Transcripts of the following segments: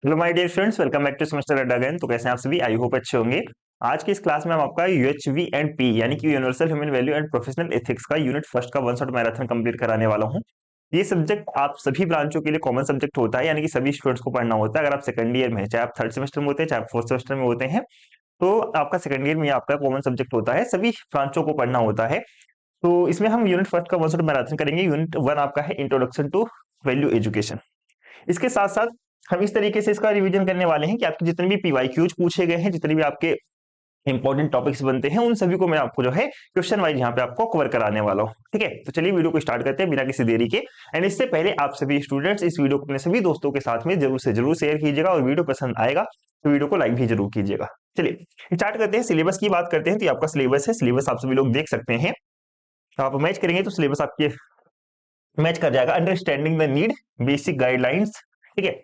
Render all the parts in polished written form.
Hello my dear students, welcome back to semester Adda again. तो कैसे हैं आप सभी? आई होप अच्छे होंगे। आज की इस क्लास में हम आपका यूएचवी एंड पी यानी कि universal human value and professional ethics का यूनिट फर्स्ट का वन शॉट मैराथन कंप्लीट कराने वाला हूं। ये सब्जेक्ट आप सभी ब्रांचों के लिए कॉमन सब्जेक्ट होता है, यानी कि सभी स्टूडेंट्स को पढ़ना होता है। अगर आप सेकंड ईयर में है, चाहे आप थर्ड सेमेस्टर में होते हैं, चाहे आप फोर्थ सेमेस्टर में होते हैं, तो आपका सेकंड ईयर में आपका कॉमन सब्जेक्ट होता है, सभी ब्रांचों को पढ़ना होता है। तो इसमें हम यूनिट फर्स्ट का वन शॉट मैराथन करेंगे। यूनिट वन आपका है इंट्रोडक्शन टू वैल्यू एजुकेशन। इसके साथ साथ हम इस तरीके से इसका रिवीजन करने वाले हैं कि आपके जितने भी पीवाईक्यूज पूछे गए हैं, जितने भी आपके इंपॉर्टेंट टॉपिक्स बनते हैं, उन सभी को मैं आपको जो है क्वेश्चन वाइज यहाँ पे आपको कवर कराने वाला हूँ। ठीक है, तो चलिए वीडियो को स्टार्ट करते हैं बिना किसी देरी के। एंड इससे पहले आप सभी स्टूडेंट्स इस वीडियो को अपने सभी दोस्तों के साथ में जरूर से जरूर शेयर कीजिएगा, और वीडियो पसंद आएगा तो वीडियो को लाइक भी जरूर कीजिएगा। चलिए स्टार्ट करते हैं। सिलेबस की बात करते हैं तो ये आपका सिलेबस है। सिलेबस आप सभी लोग देख सकते हैं। आप मैच करेंगे तो सिलेबस आपके मैच कर जाएगा। Understanding the need, basic guidelines. ठीक है,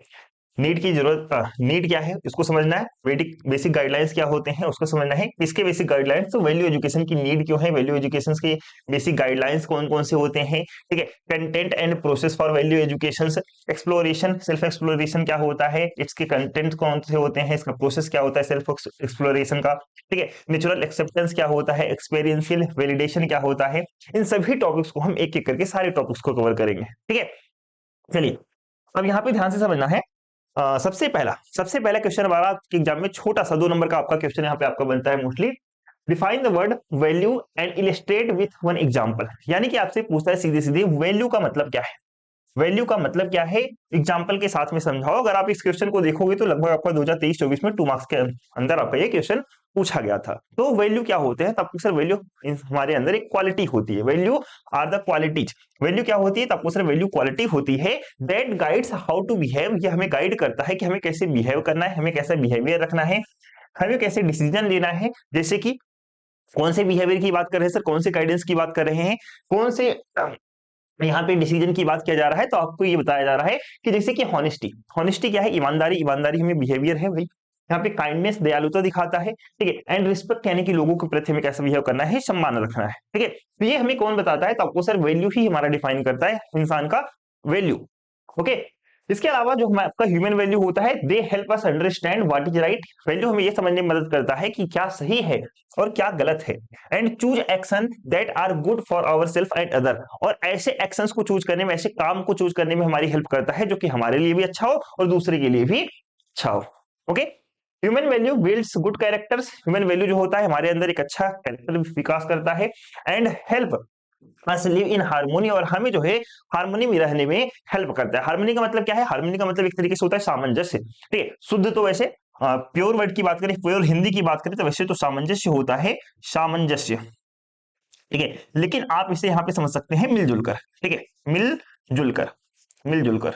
नीड की जरूरत, नीड क्या है इसको समझना है। बेसिक गाइडलाइंस क्या होते हैं उसको समझना है। किसके बेसिक गाइडलाइंस? तो वैल्यू एजुकेशन की नीड क्यों है, वैल्यू एजुकेशन के बेसिक गाइडलाइंस कौन कौन से होते हैं। ठीक है, content and process for value education. Exploration, self exploration क्या होता है, इसके कंटेंट कौन से होते हैं, इसका प्रोसेस क्या होता है सेल्फ एक्सप्लोरेशन का। ठीक है, नेचुरल एक्सेप्टेंस क्या होता है, एक्सपीरियंशियल वैलिडेशन क्या होता है। इन सभी टॉपिक्स को हम एक एक करके सारे टॉपिक्स को कवर करेंगे। ठीक है, चलिए अब यहाँ पे ध्यान से समझना है। सबसे पहला क्वेश्चन हमारा एग्जाम में छोटा सा 2 नंबर का आपका क्वेश्चन यहाँ पे आपका बनता है mostly. Define the word value and illustrate with one example. यानी कि आपसे पूछता है सीधे सीधे वैल्यू का मतलब क्या है, वैल्यू का मतलब क्या है, एग्जाम्पल के साथ में समझाओ। अगर आप इस क्वेश्चन को देखोगे तो लगभग आपका 2023-24 में 2 मार्क्स के अंदर आपका ये क्वेश्चन पूछा गया था। तो वैल्यू क्या होते हैं? तब सर वैल्यू हमारे अंदर एक क्वालिटी होती है। Value are the qualities. Value क्या होती है? तब सर वैल्यू क्वालिटी होती है that guides how to behave. ये हमें गाइड करता है कि हमें कैसे बिहेव करना है, हमें कैसा बिहेवियर रखना है, हमें कैसे डिसीजन लेना है। जैसे कि कौन से बिहेवियर की बात कर रहे हैं सर, कौन से गाइडेंस की बात कर रहे हैं, कौन से यहाँ पे डिसीजन की बात किया जा रहा है। तो आपको ये बताया जा रहा है कि जैसे कि हॉनेस्टी, हॉनेस्टी क्या है? ईमानदारी, ईमानदारी हमें बिहेवियर है भाई। यहाँ पे काइंडनेस, दयालुता दिखाता है। ठीक है, एंड रिस्पेक्ट यानी कि लोगों के प्रति हमें कैसा बिहेव करना है, सम्मान रखना है। ठीक है, तो ये हमें कौन बताता है? तो आपको सर वैल्यू ही हमारा डिफाइन करता है इंसान का वैल्यू। ओके, इसके अलावा जो हमारा आपका ह्यूमन वैल्यू होता है, they help us understand what is right. Value हमें ये समझने में मदद करता है कि क्या सही है और क्या गलत है। And choose action that are good for our self and other. और ऐसे एक्शंस को चूज करने में, ऐसे काम को चूज करने में हमारी हेल्प करता है जो कि हमारे लिए भी अच्छा हो और दूसरे के लिए भी अच्छा हो। Okay, human value builds good characters. Human value जो होता है हमारे अंदर एक अच्छा कैरेक्टर विकास करता है। And help us live in harmony, और हमें जो है हार्मोनी में रहने में हेल्प करता है। हार्मोनी का मतलब क्या है? हार्मोनी का मतलब एक तरीके से होता है सामंजस्य। ठीक है, शुद्ध तो वैसे प्योर वर्ड की बात करें, प्योर हिंदी की बात करें तो वैसे तो सामंजस्य होता है, सामंजस्य। ठीक है, लेकिन आप इसे यहाँ पे समझ सकते हैं मिलजुल कर। ठीक है, मिलजुल कर, मिलजुल कर।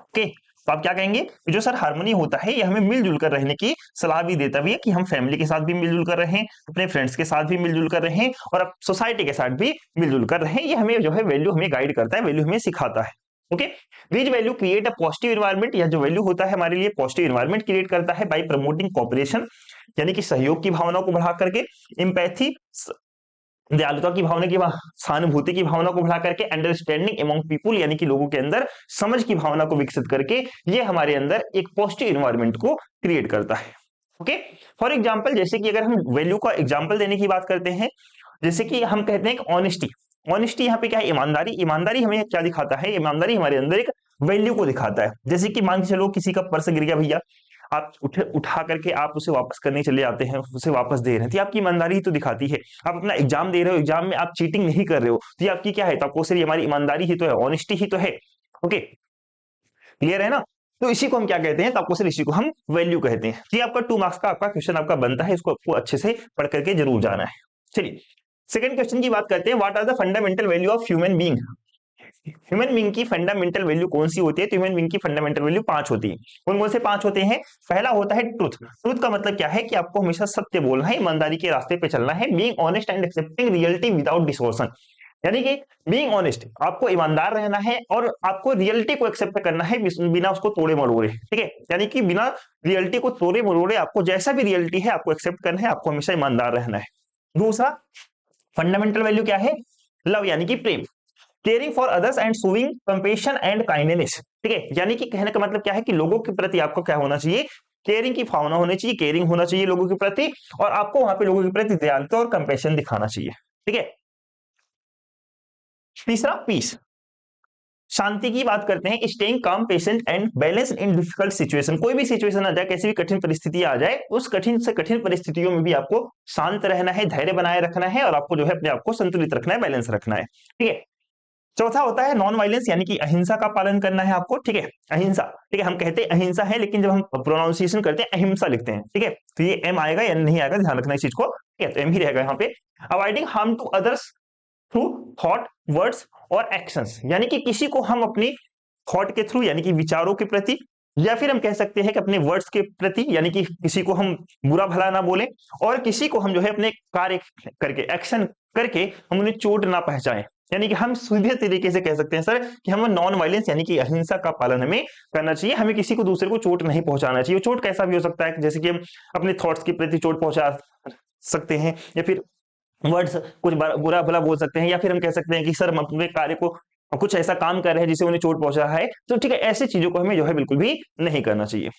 ओके, तो आप क्या कहेंगे कि जो सर हार्मनी होता है ये हमें मिलजुल कर रहने की सलाह भी देता भी है, कि हम फैमिली के साथ भी मिलजुल कर रहे हैं, अपने फ्रेंड्स के साथ भी मिलजुल कर रहे हैं, और अब सोसाइटी के साथ भी मिलजुल कर रहे हैं। ये हमें जो है वैल्यू हमें गाइड करता है, वैल्यू हमें सिखाता है। Okay, these value create a positive environment. या जो वैल्यू होता है हमारे लिए पॉजिटिव एनवायरनमेंट क्रिएट करता है बाय प्रमोटिंग कोऑपरेशन, यानी कि सहयोग की भावना को बढ़ा करके, एम्पैथी दयालुता की भावना की, सहानुभूति की भावना को बढ़ा करके, अंडरस्टैंडिंग अमंग पीपुल यानी कि लोगों के अंदर समझ की भावना को विकसित करके, ये हमारे अंदर एक पॉजिटिव एनवायरनमेंट को क्रिएट करता है। ओके, फॉर एग्जांपल जैसे कि अगर हम वैल्यू का एग्जांपल देने की बात करते हैं, जैसे कि हम कहते हैं ऑनेस्टी। ऑनेस्टी यहाँ पे क्या है? ईमानदारी। ईमानदारी हमें क्या दिखाता है? ईमानदारी हमारे अंदर एक वैल्यू को दिखाता है। जैसे कि मान के चलो किसी का पर्स गिर गया भैया, आप उठा करके आप उसे वापस करने चले जाते हैं, उसे वापस दे रहे हैं, तो आपकी ईमानदारी ही तो दिखाती है। आप अपना एग्जाम दे रहे हो, एग्जाम में आप चीटिंग नहीं कर रहे हो, तो ये आपकी क्या है? तो आपको सिर्फ हमारी ईमानदारी ही तो है, ऑनेस्टी ही तो है। ओके, क्लियर है ना? तो इसी को हम क्या कहते हैं? तो आपको सिर्फ इसी को हम वैल्यू कहते हैं। ये आपका 2 मार्क्स का आपका क्वेश्चन आपका बनता है, इसको आपको अच्छे से पढ़ करके जरूर जाना है। चलिए सेकंड क्वेश्चन की बात करते हैं। What are the fundamental value of human being. Human being की फंडामेंटल वैल्यू कौन सी होती है? तो ह्यूमन बीइंग की फंडामेंटल वैल्यू 5 होती है। कौन कौन से 5 होते हैं? पहला होता है ट्रुथ। ट्रुथ का मतलब क्या है? कि आपको हमेशा सत्य बोलना है, ईमानदारी के रास्ते पे चलना है। Being honest and accepting reality without distortion, यानी कि बीइंग ऑनेस्ट, आपको ईमानदार रहना है और आपको रियलिटी को एक्सेप्ट करना है बिना उसको तोड़े मरोड़े। ठीक है, यानी कि बिना रियलिटी को तोड़े मरोड़े आपको जैसा भी रियलिटी है आपको एक्सेप्ट करना है, आपको हमेशा ईमानदार रहना है। दूसरा फंडामेंटल वैल्यू क्या है? लव, यानी कि प्रेम। Caring for others and showing compassion and kindness. ठीक है, यानी कि कहने का मतलब क्या है कि लोगों के प्रति आपको क्या होना चाहिए, केयरिंग की भावना होनी चाहिए, केयरिंग होना चाहिए लोगों के प्रति, और आपको वहां पे लोगों के प्रति दयालुता और कंपेशन दिखाना चाहिए। ठीक है, तीसरा पीस, शांति की बात करते हैं, स्टेइंग काम, patient and balance in difficult situation. कोई भी सिचुएशन आ जाए, कैसी भी कठिन परिस्थिति आ जाए, उस कठिन से कठिन परिस्थितियों में भी आपको शांत रहना है, धैर्य बनाए रखना है, और आपको जो है अपने आप को संतुलित रखना है, बैलेंस रखना है। ठीक है, चौथा होता है नॉन वायलेंस, यानी कि अहिंसा का पालन करना है आपको। ठीक है, अहिंसा, ठीक है, हम कहते हैं अहिंसा है, लेकिन जब हम प्रोनाउंसिएशन करते हैं अहिंसा लिखते हैं। ठीक है, तो ये एम आएगा या नहीं आएगा, ध्यान रखना इस चीज को। ठीक है, तो एम ही रहेगा यहाँ पे। Avoiding harm to others through thought, words और एक्शंस, यानी कि किसी को हम अपनी थॉट के थ्रू, यानी कि विचारों के प्रति, या फिर हम कह सकते हैं कि अपने वर्ड्स के प्रति, यानी कि किसी को हम बुरा भला ना बोले, और किसी को हम जो है अपने कार्य करके, एक्शन करके हम उन्हें चोट ना पहुंचाएं। यानी कि हम सीधे तरीके से कह सकते हैं सर कि हमें नॉन वायलेंस यानी कि अहिंसा का पालन हमें करना चाहिए। हमें किसी को दूसरे को चोट नहीं पहुंचाना चाहिए। चोट कैसा भी हो सकता है, जैसे कि हम अपने थॉट्स के प्रति चोट पहुंचा सकते हैं, या फिर वर्ड्स कुछ बुरा भला बोल सकते हैं, या फिर हम कह सकते हैं कि सर हम अपने कार्य को कुछ ऐसा काम कर रहे हैं जिससे उन्हें चोट पहुंचा है। तो ठीक है, ऐसी चीजों को हमें जो है बिल्कुल भी नहीं करना चाहिए।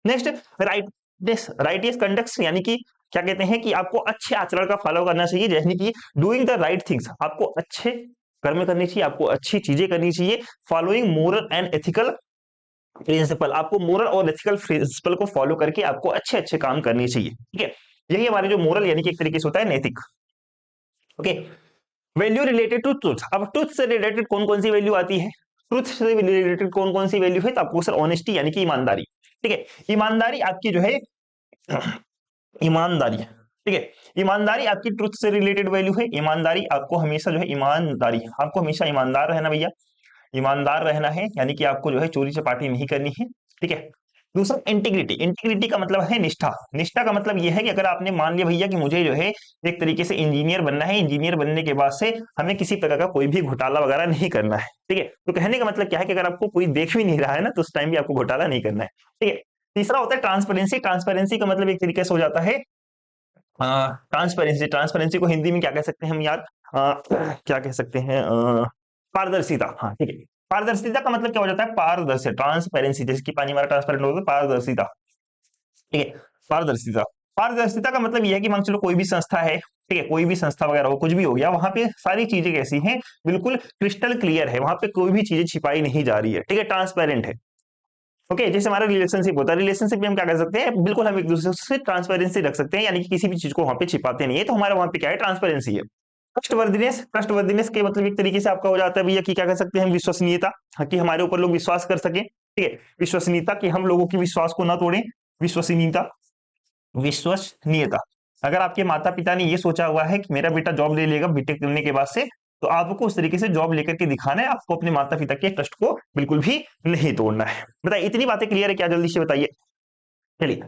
नेक्स्ट, राइटियस कंडक्ट, यानी कि क्या कहते हैं कि आपको अच्छे आचरण का फॉलो करना चाहिए, जैसे कि डूइंग द राइट थिंग्स, आपको अच्छे कर्म करनी चाहिए, आपको अच्छी चीजें करनी चाहिए। Following moral and ethical principle, आपको मोरल और एथिकल प्रिंसिपल को फॉलो करके आपको अच्छे अच्छे काम करने चाहिए। ठीक है, यही हमारे जो मोरल यानी कि एक तरीके से होता है नैतिक। Okay, value related to truth, अब ट्रुथ से रिलेटेड कौन कौन सी वैल्यू आती है, ट्रुथ से रिलेटेड कौन कौन सी वैल्यू है, तो आपको सर ऑनेस्टी यानी कि ईमानदारी। ठीक है, ईमानदारी आपकी जो है ईमानदारी, ठीक है, ईमानदारी आपकी ट्रुथ से रिलेटेड वैल्यू है। ईमानदारी आपको हमेशा जो है, ईमानदारी आपको हमेशा ईमानदार रहना भैया, ईमानदार रहना है, यानी कि आपको जो है चोरी चपाटी नहीं करनी है। ठीक है, दूसरा इंटीग्रिटी, इंटीग्रिटी का मतलब है निष्ठा। निष्ठा का मतलब यह है कि अगर आपने मान लिया भैया कि मुझे जो है एक तरीके से इंजीनियर बनना है, इंजीनियर बनने के बाद से हमें किसी प्रकार का कोई भी घोटाला वगैरह नहीं करना है। ठीक है, तो कहने का मतलब क्या है कि अगर आपको कोई देख भी नहीं रहा है ना, तो उस टाइम भी आपको घोटाला नहीं करना है। ठीक है, तीसरा होता है ट्रांसपेरेंसी। ट्रांसपेरेंसी का मतलब एक तरीके से हो जाता है ट्रांसपेरेंसी, ट्रांसपेरेंसी को हिंदी में क्या कह सकते हैं हम यार, क्या कह सकते हैं, पारदर्शिता। हाँ ठीक है, पारदर्शिता का मतलब क्या हो जाता है, पारदर्शी, ट्रांसपेरेंसी, जैसे कि पानी हमारा ट्रांसपेरेंट होता है, पारदर्शिता। ठीक है, पारदर्शिता, पारदर्शिता का मतलब यह है कि मान चलो कोई भी संस्था है, ठीक है, कोई भी संस्था वगैरह हो, कुछ भी हो गया, वहां पे सारी चीजें कैसी हैं, बिल्कुल क्रिस्टल क्लियर है, वहां पे कोई भी चीजें छिपाई नहीं जा रही है। ठीक है, ट्रांसपेरेंट है। ओके, जैसे हमारा रिलेशनशिप होता है, रिलेशनशिप में हम क्या कर सकते हैं, बिल्कुल हम एक दूसरे से ट्रांसपेरेंसी रख सकते हैं, यानी कि किसी भी चीज को वहां पे छिपाते नहीं है, तो हमारा वहां पे क्या है, ट्रांसपेरेंसी है। ट्रस्टवर्दीनेस, ट्रस्टवर्दीनेस के मतलब एक तरीके से आपका हो जाता है भैया कि क्या कर सकते हैं, विश्वसनीयता, कि हमारे ऊपर लोग विश्वास कर सके। ठीक है, विश्वसनीयता, कि हम लोगों की विश्वास को ना तोड़ें, विश्वसनीयता, विश्वसनीयता। अगर आपके माता पिता ने ये सोचा हुआ है कि मेरा बेटा जॉब ले लेगा बीटेक करने के बाद से, तो आपको उस तरीके से जॉब लेकर के दिखाना है, आपको अपने माता पिता के ट्रस्ट को बिल्कुल भी नहीं तोड़ना है। बताइए, इतनी बातें क्लियर है क्या, जल्दी से बताइए। चलिए,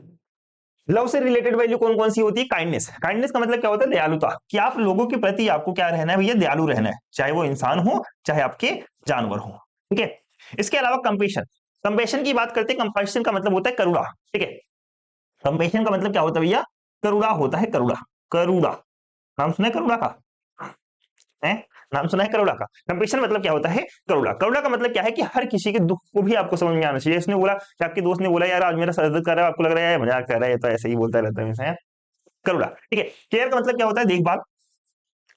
लव से रिलेटेड वैल्यू कौन कौन सी होती है, काइंडनेस। काइंडनेस का मतलब क्या होता है, दयालुता, कि आप लोगों के प्रति आपको क्या रहना है भैया, दयालु रहना है, चाहे वो इंसान हो चाहे आपके जानवर हो। ठीक है, इसके अलावा कंपेशन, कंपेशन की बात करते हैं, कंपेशन का मतलब होता है करुणा। ठीक है, कंपेशन का मतलब क्या होता है भैया, करुणा होता है, करुणा, करुणा, नाम सुना है करुणा का, है नाम सुना है करुणा का। कंपेशन मतलब क्या होता है, करुणा। करुणा का मतलब क्या है कि हर किसी के दुख को भी आपको समझ में आना चाहिए। इसने बोला कि आपके दोस्त ने बोला यार आज मेरा सर दर्द कर रहा है, आपको लग रहा है मजाक कर रहा है, तो ऐसे ही बोलता रहता है वैसे, करुणा। ठीक है, केयर का मतलब क्या होता है, देखभाल,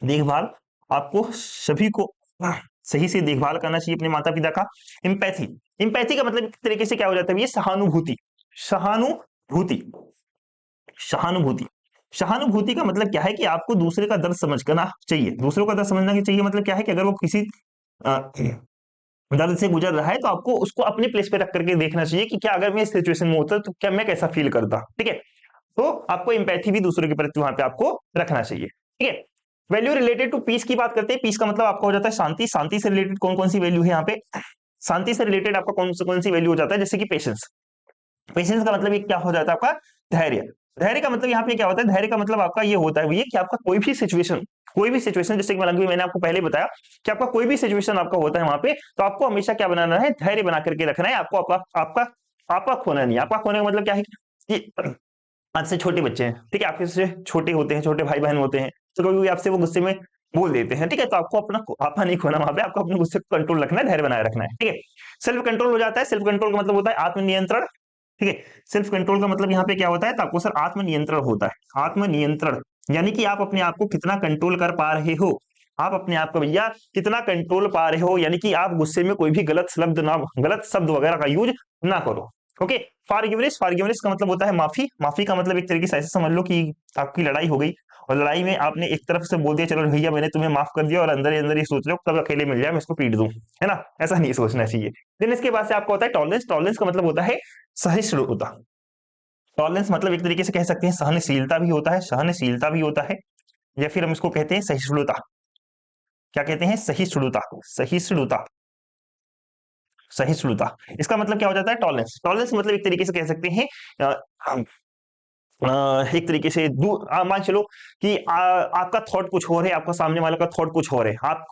देखभाल, आपको सभी को सही से देखभाल करना चाहिए अपने माता पिता का। इम्पैथी, इम्पैथी का मतलब एक तरीके से क्या हो जाता है, ये सहानुभूति, सहानुभूति, सहानुभूति, सहानुभूति का मतलब क्या है कि आपको दूसरे का दर्द समझना चाहिए, दूसरों का दर्द समझना चाहिए, मतलब क्या है कि अगर वो किसी दर्द से गुजर रहा है, तो आपको उसको अपने प्लेस पे रख करके देखना चाहिए कि क्या अगर मैं इस सिचुएशन में होता तो क्या मैं कैसा फील करता। ठीक है, तो आपको एम्पैथी भी दूसरों के प्रति वहां पे आपको रखना चाहिए। ठीक है, वैल्यू रिलेटेड टू पीस की बात करते हैं। पीस का मतलब आपका हो जाता है शांति। शांति से रिलेटेड कौन कौन सी वैल्यू है यहाँ पे, शांति से रिलेटेड आपका कौन सी वैल्यू हो जाता है, जैसे कि पेशेंस। पेशेंस का मतलब ये क्या हो जाता है आपका, धैर्य। धैर्य का मतलब यहाँ पे क्या होता है, धैर्य का मतलब आपका ये होता है ये कि आपका कोई भी सिचुएशन, जैसे कि मैंने आपको पहले बताया कि आपका कोई भी सिचुएशन आपका होता है वहां पे, तो आपको हमेशा क्या बनाना है, धैर्य बना करके रखना है। आपको आपका आपका आपका खोना नहीं है। आपका खोने का मतलब क्या है कि आपसे छोटे बच्चे हैं, ठीक है, आपके से छोटे होते हैं, छोटे भाई बहन होते हैं, तो कभी आपसे वो गुस्से में बोल देते हैं, ठीक है। तो आपको अपना आपा नहीं खोना, वहां पे आपको अपने गुस्से को कंट्रोल रखना है, धैर्य बनाए रखना है, ठीक है। सेल्फ कंट्रोल हो जाता है। सेल्फ कंट्रोल का मतलब होता है आत्मनियंत्रण, ठीक है। सेल्फ कंट्रोल का मतलब यहाँ पे क्या होता है, तो आपको सर आत्मनियंत्रण होता है। आत्मनियंत्रण यानी कि आप अपने आप को कितना कंट्रोल कर पा रहे हो, आप अपने आप को भैया कितना कंट्रोल पा रहे हो, यानी कि आप गुस्से में कोई भी गलत शब्द वगैरह का यूज ना करो। ओके। फॉरगिवनेस, फॉरगिवनेस का मतलब होता है माफी। माफी का मतलब एक तरीके से ऐसे समझ लो कि आपकी लड़ाई हो गई और लड़ाई में आपने एक तरफ से बोल दिया चलो भैया मैंने तुम्हें माफ कर दिया, और अंदर ही अंदर ये सोच रहे हो कब अकेले मिल जाए मैं इसको पीट दूं, है ना। ऐसा नहीं सोचना चाहिए। देन इसके बाद से आपको होता है टॉलरेंस। टॉलरेंस का मतलब होता है सहिष्णुता। टॉलरेंस मतलब एक तरीके से कह सकते हैं सहनशीलता भी होता है, सहनशीलता भी होता है, या फिर हम इसको कहते हैं सहिष्णुता। क्या कहते हैं, सहिष्णुता, सहिष्णुता, सहिष्णुता। इसका मतलब क्या हो जाता है टॉलरेंस। टॉलरेंस मतलब एक तरीके से कह सकते हैं एक तरीके से मान चलो कि आपका थॉट कुछ और है, आपका सामने वाले का थॉट कुछ और है। आप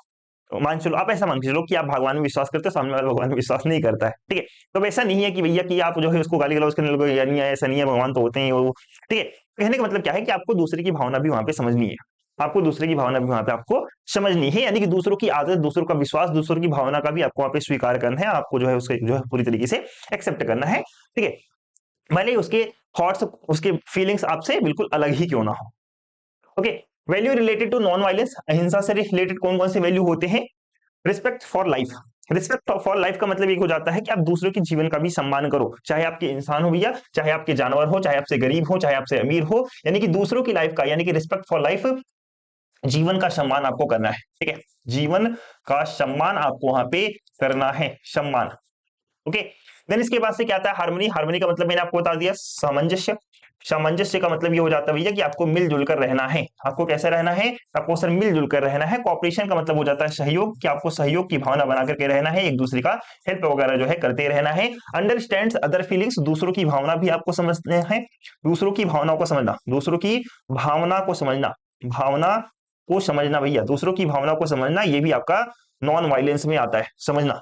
मान चलो, आप ऐसा मान के चलो कि आप भगवान में विश्वास करते हो, सामने वाला भगवान में विश्वास नहीं करता है, ठीक है। तो ऐसा नहीं है कि भैया कि आप जो है उसको गाली गलौज करने लगोगे, या नहीं है, ऐसा नहीं है, भगवान तो होते हैं वो, ठीक है। कहने का मतलब क्या है कि आपको दूसरे की भावना भी वहां पे समझनी है, आपको दूसरे की भावना भी वहां पे आपको समझनी है, यानी कि दूसरों की आदत, दूसरों का विश्वास, दूसरों की भावना का भी आपको वहां पे स्वीकार करना है, आपको जो है उसके जो है पूरी तरीके से एक्सेप्ट करना है, ठीक है। भले ही उसके थॉट्स, उसके फीलिंग्स आपसे बिल्कुल अलग ही क्यों ना हो। Okay. Value related to non violence, अहिंसा से रिलेटेड कौन कौन से वैल्यू होते हैं। Respect for life. Respect for life का मतलब एक हो जाता है कि आप दूसरों के जीवन का भी सम्मान करो, चाहे आपके इंसान हो भैया, चाहे आपके जानवर हो, चाहे आपसे गरीब हो, चाहे आपसे अमीर हो, यानी कि दूसरों की लाइफ का, यानी कि रिस्पेक्ट फॉर लाइफ, जीवन का सम्मान आपको करना है, ठीक है। जीवन का सम्मान आपको वहां पे करना है, सम्मान। ओके। देन इसके बाद से क्या आता है हार्मनी। हार्मनी का मतलब मैंने आपको बता दिया सामंजस्य। सामंजस्य का मतलब ये हो जाता है भैया कि आपको मिलजुल कर रहना है। आपको कैसे रहना है, आपको सर मिलजुल कर रहना है। कॉपरेशन का मतलब हो जाता है सहयोग, कि आपको सहयोग की भावना बना करके रहना है, एक दूसरे का हेल्प वगैरह जो है करते रहना है। अंडरस्टैंड अदर फीलिंग्स, दूसरों की भावना भी आपको समझना है, दूसरों की भावनाओं को समझना, दूसरों की भावना को समझना, भावना को समझना भैया, दूसरों की भावना को समझना, ये भी आपका नॉन वायलेंस में आता है, समझना,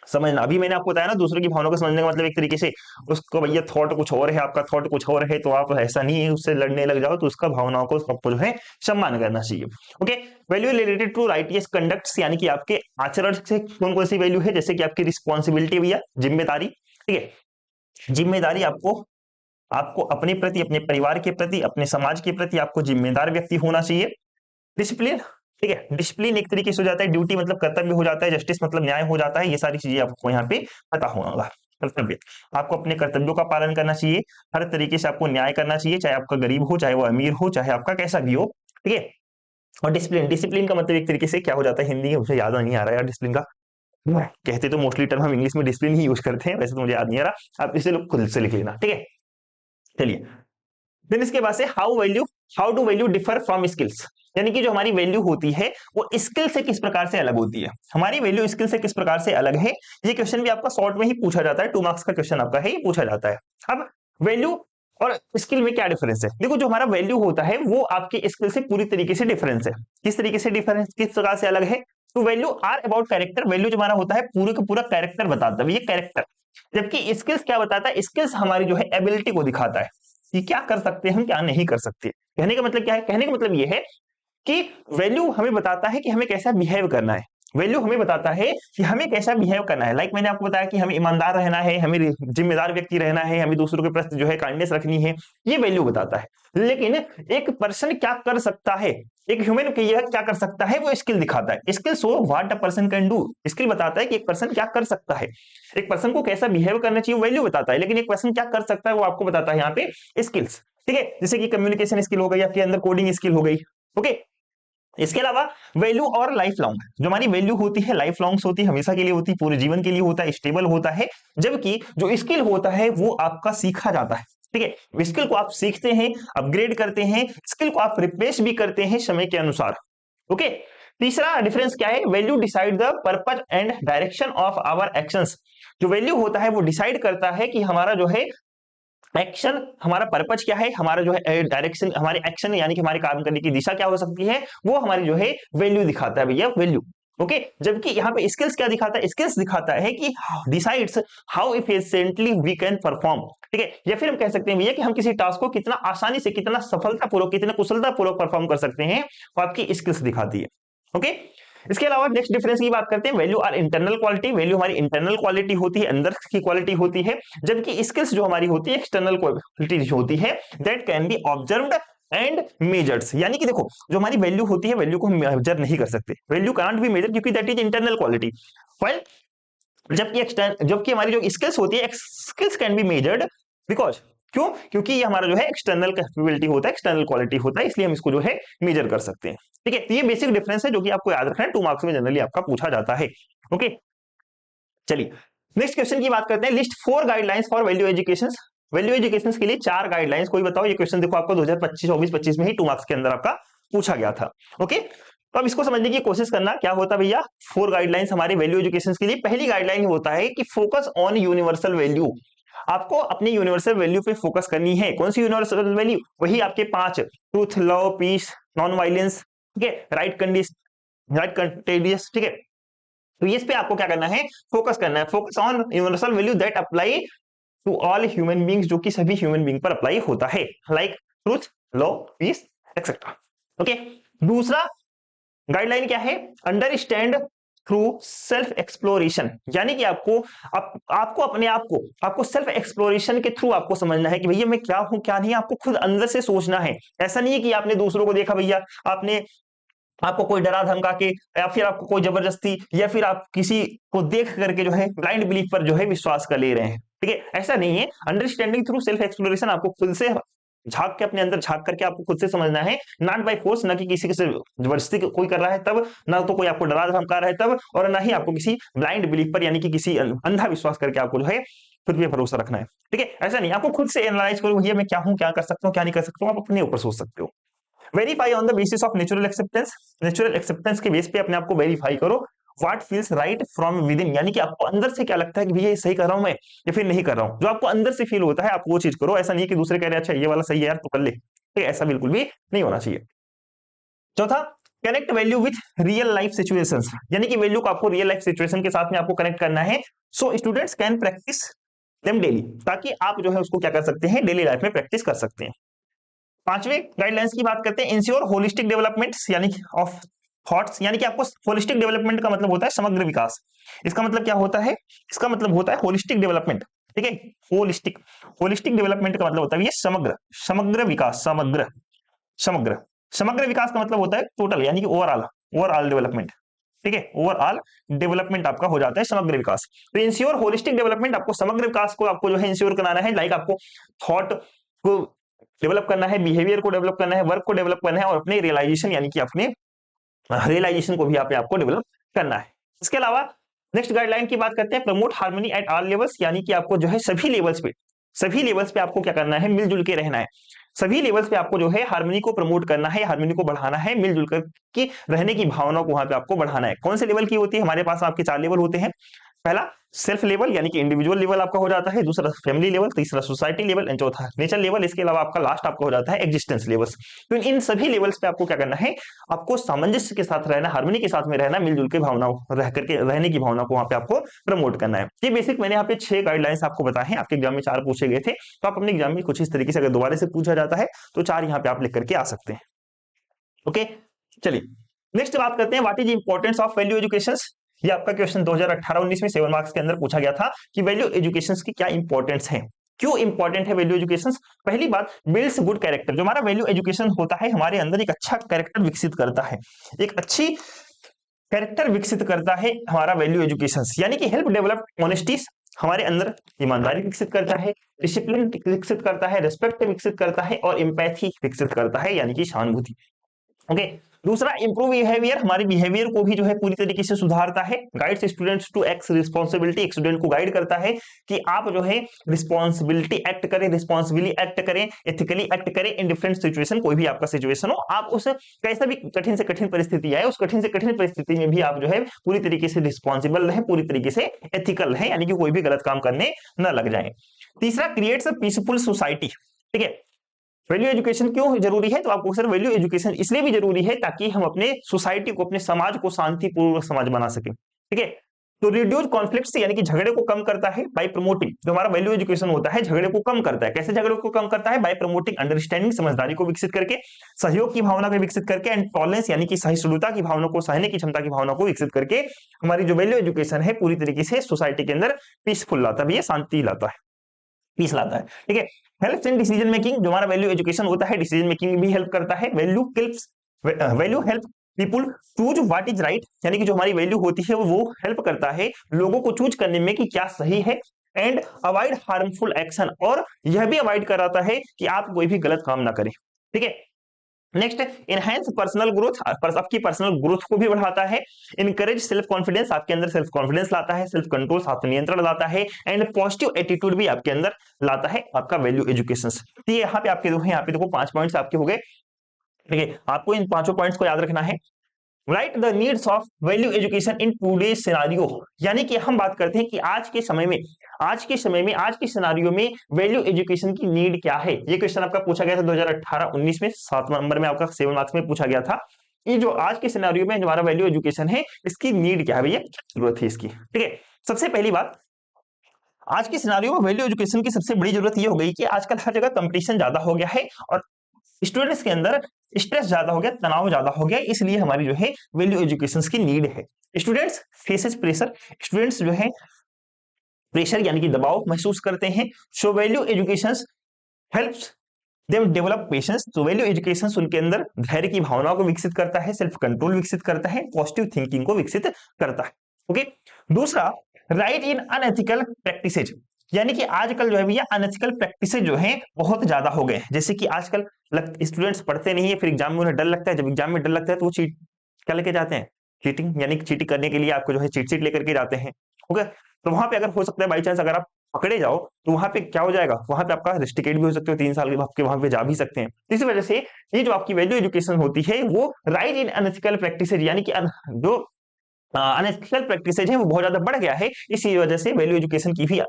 समझना। अभी मैंने आपको बताया ना दूसरों की भावना को समझने का मतलब एक तरीके से उसको भैया थॉट कुछ और है, आपका थॉट कुछ और है, तो आप ऐसा नहीं है उससे लड़ने लग जाओ, तो उसका भावनाओं को सबको जो है सम्मान करना चाहिए। Okay. Value related to righteous conducts, यानी कि आपके आचरण से कौन कौन सी वैल्यू है, जैसे कि आपकी रिस्पॉन्सिबिलिटी भैया, जिम्मेदारी, ठीक है। जिम्मेदारी आपको, आपको अपने प्रति, अपने परिवार के प्रति, अपने समाज के प्रति आपको जिम्मेदार व्यक्ति होना चाहिए। डिसिप्लिन, ठीक है। डिसिप्लिन एक तरीके से हो जाता है ड्यूटी मतलब कर्तव्य हो जाता है, जस्टिस मतलब न्याय हो जाता है। ये सारी चीजें आपको यहाँ पे पता होगा। कर्तव्य, आपको अपने कर्तव्यों का पालन करना चाहिए, हर तरीके से आपको न्याय करना चाहिए, चाहे आपका गरीब हो, चाहे वो अमीर हो, चाहे आपका कैसा भी हो, ठीक है। और डिसिप्लिन, डिसिप्लिन का मतलब एक तरीके से क्या हो जाता है, हिंदी में मुझे याद नहीं आ रहा है डिसिप्लिन का, कहते तो मोस्टली टर्म हम इंग्लिश में डिसिप्लिन ही यूज करते हैं, वैसे तो मुझे याद नहीं आ रहा, आप इसे लोग खुद से लिख लेना, ठीक है। चलिए, देन इसके बाद से how to value differ from skills, यानी कि जो हमारी वैल्यू होती है वो स्किल से किस प्रकार से अलग होती है। हमारी वैल्यू स्किल से किस प्रकार से अलग है, ये क्वेश्चन भी आपका शॉर्ट में ही पूछा जाता है, 2 मार्क्स का क्वेश्चन आपका है, ये पूछा जाता है। अब वैल्यू और स्किल में क्या डिफरेंस है, देखो जो हमारा वैल्यू होता है वो आपके स्किल से पूरी तरीके से डिफरेंस है। किस तरीके से डिफरेंस, किस प्रकार से अलग है, तो value are about character, value जो हमारा होता है पूरे का पूरा कैरेक्टर बताता है, ये कैरेक्टर। जबकि स्किल्स क्या बताता है, स्किल्स हमारी जो है एबिलिटी को दिखाता है कि क्या कर सकते हैं हम, क्या नहीं कर सकते। कहने का मतलब क्या है, कहने का मतलब ये है कि वैल्यू हमें बताता है कि हमें कैसा बिहेव करना है, वैल्यू हमें बताता है कि हमें कैसा बिहेव करना है। लाइक मैंने आपको बताया कि हमें ईमानदार रहना है, हमें जिम्मेदार व्यक्ति रहना है, हमें दूसरों के प्रति जो है काइंडनेस रखनी है, ये वैल्यू बताता है। लेकिन एक पर्सन क्या कर सकता है, एक ह्यूमन क्या कर सकता है, वो स्किल दिखाता है। Skill show what a person can do, skill बताता है कि एक पर्सन क्या कर सकता है, एक पर्सन को कैसा बिहेव करना चाहिए वैल्यू बताता है, लेकिन एक पर्सन क्या कर सकता है वो आपको बताता है यहाँ पे स्किल्स, ठीक है। जैसे कि कम्युनिकेशन स्किल हो गई, आपके अंदर कोडिंग स्किल हो गई, ओके। इसके अलावा वैल्यू और लाइफ लॉन्ग, जो हमारी वैल्यू होती है लाइफ लॉन्ग होती है, हमेशा के लिए होती है, पूरे जीवन के लिए होता है, स्टेबल होता है। जबकि जो स्किल होता है वो आपका सीखा जाता है, ठीक है। स्किल को आप सीखते हैं, अपग्रेड करते हैं, स्किल को आप रिप्लेस भी करते हैं समय के अनुसार, ओके। तीसरा डिफरेंस क्या है, value decide the purpose and direction of our actions, जो वैल्यू होता है वो डिसाइड करता है कि हमारा जो है एक्शन, हमारा पर्पज क्या है, हमारा जो है डायरेक्शन, हमारे एक्शन यानी कि हमारे काम करने की दिशा क्या हो सकती है, वो हमारी जो है वैल्यू दिखाता है भैया, वैल्यू। ओके जबकि यहाँ पे स्किल्स क्या दिखाता है, स्किल्स दिखाता है कि decides how efficiently we can perform, ठीक है, या फिर हम कह सकते हैं भैया कि हम किसी टास्क को कितना आसानी से, कितना सफलतापूर्वक, कितना कुशलतापूर्वक परफॉर्म कर सकते हैं, वो आपकी स्किल्स दिखाती है। ओके इसके अलावा नेक्स्ट डिफरेंस की बात करते हैं, value are internal quality, value हमारी इंटरनल क्वालिटी होती है, अंदर की क्वालिटी होती है, जबकि स्किल्स जो हमारी होती है एक्सटर्नल क्वालिटी होती है, that can be observed and measures. यानी कि देखो जो हमारी वैल्यू होती है, वैल्यू को हम मेजर नहीं कर सकते, वैल्यू कांट बी मेजर क्योंकि that is internal quality, file जबकि हमारी जो स्किल्स होती है, skills can be measured because, क्यों, क्योंकि ये हमारा जो है एक्सटर्नल कैपेबिलिटी होता है, एक्सटर्नल क्वालिटी होता है, इसलिए हम इसको जो है मेजर कर सकते हैं। ठीक है, तो ये बेसिक डिफरेंस है जो कि आपको याद रखना है, 2 मार्क्स में जनरली आपका पूछा जाता है। ओके चलिए नेक्स्ट क्वेश्चन की बात करते हैं, list 4 guidelines for value education. Value education के लिए 4 गाइडलाइंस, कोई बताओ। ये क्वेश्चन देखो आपको 2025-24-25 में ही 2 मार्क्स के अंदर आपका पूछा गया था। ओके तो अब इसको समझने की कोशिश करना, क्या होता है भैया 4 गाइडलाइंस हमारे वैल्यू एजुकेशन के लिए। पहली गाइडलाइन होता है कि फोकस ऑन यूनिवर्सल वैल्यू, आपको अपनी यूनिवर्सल वैल्यू पे फोकस करनी है। कौन सी यूनिवर्सल वैल्यू, वही आपके 5, truth, love, peace, non violence, ठीक है, राइट कंडीशन, राइट कंटेजियस, ठीक है, तो इस पे आपको क्या करना है, फोकस करना है। Focus on universal value that apply to all human beings, जो कि सभी ह्यूमन बींग पर अप्लाई होता है, like truth, love, peace etcetera. Okay दूसरा गाइडलाइन क्या है, अंडरस्टैंड थ्रू सेल्फ एक्सप्लोरेशन, यानी कि आपको अपने आप को, आपको सेल्फ एक्सप्लोरेशन के थ्रू आपको समझना है कि भैया मैं क्या हूं क्या नहीं, आपको खुद अंदर से सोचना है। ऐसा नहीं है कि आपने दूसरों को देखा भैया, आपको कोई डरा धमका के, या फिर आपको कोई जबरदस्ती, या फिर आप किसी को देख करके जो है ब्लाइंड बिलीफ पर जो है विश्वास कर ले रहे हैं, ठीक है, ऐसा नहीं है। अंडरस्टैंडिंग थ्रू सेल्फ एक्सप्लोरेशन, आपको खुद से झांक के, अपने अंदर झांक करके आपको खुद से समझना है, नॉट बाय फोर्स, ना कि किसी से जबरदस्ती कोई कर रहा है तब, ना तो कोई आपको डरा धमका रहा है तब, और ना ही आपको किसी ब्लाइंड बिलीफ पर यानी कि किसी अंधा विश्वास करके आपको जो है खुद पे भरोसा रखना है। ठीक है, ऐसा नहीं, आपको खुद से एनालाइज करो भैया मैं क्या हूं, क्या कर सकता हूं, क्या नहीं कर सकता हूं, आप अपने ऊपर सोच सकते हो। Verify on the basis of natural acceptance, natural acceptance के बेस पे अपने आप को वेरीफाई करो। What feels right from with in, यानी कि आपको अंदर से क्या लगता है कि भैया ये सही कर रहा हूं मैं या फिर नहीं कर रहा हूं, जो आपको अंदर से फील होता है आप वो चीज करो। ऐसा नहीं कि दूसरे कह रहे अच्छा ये वाला सही है यार तो कर ले, ठीक है, ऐसा बिल्कुल भी नहीं होना चाहिए। चौथा, connect value with real life situations, यानी कि वैल्यू को आपको रियल लाइफ सिचुएशन के साथ में आपको कनेक्ट करना है, so students can practice them daily, ताकि आप जो है उसको क्या कर सकते हैं, डेली लाइफ में प्रैक्टिस कर सकते हैं। पांचवें गाइडलाइंस की बात करते हैं, इंश्योर होलिस्टिक डेवलपमेंट यानी ऑफ थॉट्स, यानी कि आपको होलिस्टिक डेवलपमेंट का मतलब होता है समग्र विकास। इसका मतलब क्या होता है, इसका मतलब होता है होलिस्टिक डेवलपमेंट, ठीक है, होलिस्टिक, होलिस्टिक डेवलपमेंट का मतलब होता है ये समग्र, समग्र विकास, समग्र, समग्र, समग्र विकास का मतलब होता है टोटल, यानी कि ओवरऑल, ओवरऑल डेवलपमेंट, ठीक है, ओवरऑल डेवलपमेंट आपका हो जाता है समग्र विकास। तो इंश्योर होलिस्टिक डेवलपमेंट, आपको समग्र विकास को आपको जो है इंश्योर कराना है, लाइक आपको थॉट को डेवलप करना है, बिहेवियर को डेवलप करना है, वर्क को डेवलप करना है, और अपने रियलाइजेशन यानी कि अपने रियलाइजेशन को भी आपको डेवलप करना है। इसके अलावा नेक्स्ट गाइडलाइन की बात करते हैं, promote harmony at all levels, यानी कि आपको जो है सभी लेवल्स पे, सभी लेवल्स पे आपको क्या करना है, मिलजुल के रहना है। सभी लेवल्स पे आपको जो है हार्मनी को प्रमोट करना है, हार्मनी को बढ़ाना है, मिलजुल कर की रहने की भावना को वहां पे आपको बढ़ाना है। कौन से लेवल की होती है, हमारे पास आपके 4 लेवल होते हैं। पहला सेल्फ लेवल यानी कि इंडिविजुअल लेवल आपका हो जाता है, दूसरा फैमिली लेवल, तीसरा सोसाइटी लेवल एंड चौथा नेचर लेवल। इसके अलावा आपका लास्ट आपका हो जाता है एग्जिस्टेंस लेवल्स। तो इन सभी लेवल्स पे आपको क्या करना है, आपको सामंजस्य के साथ रहना, हार्मनी के साथ में रहना, मिलजुल के भावना रह करके रहने की भावना को वहां पे आपको प्रमोट करना है। ये बेसिक मैंने यहाँ पे 6 गाइडलाइंस आपको बताए हैं, आपके एग्जाम में 4 पूछे गए थे, तो आप अपने एग्जाम में कुछ इस तरीके से अगर दोबारा से पूछा जाता है तो 4 यहाँ पे आप लिख करके आ सकते हैं। ओके चलिए नेक्स्ट बात करते हैं, what is importance of value education. ये आपका क्वेश्चन 2018-19 में 7 मार्क्स के अंदर पूछा गया था कि वैल्यू एजुकेशन की क्या इंपॉर्टेंस है, क्यों इंपॉर्टेंट है वैल्यू एजुकेशन। पहली बात, बिल्ड्स गुड कैरेक्टर, जो हमारा वैल्यू एजुकेशन होता है हमारे अंदर एक अच्छा कैरेक्टर विकसित करता है, एक अच्छी कैरेक्टर विकसित करता है हमारा वैल्यू एजुकेशन, यानी कि हेल्प डेवलप ऑनेस्टी, हमारे अंदर ईमानदारी विकसित करता है, डिसिप्लिन विकसित करता है, रिस्पेक्ट विकसित करता है, और एम्पैथी विकसित करता है यानी कि सहानुभूति। ओके दूसरा, इंप्रूव बिहेवियर, हमारे बिहेवियर को भी जो है पूरी तरीके से सुधारता है। Guides students to act responsibility, एक स्टूडेंट को गाइड करता है कि आप जो है रिस्पॉन्सिबिलिटी एक्ट करें, रिस्पॉन्सिबिली एक्ट करें, एथिकली एक्ट करें इन डिफरेंट सिचुएशन, कोई भी आपका सिचुएशन हो, आप उस कैसा भी कठिन से कठिन परिस्थिति आए, उस कठिन से कठिन परिस्थिति में भी आप जो है पूरी तरीके से रिस्पॉन्सिबल रहे, पूरी तरीके से एथिकल है, यानी कि कोई भी गलत काम करने न लग जाए। तीसरा, क्रिएट्स अ पीसफुल सोसाइटी, ठीक है, वैल्यू एजुकेशन क्यों जरूरी है? तो आपको सर वैल्यू एजुकेशन इसलिए भी जरूरी है ताकि हम अपने सोसाइटी को, अपने समाज को शांतिपूर्वक समाज बना सके। ठीक है, तो रिड्यूस कॉन्फ्लिक्ट्स यानी कि झगड़े को कम करता है बाय प्रमोटिंग। जो हमारा वैल्यू एजुकेशन होता है झगड़े को कम करता है। कैसे झगड़े को कम करता है? बाय प्रमोटिंग अंडरस्टैंडिंग, समझदारी को विकसित करके, सहयोग की भावना को विकसित करके, एंड टॉलरेंस यानी कि सहिष्णुता की भावना को, सहने की क्षमता की भावना को विकसित करके हमारी जो वैल्यू एजुकेशन है पूरी तरीके से सोसाइटी के अंदर पीसफुल लाता है, शांति लाता है, पीस लाता है। ठीक है, हेल्प्स इन डिसीजन मेकिंग। जो हमारा वैल्यू एजुकेशन होता है डिसीजन मेकिंग में भी हेल्प करता है। Value help people choose what is right, यानी कि जो हमारी वैल्यू होती है वो हेल्प करता है लोगों को चूज करने में कि क्या सही है। एंड अवॉइड हार्मफुल एक्शन, और यह भी अवॉइड कराता है कि आप कोई भी गलत काम ना करें। ठीक है, नेक्स्ट इनहेंस पर्सनल ग्रोथ, आपकी पर्सनल ग्रोथ को भी बढ़ाता है। इनकरेज सेल्फ कॉन्फिडेंस, आपके अंदर सेल्फ कॉन्फिडेंस लाता है। सेल्फ कंट्रोल, आत्म नियंत्रण लाता है। एंड पॉजिटिव एटीट्यूड भी आपके अंदर लाता है आपका वैल्यू एजुकेशन। तो यहाँ पे आपके यहाँ पे देखो 5 पॉइंट्स आपके हो गए। ठीक है, आपको इन 5 पॉइंट्स को याद रखना है। Right the needs of value education in today scenario, यानी कि हम बात करते हैं कि आज के समय में आज के सिनारियो में वैल्यू एजुकेशन की नीड क्या है। ये क्वेश्चन आपका पूछा गया था 2018-19 में, 7 नंबर में आपका 7 मार्क्स में पूछा गया था। ये जो आज के सिनारियो में हमारा वैल्यू एजुकेशन है इसकी नीड क्या है भैया, जरूरत है इसकी। ठीक है, सबसे पहली बात, आज के सिनारियो में वैल्यू एजुकेशन की सबसे बड़ी जरूरत ये हो गई कि आजकल हर जगह कंपटीशन ज्यादा हो गया है और स्टूडेंट्स के अंदर स्ट्रेस ज्यादा हो गया, तनाव ज्यादा हो गया, इसलिए हमारी जो है वैल्यू एजुकेशन की नीड है। स्टूडेंट्स फेसेस प्रेशर, स्टूडेंट्स जो है प्रेशर यानी कि दबाव महसूस करते हैं। So value education helps them develop patience, तो वैल्यू एजुकेशन उनके अंदर धैर्य की भावना को विकसित करता है, सेल्फ कंट्रोल विकसित करता है, पॉजिटिव थिंकिंग को विकसित करता है। ओके, दूसरा, राइट इन अनएथिकल प्रैक्टिसेज, यानी कि आजकल जो है भैया अनएथिकल प्रैक्टिसेज जो है बहुत ज्यादा हो गए हैं। जैसे कि आजकल स्टूडेंट्स पढ़ते नहीं है, फिर एग्जाम में उन्हें डर लगता है, जब एग्जाम में डर लगता है तो वो चीट क्या लेके जाते हैं, चीटिंग, यानी कि चीटिंग करने के लिए आपको जो है चीट शीट लेकर के जाते हैं। ओके, तो वहां पे अगर हो सकता है बाई चांस अगर आप पकड़े जाओ तो वहां पे क्या हो जाएगा, वहां पे आपका रिस्ट्रिकेट भी हो सकते हो, 3 साल के आपके वहां पे जा भी सकते हैं। इसी वजह से ये जो आपकी वैल्यू एजुकेशन होती है वो राइट इन अनएथिकल प्रैक्टिसेज, यानी कि जो अनएथिकल प्रैक्टिसेज है वो बहुत ज्यादा बढ़ गया है। इसी वजह से वैल्यू एजुकेशन की भी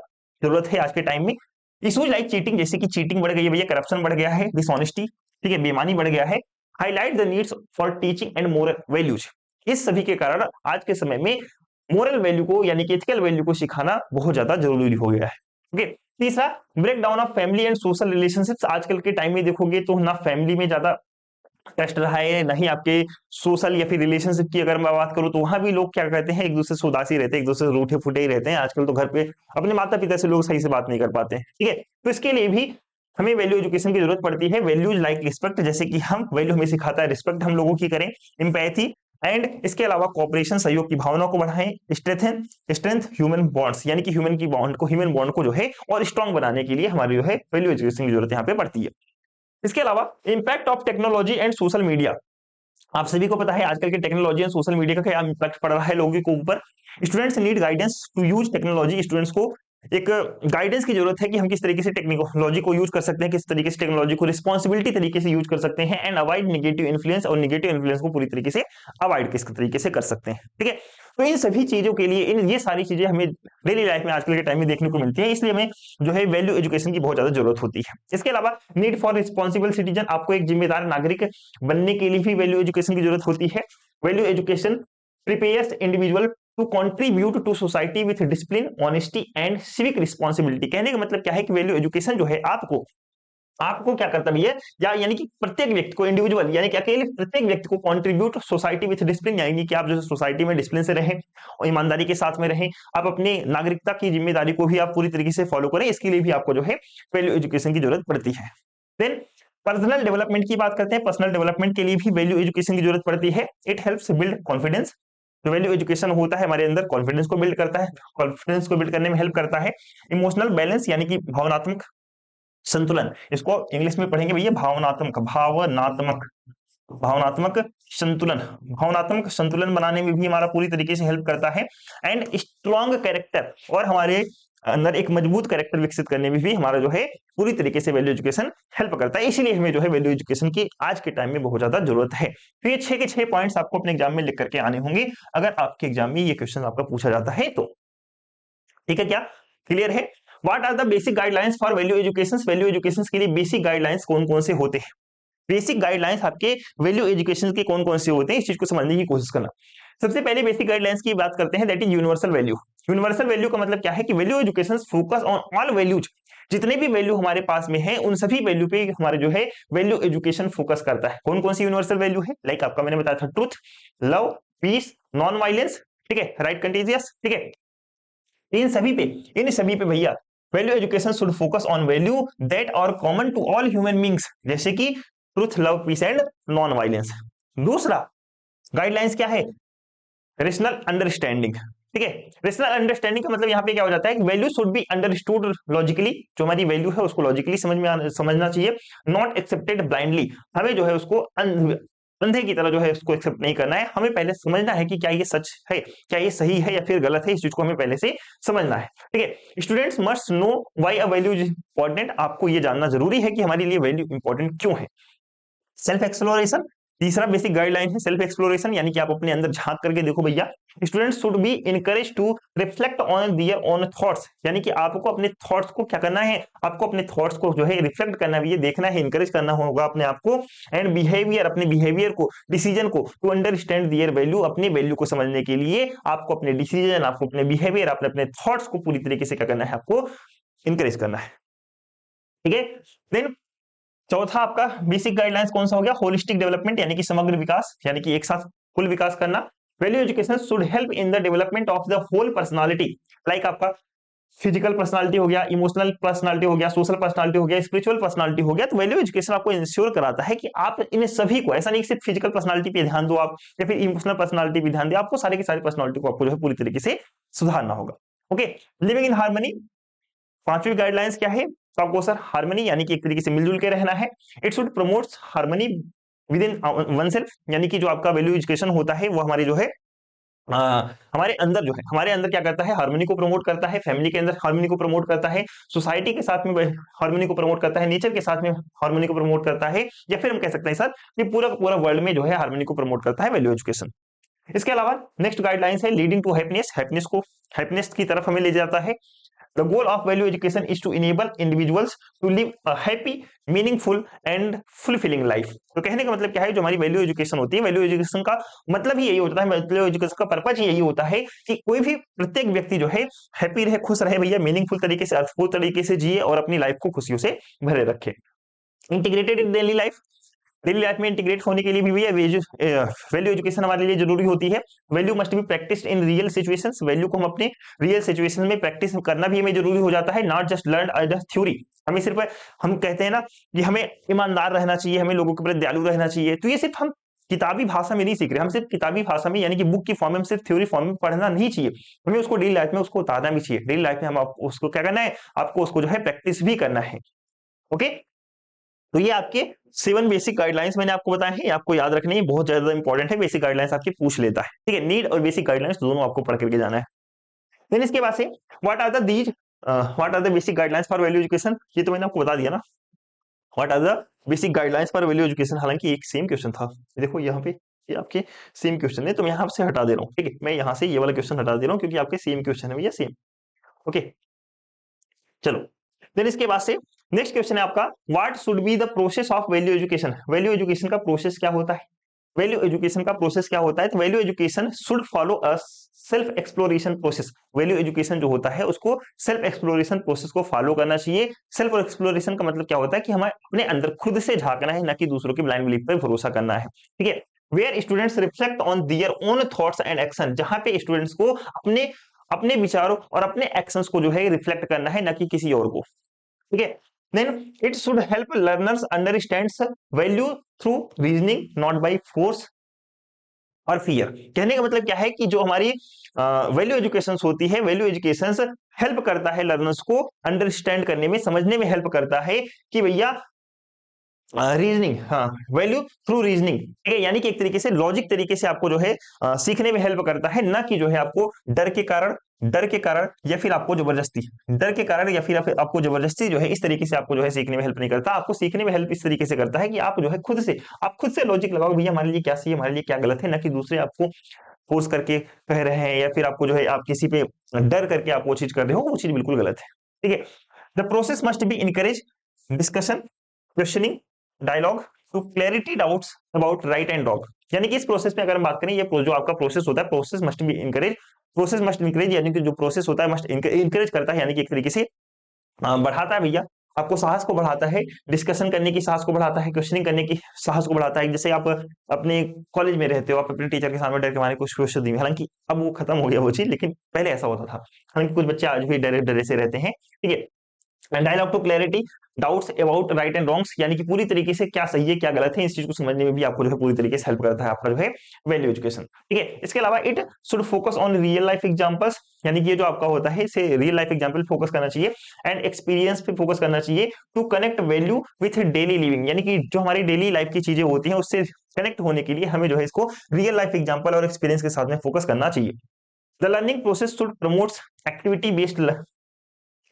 जरूरत है आज के टाइम में। इशूज लाइक चीटिंग, जैसे कि चीटिंग बढ़ गई है भैया, करप्शन बढ़ गया है, डिसऑनेस्टी, ठीक है, बेईमानी बढ़ गया है। Highlight the needs for teaching and moral values, इस सभी के कारण आज के समय में मोरल वैल्यू को यानी कि एथिकल वैल्यू को सिखाना बहुत ज्यादा जरूरी हो गया है। ओके, तीसरा, break down of family and social relationships. आजकल के टाइम में देखोगे तो ना फैमिली में ज्यादा टेस्ट रहा है, नहीं आपके सोशल या फिर रिलेशनशिप की अगर मैं बात करूं तो वहां भी लोग क्या कहते हैं, एक दूसरे से उदासी रहते हैं, एक दूसरे से रूठे फूटे ही रहते हैं। आजकल तो घर पे अपने माता पिता से लोग सही से बात नहीं कर पाते हैं। ठीक है, तो इसके लिए भी हमें वैल्यू एजुकेशन की जरूरत पड़ती है। वैल्यूज लाइक रिस्पेक्ट, जैसे कि हम वैल्यू हमें सिखाता है रिस्पेक्ट हम लोगों की करें, एम्पैथी, एंड इसके अलावा कोऑपरेशन, सहयोग की भावना को बढ़ाएं, स्ट्रेंथ ह्यूमन बॉन्ड्स, यानी कि ह्यूमन बॉन्ड को जो है और स्ट्रॉन्ग बनाने के लिए हमारी जो है वैल्यू एजुकेशन की जरूरत यहाँ पे पड़ती है। इसके अलावा impact of technology and social media, आप सभी को पता है आजकल के टेक्नोलॉजी एंड सोशल मीडिया का क्या इंपैक्ट पड़ रहा है लोगों के ऊपर। Students need guidance to use technology, students को एक गाइडेंस की जरूरत है कि हम किस तरीके से टेक्नोलॉजी को यूज कर सकते हैं, किस तरीके से टेक्नोलॉजी को रिस्पॉन्सिबिलिटी तरीके से यूज कर सकते हैं। एंड अवॉइड नेगेटिव इन्फ्लुएंस, और नेगेटिव इन्फ्लुएंस को पूरी तरीके से अवॉइड किस तरीके से कर सकते हैं। ठीक है, तो इन सभी चीजों के लिए ये सारी चीजें हमें डेली लाइफ में आजकल के टाइम में देखने को मिलती है, इसलिए हमें जो है वैल्यू एजुकेशन की बहुत ज्यादा जरूरत होती है। इसके अलावा नीड फॉर रिस्पॉन्सिबल सिटीजन, आपको एक जिम्मेदार नागरिक बनने के लिए भी वैल्यू एजुकेशन की जरूरत होती है। Value education prepares individual to contribute to society with discipline, honesty and civic responsibility. कहने का मतलब क्या है कि वैल्यू एजुकेशन जो है आपको क्या करता है या यानी कि प्रत्येक व्यक्ति को इंडिविजुअल यानी कि अकेले प्रत्येक व्यक्ति को कंट्रीब्यूट सोसाइटी विथ डिसिप्लिन, यानी कि आप जो सोसाइटी में डिसिप्लिन से रहें और ईमानदारी के साथ में रहें, आप अपने नागरिकता की जिम्मेदारी को भी आप पूरी तरीके से फॉलो करें। इसके लिए भी आपको जो है वैल्यू एजुकेशन की जरूरत पड़ती है। देन पर्सनल डेवलपमेंट की बात करते हैं, पर्सनल डेवलपमेंट के लिए भी वैल्यू एजुकेशन की जरूरत पड़ती है। इट हेल्प्स बिल्ड कॉन्फिडेंस, जो वैल्यू एजुकेशन होता है हमारे अंदर कॉन्फिडेंस को बिल्ड करता है, कॉन्फिडेंस को बिल्ड करने में हेल्प करता है। इमोशनल बैलेंस यानी कि भावनात्मक संतुलन, इसको इंग्लिश में पढ़ेंगे भैया भावनात्मक संतुलन बनाने में भी हमारा पूरी तरीके से हेल्प करता है। एंड स्ट्रॉन्ग कैरेक्टर, और हमारे अंदर एक मजबूत कैरेक्टर विकसित करने में भी हमारा जो है पूरी तरीके से वैल्यू एजुकेशन हेल्प करता है। इसीलिए हमें जो है वैल्यू एजुकेशन की आज के टाइम में बहुत ज्यादा जरूरत है। तो ये 6 के 6 पॉइंट्स आपको अपने एग्जाम में लिख करके आने होंगे अगर आपके एग्जाम में ये क्वेश्चन आपका पूछा जाता है तो। ठीक है, क्या क्लियर है? What are the basic guidelines for value education, value education के लिए बेसिक गाइडलाइंस कौन कौन से होते हैं, बेसिक गाइडलाइंस आपके वैल्यू एजुकेशन के कौन कौन से होते हैं, इस चीज को समझने की कोशिश करना। सबसे पहले बेसिक गाइडलाइंस की बात करते हैं, that is universal value. Universal value का मतलब क्या है कि value education focus on all values, जितने भी वैल्यू हमारे पास में है उन सभी वैल्यू पे हमारे जो है वैल्यू एजुकेशन फोकस करता है। कौन कौन सी यूनिवर्सल वैल्यू है, लाइक आपका मैंने बताया था truth, love, peace, non violence, ठीक है, राइट कंटीजियस, ठीक है। इन सभी पे भैया value education should focus on value that are common to all human beings, जैसे कि truth, love, peace and non violence. दूसरा गाइडलाइंस क्या है, रेशनल अंडरस्टैंडिंग, ठीक है। रेशनल अंडरस्टैंडिंग का मतलब यहाँ पे क्या हो जाता है कि value should be understood logically, जो हमारी वैल्यू है उसको लॉजिकली समझना चाहिए, नॉट एक्सेप्टेड ब्लाइंडली, हमें जो है उसको अंधे की तरह जो है उसको एक्सेप्ट नहीं करना है, हमें पहले समझना है कि क्या ये सच है, क्या ये सही है या फिर गलत है, इस चीज को हमें पहले से समझना है, ठीक है। Students must know why a value is important, आपको ये जानना जरूरी है कि हमारे लिए वैल्यू इंपॉर्टेंट क्यों है। सेल्फ एक्सप्लोरेशन, तीसरा बेसिक गाइडलाइन है सेल्फ एक्सप्लोरेशन, यानी कि आप अपने अंदर झांक करके देखो भैया। Students should be encourage to reflect on their own thoughts, यानी कि आपको अपने थॉट्स को क्या करना है, आपको अपने थॉट्स को जो है रिफ्लेक्ट करना भी है, देखना है, इनकरेज करना होगा अपने आप को, एंड बिहेवियर, अपने बिहेवियर को, डिसीजन को, टू अंडरस्टैंड देयर वैल्यू, अपनी वैल्यू को समझने के लिए आपको अपने डिसीजन, आपको अपने बिहेवियर, अपने थॉट्स को पूरी तरीके से क्या करना है, आपको इनकरेज करना है, ठीक है। देन चौथा आपका बेसिक गाइडलाइंस कौन सा हो गया, होलिस्टिक डेवलपमेंट, यानी कि समग्र विकास, यानी कि एक साथ कुल विकास करना। Value education should help in the development of the whole personality, like आपका फिजिकल पर्सनालिटी हो गया, इमोशनल पर्सनालिटी हो गया, सोशल पर्सनालिटी हो गया, स्पिरिचुअल पर्सनालिटी हो गया। तो वैल्यू एजुकेशन आपको इंश्योर कराता है कि आप इन सभी को, ऐसा नहीं सिर्फ फिजिकल पर्सनालिटी पे ध्यान दो आप या फिर इमोशनल पर्सनालिटी पे ध्यान दो, आपको सारी की सारी पर्सनालिटी को आपको जो है पूरी तरीके से सुधारना होगा। ओके, लिविंग इन हार्मनी, पांचवी गाइडलाइंस क्या है, तो आपको सर हार्मनी, यानी कि एक तरीके से मिलजुल के रहना है। It should promotes harmony with in one self, यानी कि जो आपका वैल्यू एजुकेशन होता है वो हमारे जो है हमारे अंदर जो है, हमारे अंदर क्या करता है, हार्मनी को प्रमोट करता है, फैमिली के अंदर हार्मनी को प्रमोट करता है, सोसाइटी के साथ में हार्मनी को प्रमोट करता है, नेचर के साथ में हार्मनी को प्रमोट करता है, या फिर हम कह सकते हैं सर कि पूरा पूरा वर्ल्ड में जो है हार्मनी को प्रमोट करता है वैल्यू एजुकेशन। इसके अलावा नेक्स्ट गाइडलाइंस है लीडिंग टू हैप्पीनेस, हैप्पीनेस की तरफ हमें ले जाता है। The goal of value education is to enable individuals to live a happy, meaningful and fulfilling life। तो कहने का मतलब क्या है, जो हमारी वैल्यू एजुकेशन होती है, वैल्यू एजुकेशन का मतलब ही यही होता है, वैल्यू एजुकेशन का पर्पज ही यही होता है कि कोई भी प्रत्येक व्यक्ति जो है हैप्पी रहे, खुश रहे भैया, मीनिंगफुल तरीके से, अर्थफुल तरीके से जिए और अपनी लाइफ को खुशियों से भरे रखे। Integrated in daily life, daily life में इंटीग्रेट होने के लिए भी भैया वैल्यू एजुकेशन हमारे लिए जरूरी होती है। Value must be practised in real situations, value को हम अपने रियल सिचुएशन में प्रैक्टिस करना भी हमें जरूरी हो जाता है, not just learn as a theory. हमें सिर्फ, हम कहते हैं ना कि हमें ईमानदार रहना चाहिए, हमें लोगों के प्रति दयालु रहना चाहिए, तो ये सिर्फ हम किताबी भाषा में नहीं सीख रहे, हम सिर्फ किताबी भाषा में यानी कि बुक की फॉर्म में, सिर्फ थ्योरी फॉर्म में पढ़ना नहीं चाहिए, हमें उसको डेली लाइफ में उसको उतारना भी चाहिए। डेली लाइफ में हम उसको क्या करना है, आपको उसको जो है प्रैक्टिस भी करना है। ओके, तो ये आपके 7 बेसिक गाइडलाइंस मैंने आपको बताए हैं, आपको याद रखनी है, बहुत ज्यादा इंपॉर्टेंट है, बेसिक गाइडलाइंस आपके पूछ लेता है, ठीक है। नीड और बेसिक गाइडलाइंस दोनों आपको पढ़ करके जाना है। देन इसके बाद से what are the basic guidelines for value education, ये तो मैंने आपको बता दिया ना, what are the basic guidelines for value education, हालांकि एक सेम क्वेश्चन था, देखो यहाँ पे ये आपके सेम क्वेश्चन है, तो मैं यहाँ से हटा दे रहा हूँ, ठीक है, मैं यहाँ से ये वाला क्वेश्चन हटा दे रहा हूँ क्योंकि आपके सेम क्वेश्चन है भैया, सेम। ओके, चलो, देन इसके बाद से नेक्स्ट क्वेश्चन है आपका, what should be the process of value education, value education का प्रोसेस क्या होता है, वैल्यू एजुकेशन का प्रोसेस क्या होता है, तो value education should follow a self exploration process, value education जो होता है उसको सेल्फ एक्सप्लोरेशन प्रोसेस को फॉलो करना चाहिए। सेल्फ एक्सप्लोरेशन का मतलब क्या होता है कि हमें अपने अंदर खुद से झांकना है, ना कि दूसरों की ब्लाइंड बिलीफ पर भरोसा करना है, ठीक है। Where students reflect on their own thoughts and action, जहां पे स्टूडेंट्स को अपने अपने विचारों और अपने एक्शंस को जो है रिफ्लेक्ट करना है, ना कि किसी और को, ठीक है। Then it should help learners understands value through reasoning, not by force और फियर। कहने का मतलब क्या है कि जो हमारी वैल्यू एजुकेशन होती है, वैल्यू एजुकेशन हेल्प करता है लर्नर्स को अंडरस्टैंड करने में, समझने में हेल्प करता है कि भैया रीजनिंग, हाँ, वैल्यू थ्रू रीजनिंग, ठीक है, यानी कि एक तरीके से लॉजिक तरीके से आपको जो है सीखने में हेल्प करता है, ना कि जो है आपको डर के कारण या फिर आपको जबरदस्ती, डर के कारण या फिर आपको जबरदस्ती जो है इस तरीके से आपको जो है सीखने में हेल्प नहीं करता, आपको सीखने में हेल्प इस तरीके से करता है कि आप जो है आप खुद से लॉजिक लगाओ, भैया हमारे लिए क्या सही है, हमारे लिए क्या गलत है, ना कि दूसरे आपको फोर्स करके कह रहे हैं या फिर आपको जो है आप किसी पे डर करके आप वो चीज कर रहे हो, वो चीज बिल्कुल गलत है, ठीक है। The process must be encourage discussion, questioning, dialogue to clarity doubts about right and wrong. यानी कि इस प्रोसेस में अगर हम बात करें, ये जो आपका प्रोसेस होता है, process must be encourage, process must encourage यानी कि जो प्रोसेस होता है मस्ट इनकरेज करता है, यानी कि एक तरीके से बढ़ाता है भैया, आपको साहस को बढ़ाता है, डिस्कशन करने की साहस को बढ़ाता है, क्वेश्चनिंग करने की साहस को बढ़ाता है। जैसे आप अपने कॉलेज में रहते हो, आप अपने टीचर के सामने डर के मारे कुछ क्वेश्चन दिए, हालांकि अब वो खत्म हो गया वो चीज, लेकिन पहले ऐसा होता था। हालांकि कुछ बच्चे आज भी डरे डरे से रहते हैं, ठीक है। Dialogue to clarity doubts about right and wrongs, यानी कि पूरी तरीके से क्या सही है क्या गलत है इस चीज को समझने में भी आपको जो है पूरी तरीके से हेल्प करता है आपका जो है वैल्यू एजुकेशन, ठीक है। इसके अलावा it should focus on real life examples, यानी कि ये जो आपका होता है इसे रियल लाइफ एग्जांपल फोकस करना चाहिए, एंड एक्सपीरियंस पे फोकस करना चाहिए, to connect value with daily living, यानी कि जो हमारी डेली लाइफ की चीजें होती हैं उससे कनेक्ट होने के लिए हमें जो है इसको रियल लाइफ एग्जांपल और एक्सपीरियंस के साथ में फोकस करना चाहिए। The learning process should promotes activity based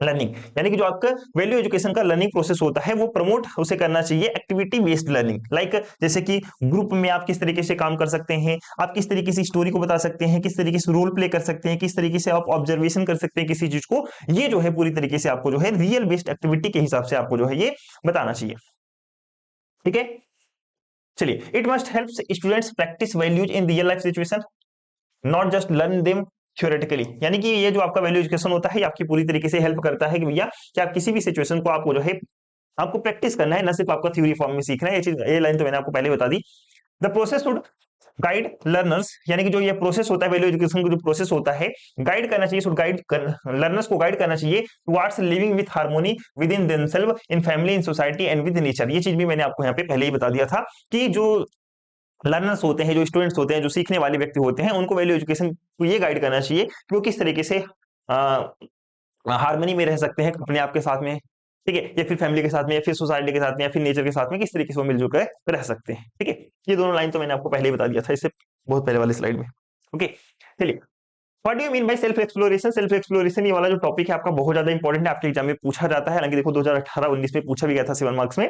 learning, यानी कि जो आपका वैल्यू एजुकेशन का लर्निंग प्रोसेस होता है वो प्रमोट उसे करना चाहिए एक्टिविटी बेस्ड लर्निंग, लाइक जैसे कि ग्रुप में आप किस तरीके से काम कर सकते हैं, आप किस तरीके से स्टोरी को बता सकते हैं, किस तरीके से रोल प्ले कर सकते हैं, किस तरीके से आप ऑब्जर्वेशन कर सकते हैं किसी चीज को, ये जो है पूरी तरीके से आपको जो है रियल बेस्ड एक्टिविटी के हिसाब से आपको जो है ये बताना चाहिए, ठीक है। चलिए, it must help students practice values in real life situation, not just learn them theoretically, यानी कि ये जो आपका वैल्यू एजुकेशन होता है आपकी पूरी तरीके से हेल्प करता है कि भैया कि आप किसी भी सिचुएशन को आपको जो है आपको प्रैक्टिस करना है, ना सिर्फ आपका थ्योरी फॉर्म में सीखना है। ये चीज, ये लाइन तो मैंने आपको पहले बता दी। The process would guide learners, यानी कि जो ये प्रोसेस होता है वैल्यू एजुकेशन का जो प्रोसेस होता है गाइड करना चाहिए, शुड गाइड लर्नर्स को गाइड करना चाहिए towards living with harmony within themselves, in family, in society and with nature. ये चीज भी मैंने आपको यहाँ पे पहले ही बता दिया था कि जो लर्नर्स होते हैं, जो स्टूडेंट्स होते हैं, जो सीखने वाले व्यक्ति होते हैं, उनको वैल्यू एजुकेशन को ये गाइड करना चाहिए कि वो किस तरीके से हार्मनी में रह सकते हैं अपने आप के साथ में, ठीक है, या फिर फैमिली के साथ में, या फिर सोसाइटी के साथ में, या फिर नेचर के साथ में, किस तरीके से वो मिलजुल कर रह सकते हैं, ठीक है। ये दोनों लाइन तो मैंने आपको पहले ही बता दिया था इससे बहुत पहले वाली स्लाइड में, ओके। चलिए, what do you mean by self exploration? Self exploration ये वाला जो टॉपिक है आपका बहुत ज्यादा इंपॉर्टेंट है, आपके एग्जाम में पूछा जाता है, हालांकि देखो 2018-19 में पूछा भी गया था 7 मार्क्स में,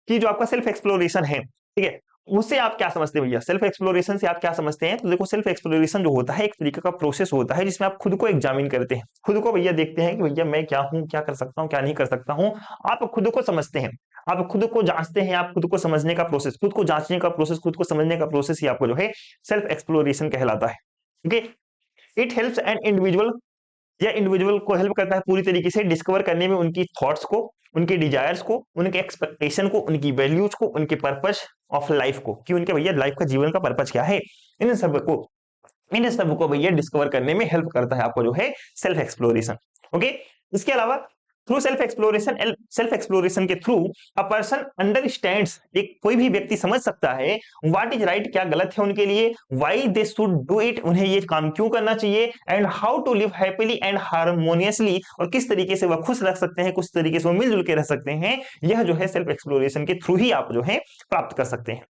कि जो आपका सेल्फ एक्सप्लोरेशन है, ठीक है, उससे आप क्या समझते हैं भैया? सेल्फ एक्सप्लोरेशन से आप क्या समझते हैं? तो देखो, सेल्फ एक्सप्लोरेशन जो होता है एक तरीके का प्रोसेस होता है जिसमें आप खुद को एग्जामिन करते हैं, खुद को भैया देखते हैं कि भैया मैं क्या हूं, क्या कर सकता हूं, क्या नहीं कर सकता हूं। आप खुद को समझते हैं, आप खुद को जांचते हैं, आप खुद को समझने का प्रोसेस, खुद को जांचने का प्रोसेस, खुद को समझने का प्रोसेस ही आपको जो है सेल्फ एक्सप्लोरेशन कहलाता है, okay. It helps an individual, या इंडिविजुअल को हेल्प करता है पूरी तरीके से डिस्कवर करने में उनकी थॉट्स को, उनके डिजायर्स को, उनके एक्सपेक्टेशन को, उनकी वैल्यूज को, उनके पर्पस ऑफ लाइफ को, कि उनके भैया लाइफ का जीवन का पर्पस क्या है, इन सब को भैया डिस्कवर करने में हेल्प करता है आपको जो है सेल्फ एक्सप्लोरेशन, ओके। इसके अलावा थ्रू सेल्फ एक्सप्लोरेशन के थ्रू अ पर्सन अंडरस्टैंड्स, एक कोई भी व्यक्ति समझ सकता है व्हाट इज राइट, क्या गलत है उनके लिए, why they should do it, उन्हें ये काम क्यों करना चाहिए, and how to live happily and harmoniously, और किस तरीके से वह खुश रह सकते हैं, किस तरीके से वो मिलजुल के रह सकते हैं। यह जो है सेल्फ एक्सप्लोरेशन के थ्रू ही आप जो है प्राप्त कर सकते हैं।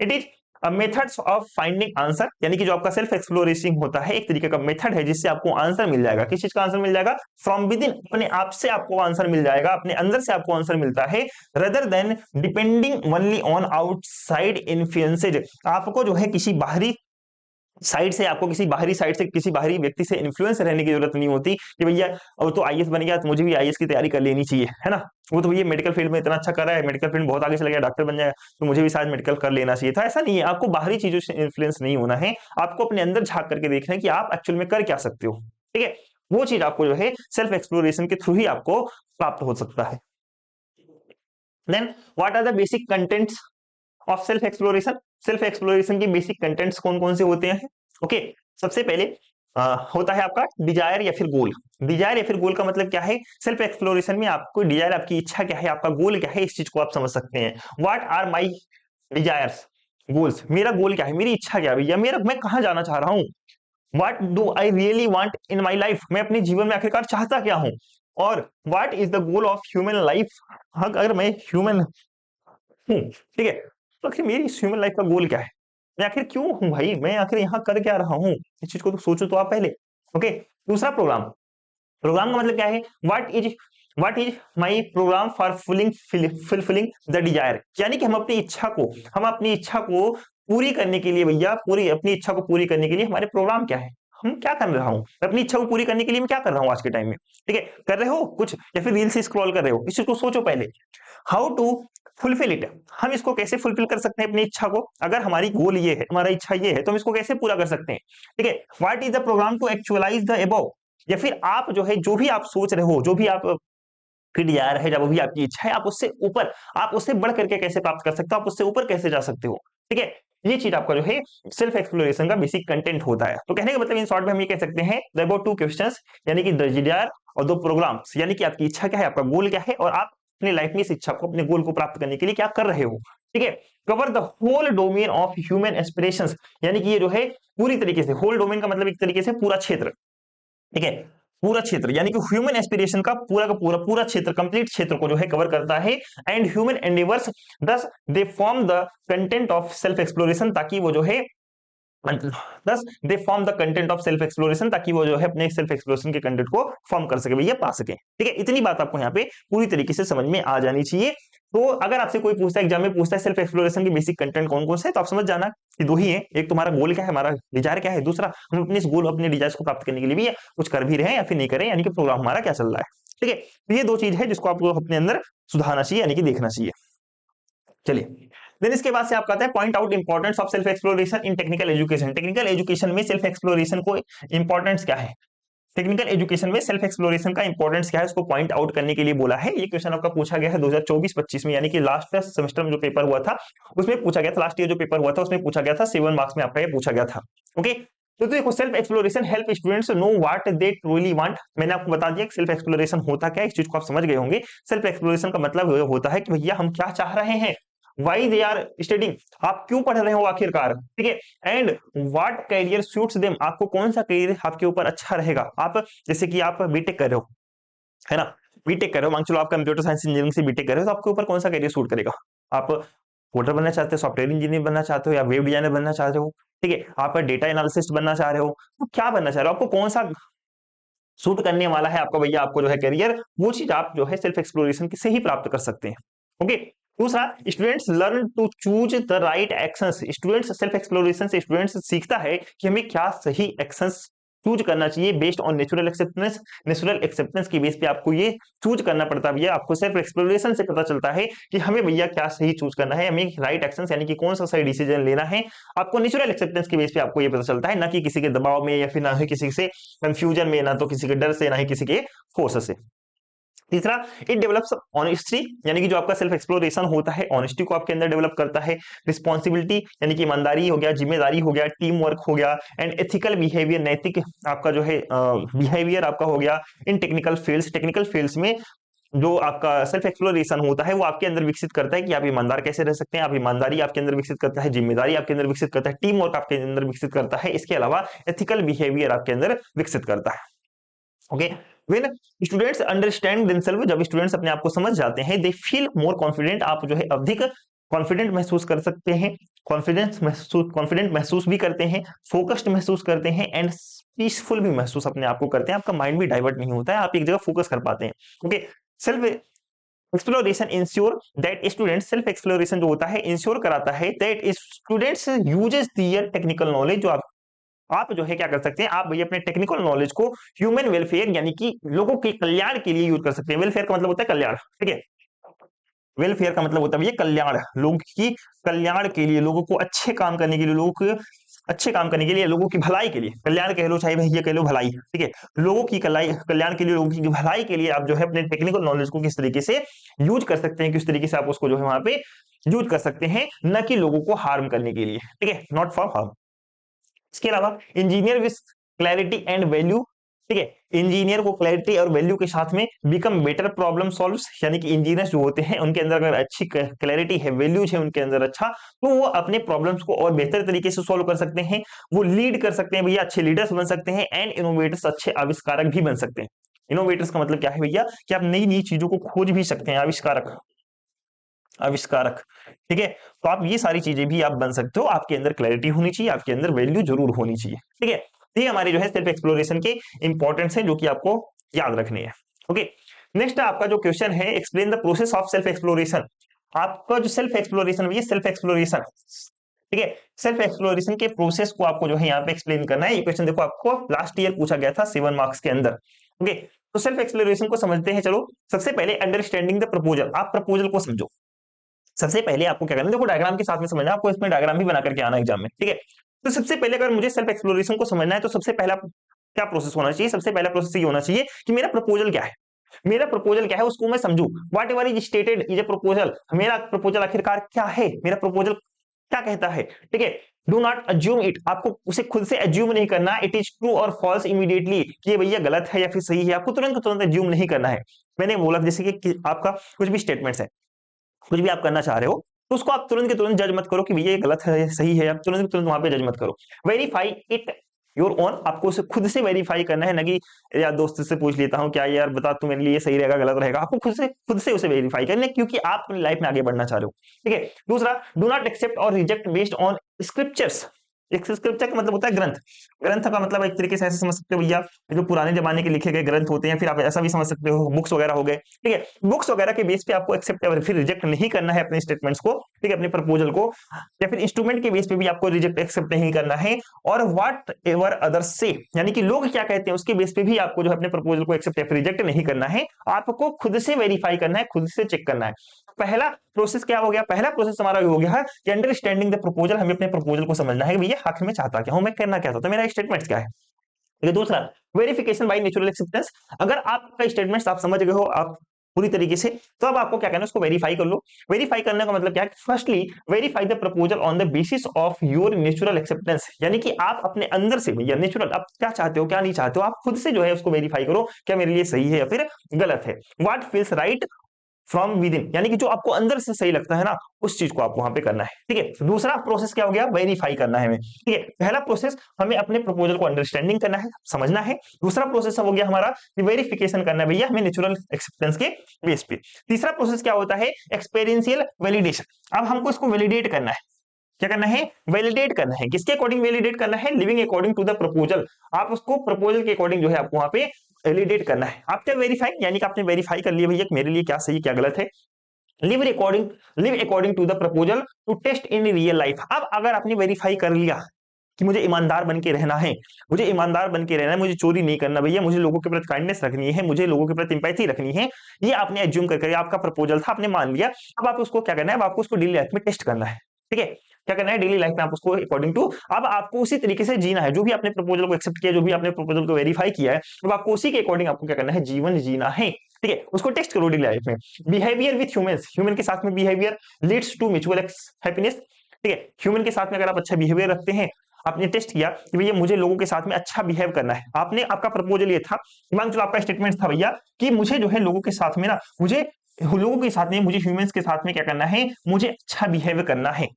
It is methods of finding answer, यानी कि जो आपका सेल्फ एक्सप्लोरेशन होता है एक तरीके का मेथड है जिससे आपको आंसर मिल जाएगा। किस चीज का आंसर मिल जाएगा? फ्रॉम विद इन, अपने आप से आपको आंसर मिल जाएगा, अपने अंदर से आपको आंसर मिलता है, rather than depending only on outside influences. आपको जो है किसी बाहरी साइड से, आपको किसी बाहरी साइड से, किसी बाहरी व्यक्ति से इन्फ्लुएंस रहने की जरूरत नहीं होती कि भैया वो तो आईएएस बन गया तो मुझे भी आईएएस की तैयारी कर लेनी चाहिए, है ना, वो तो ये मेडिकल फील्ड में इतना अच्छा कर रहा है, मेडिकल फील्ड में बहुत आगे चला गया, डॉक्टर बन जाएगा तो मुझे भी शायद मेडिकल कर लेना चाहिए था। ऐसा नहीं है, आपको बाहरी चीजों से इन्फ्लुएंस नहीं होना है, आपको अपने अंदर झांक करके देखना है कि आप एक्चुअल में कर क्या सकते हो, ठीक है। वो चीज आपको जो है सेल्फ एक्सप्लोरेशन के थ्रू ही आपको प्राप्त हो सकता है। Then what are the basic contents of self exploration? Self exploration की बेसिक कंटेंट्स कौन कौन से होते हैं? ओके, सबसे पहले होता है आपका डिजायर या फिर गोल। डिजायर या फिर गोल का मतलब क्या है? सेल्फ एक्सप्लोरेशन में आपको डिजायर, आपकी इच्छा क्या है, आपका गोल क्या है, इस चीज को आप समझ सकते हैं। What are my desires, goals, मेरा गोल क्या है, मेरी इच्छा क्या है भैया, मेरा मैं कहाँ जाना चाह रहा हूँ। What do I really want in my life, मैं अपने जीवन में आखिरकार चाहता क्या हूँ। और what is the goal of human life, अगर मैं ह्यूमन हूँ, ठीक है, तो आखिर मेरी इस ह्यूमन लाइफ का गोल क्या है, मैं आखिर क्यों हूँ भाई, मैं आखिर यहाँ कर क्या रहा हूँ, इस चीज को तो सोचो तो आप पहले, ओके। दूसरा प्रोग्राम, प्रोग्राम का मतलब क्या है? What is my programme for fulfilling the desire, यानी कि हम अपनी इच्छा को पूरी करने के लिए भैया, पूरी अपनी इच्छा को पूरी करने के लिए हमारे प्रोग्राम क्या है, हम क्या कर रहा हूँ, मैं अपनी इच्छा को पूरी करने के लिए मैं क्या कर रहा हूँ आज के टाइम में, ठीक है। कर रहे हो कुछ या फिर रील्स स्क्रॉल कर रहे हो, इस चीज को सोचो पहले। हाउ टू फुलफिल इट, हम इसको कैसे फुलफिल कर सकते हैं अपनी इच्छा को। अगर हमारी गोल ये है, हमारा इच्छा ये है, तो हम इसको कैसे पूरा कर सकते हैं, ठीक है। What is the program to actualize the above, या फिर आप जो है जो भी आप सोच रहे हो, जो भी आप फिर यार है, जब भी आपकी इच्छा है, आप उससे ऊपर, आप उससे बढ़ करके कैसे प्राप्त कर सकते हो, आप उससे ऊपर कैसे जा सकते हो, ठीक है। ये चीज आपका जो है सेल्फ एक्सप्लोरेशन का बेसिक कंटेंट होता है। तो कहने का मतलब इन शॉर्ट में हम ये कह सकते हैं अबाउट टू क्वेश्चंस, यानी कि द डिजायर और दो प्रोग्राम्स, यानी कि आपकी इच्छा क्या है, आपका गोल क्या है, और आप अपनी लाइफ में इस इच्छा को, अपने गोल को प्राप्त करने के लिए क्या कर रहे हो, ठीक है। Cover the whole domain of human aspirations, यानी कि ये जो है पूरी तरीके से, होल डोमेन का मतलब एक तरीके से पूरा क्षेत्र, ठीक है। पूरा क्षेत्र यानी कि ह्यूमन एस्पिरेशन का पूरा क्षेत्र, कंप्लीट क्षेत्र को जो है कवर करता है। एंड ह्यूमन एंडेवर्स दस they form the content of self exploration, ताकि वो जो है दस they form the content of self exploration, ताकि वो जो है अपने सेल्फ एक्सप्लोरेशन के कंटेंट को फॉर्म कर सके, भैया पा सके, ठीक है। इतनी बात आपको यहाँ पे पूरी तरीके से समझ में आ जानी चाहिए। तो अगर आपसे कोई पूछता है, एग्जाम में पूछता है सेल्फ एक्सप्लोरेशन के बेसिक कंटेंट कौन कौन से, तो आप समझ जाना कि दो ही है। एक तुम्हारा गोल क्या है, हमारा डिजायर क्या है, दूसरा हम अपने इस गोल, अपने डिजायर को प्राप्त करने के लिए भी कुछ कर भी रहे हैं या फिर नहीं कर रहे, यानी कि प्रोग्राम हमारा क्या चल रहा है, ठीक है। तो ये दो चीज है जिसको आपको अपने अंदर सुधारना चाहिए, यानी कि देखना चाहिए। चलिए, देन इसके बाद से आपका आता है point out importance of self exploration in technical education. Technical education में सेल्फ एक्सप्लोरेशन को इंपॉर्टेंस क्या है, टेक्निकल एजुकेशन में सेल्फ एक्सप्लोरेशन का इंपॉर्टेंस क्या है, उसको पॉइंट आउट करने के लिए बोला है। ये क्वेश्चन आपका पूछा गया है 2024-25 में, यानी कि लास्ट सेमेस्टर में जो पेपर हुआ था उसमें पूछा गया था, लास्ट ईयर जो पेपर हुआ था उसमें पूछा गया था, 7 मार्क्स में आपका ये पूछा गया था, ओके। तो देखो, self exploration help students know what they truly want. मैंने आपको बता दिया सेल्फ एक्सप्लोरेशन होता क्या है, इस चीज को आप समझ गए होंगे। सेल्फ एक्सप्लोरेशन का मतलब होता है कि भैया हम क्या चाह रहे हैं, वाई दे आर स्टडिंग, आप क्यों पढ़ रहे हो आखिरकार, ठीक है। And what career suits them, आपको कौन सा कैरियर आपके ऊपर अच्छा रहेगा। आप जैसे कि आप बीटेक कर रहे हो, है ना, बीटेक कर रहे हो, मान चलो आप कंप्यूटर साइंस इंजीनियरिंग से बीटेक कर रहे हो, तो आपके ऊपर कौन सा कैरियर सूट करेगा। आप कोडर बनना चाहते हो, सॉफ्टवेयर इंजीनियर बनना चाहते हो, या वेब डिजाइनर बनना चाहते हो, ठीक है। आप डेटा एनालिसिस्ट बनना चाह रहे हो, तो क्या बनना चाह रहे हो, आपको कौन सा सूट करने वाला है आपका, भैया आपको जो है करियर, वो चीज आप जो है सेल्फ एक्सप्लोरेशन से ही प्राप्त कर सकते हैं, ओके। दूसरा, students learn to choose the right actions. Students self exploration से स्टूडेंट्स सीखता है कि हमें क्या सही एक्शंस चूज करना चाहिए based on natural acceptance. Natural acceptance की बेस पे आपको ये चूज करना पड़ता है भैया, आपको सेल्फ एक्सप्लोरेशन से पता चलता है कि हमें भैया क्या सही चूज करना है, हमें राइट एक्शंस यानी कि कौन सा सही डिसीजन लेना है। आपको नेचुरल एक्सेप्टेंस की बेस पे आपको ये पता चलता है, ना कि किसी के दबाव में, या फिर ना ही किसी से कंफ्यूजन में, ना तो किसी के डर से, ना ही किसी के फोर्स से। तीसरा, इट डेवलप्स ऑनेस्टी, यानी कि जो आपका सेल्फ एक्सप्लोरेशन होता है ऑनेस्टी को आपके अंदर डेवलप करता है। रिस्पॉन्सिबिलिटी यानी कि ईमानदारी हो गया, जिम्मेदारी हो गया, टीम वर्क हो गया, एंड एथिकल बिहेवियर, नैतिक आपका जो है बिहेवियर आपका हो गया। इन टेक्निकल फील्ड्स में जो आपका सेल्फ एक्सप्लोरेशन होता है वो आपके अंदर विकसित करता है कि आप ईमानदार कैसे रह सकते हैं, आप ईमानदारी आपके अंदर विकसित करता है, जिम्मेदारी आपके अंदर विकसित करता है, टीम वर्क आपके अंदर विकसित करता है, इसके अलावा एथिकल बिहेवियर आपके अंदर विकसित करता है, okay. When students understand themselves, जब स्टूडेंट्स अपने आप को समझ जाते हैं, दे फील मोर कॉन्फिडेंट, आप जो है अधिक कॉन्फिडेंट महसूस कर सकते हैं, कॉन्फिडेंट महसूस भी करते हैं, फोकस्ड महसूस करते हैं, एंड पीसफुल भी महसूस अपने आप को करते हैं। आपका माइंड भी डाइवर्ट नहीं होता है, आप एक जगह फोकस कर पाते हैं, okay. Self exploration ensure that student, self exploration जो होता है इंश्योर कराता है that students uses their technical knowledge, जो आप जो है क्या कर सकते हैं, आप भैया अपने टेक्निकल नॉलेज को ह्यूमन वेलफेयर यानी कि लोगों के कल्याण के लिए यूज कर सकते हैं। वेलफेयर का मतलब होता है कल्याण, ठीक है। वेलफेयर का मतलब होता है ये कल्याण, लोगों की कल्याण के लिए, लोगों को अच्छे काम करने के लिए, लोगों को अच्छे काम करने के लिए, लोगों की भलाई के लिए, कल्याण कह लो चाहे भैया कह लो भलाई, ठीक है। लोगों की कल्याण के लिए, लोगों की भलाई के लिए आप जो है अपने टेक्निकल नॉलेज को किस तरीके से यूज कर सकते हैं, किस तरीके से आप उसको जो है वहां पे यूज कर सकते हैं, न कि लोगों को हार्म करने के लिए, ठीक है, नॉट फॉर हार्म। इसके अलावा engineer with clarity and value, ठीक है, इंजीनियर को क्लैरिटी और वैल्यू के साथ में बिकम बेटर प्रॉब्लम सॉल्व्स, यानी कि इंजीनियर्स जो होते हैं उनके अंदर अगर अच्छी क्लैरिटी है, वैल्यूज है उनके अंदर अच्छा, तो वो अपने प्रॉब्लम्स को और बेहतर तरीके से सॉल्व कर सकते हैं, वो लीड कर सकते हैं भैया, अच्छे लीडर्स बन सकते हैं, एंड इनोवेटर्स, अच्छे आविष्कारक भी बन सकते हैं। इनोवेटर्स का मतलब क्या है भैया, कि आप नई नई चीजों को खोज भी सकते हैं, आविष्कारक, आविष्कारक, ठीक है। तो आप ये सारी चीजें भी आप बन सकते हो, आपके अंदर क्लैरिटी होनी चाहिए, आपके अंदर वैल्यू जरूर होनी चाहिए, ठीक है। ये हमारे जो है सेल्फ एक्सप्लोरेशन के इंपॉर्टेंस है जो कि आपको याद रखने हैं, ओके। नेक्स्ट आपका जो क्वेश्चन है, explain the process of self exploration. आपका जो सेल्फ एक्सप्लोरेशन, ये सेल्फ एक्सप्लोरेशन, ठीक है। सेल्फ एक्सप्लोरेशन के प्रोसेस को आपको जो है यहाँ पे एक्सप्लेन करना है। ये क्वेश्चन देखो आपको लास्ट ईयर पूछा गया था 7 मार्क्स के अंदर। ओके, तो सेल्फ एक्सप्लोरेशन को समझते हैं। चलो, सबसे पहले अंडरस्टैंडिंग द प्रपोजल, आप प्रपोजल को समझो। सबसे पहले आपको क्या करना है, देखो डायग्राम के साथ में समझना, आपको इसमें डायग्राम भी बना करके आना एग्जाम में, ठीक है। तो सबसे पहले अगर मुझे सेल्फ एक्सप्लोरेशन को समझना है तो सबसे पहला क्या प्रोसेस होना चाहिए, सबसे पहला प्रोसेस ये होना चाहिए कि मेरा प्रपोजल क्या है, मेरा प्रपोजल क्या है उसको मैं समझू। What ever is stated is a proposal, मेरा प्रपोजल आखिरकार क्या है, मेरा प्रपोजल क्या कहता है, ठीक है। डू नॉट अज्यूम इट, आपको उसे खुद से अज्यूम नहीं करना, इट इज ट्रू और फॉल्स इमीडिएटली, कि ये भैया गलत है या फिर सही है, आपको तुरंत तुरंत अज्यूम नहीं करना है। मैंने बोला जैसे कि आपका कुछ भी स्टेटमेंट्स है, कुछ भी आप करना चाह रहे हो, तो उसको आप तुरंत के तुरंत जज मत करो कि भैया ये गलत है सही है, आप तुरंत के तुरंत वहां पे जज मत करो। वेरीफाई इट योर ओन, आपको उसे खुद से वेरीफाई करना है, ना कि यार दोस्त से पूछ लेता हूँ क्या यार बता तू मेरे लिए सही रहेगा गलत रहेगा, आपको खुद से उसे वेरीफाई करना है, क्योंकि आप अपनी लाइफ में आगे बढ़ना चाह रहे हो, ठीक है। दूसरा, डू नॉट एक्सेप्ट और रिजेक्ट बेस्ड ऑन स्क्रिप्चर्स। एक स्क्रिप्चर का मतलब होता है ग्रंथ, ग्रंथ का मतलब एक तरीके से ऐसे समझ सकते हो भैया, जो पुराने जमाने के लिखे गए ग्रंथ होते हैं, फिर आप ऐसा भी समझ सकते हो बुक्स वगैरह हो गए, ठीक है। बुक्स वगैरह के बेस पे आपको एक्सेप्ट या फिर रिजेक्ट नहीं करना है अपने स्टेटमेंट्स को, ठीक है, अपने प्रपोजल को, या फिर इंस्ट्रूमेंट के बेस पे भी आपको रिजेक्ट एक्सेप्ट नहीं करना है। और व्हाट एवर अदर्स से, यानी कि लोग क्या कहते हैं उसके बेस पे भी आपको जो है अपने प्रपोजल को एक्सेप्ट या फिर रिजेक्ट नहीं करना है, आपको खुद से वेरीफाई करना है, खुद से चेक करना है। पहला प्रोसेस क्या हो गया, पहला प्रोसेस हमारा हो गया है कि अंडरस्टैंडिंग द प्रपोजल, हमें अपने प्रपोजल को समझना है कि भैया आखिर में चाहता क्या हूं, मैं करना क्या चाहता हूं, मेरा स्टेटमेंट क्या है। ठीक है। दूसरा, वेरिफिकेशन बाय नेचुरल एक्सेप्टेंस, अगर आपका स्टेटमेंट आप समझ गए हो आप पूरी तरीके से, तो अब आपको क्या करना है, उसको वेरीफाई कर लो। वेरीफाई करने का मतलब क्या है, firstly verify the proposal on the basis of your natural acceptance, यानी कि आप अपने अंदर से भैया नेचुरल आप क्या चाहते हो क्या नहीं चाहते हो, आप खुद से जो है उसको वेरीफाई करो, क्या मेरे लिए सही है या फिर गलत है। What feels right from with in, यानी कि जो आपको अंदर से सही लगता है ना, उस चीज को आपको वहां पे करना है, ठीक है। दूसरा प्रोसेस क्या हो गया, वेरीफाई करना है हमें, ठीक है। पहला प्रोसेस हमें अपने प्रपोजल को अंडरस्टैंडिंग करना है, समझना है। दूसरा प्रोसेस हो गया हमारा वेरिफिकेशन करना है भैया हमें नेचुरल एक्सेप्टेंस के बेस पे। तीसरा प्रोसेस क्या होता है, एक्सपेरियंशियल वैलिडेशन, अब हमको इसको वैलिडेट करना है, क्या करना है, वैलिडेट करना है, किसके अकॉर्डिंग वैलिडेट करना है, living according to the proposal, आप उसको प्रपोजल के अकॉर्डिंग जो है आपको वहां पे वैलिडेट करना है। आप क्या वेरीफाई, यानी कि आपने वेरीफाई कर लिया भैया मेरे लिए क्या सही क्या गलत है। Live according to the proposal to test in real life, अब अगर आपने वेरीफाई कर लिया कि मुझे ईमानदार बन के रहना है, मुझे ईमानदार बन के रहना है, मुझे चोरी नहीं करना भैया, मुझे लोगों के प्रति काइंडनेस रखनी है, मुझे लोगों के प्रति इंपैथी रखनी है, ये आपने एज्यूम करके आपका प्रपोजल था, आपने मान लिया। अब आप उसको क्या करना है, अब आपको उसको डेली लाइफ में टेस्ट करना है, ठीक है। क्या करना है, डेली लाइफ में आप उसको अकॉर्डिंग टू, अब आपको उसी तरीके से जीना है, जो भी आपने प्रपोजल को एक्सेप्ट किया, जो भी आपने प्रपोजल को वेरीफाई किया है, अब आपको उसी के अकॉर्डिंग आपको क्या करना है, जीवन जीना है, ठीक है। उसको टेस्ट करो डेली लाइफ में। बिहेवियर विथ ह्यूमंस, ह्यूमन के साथ में behaviour leads to mutual happiness, ठीक है। ह्यूमन के साथ में अगर आप अच्छा बिहेवियर रखते हैं, आपने टेस्ट किया कि भैया मुझे लोगों के साथ में अच्छा बिहेव करना है, आपने आपका प्रपोजल ये था, मान चलो आपका स्टेटमेंट था भैया कि मुझे जो है लोगों के साथ में ना, मुझे लोगों के साथ में, मुझे ह्यूमंस के साथ में क्या करना है, मुझे अच्छा बिहेव करना है।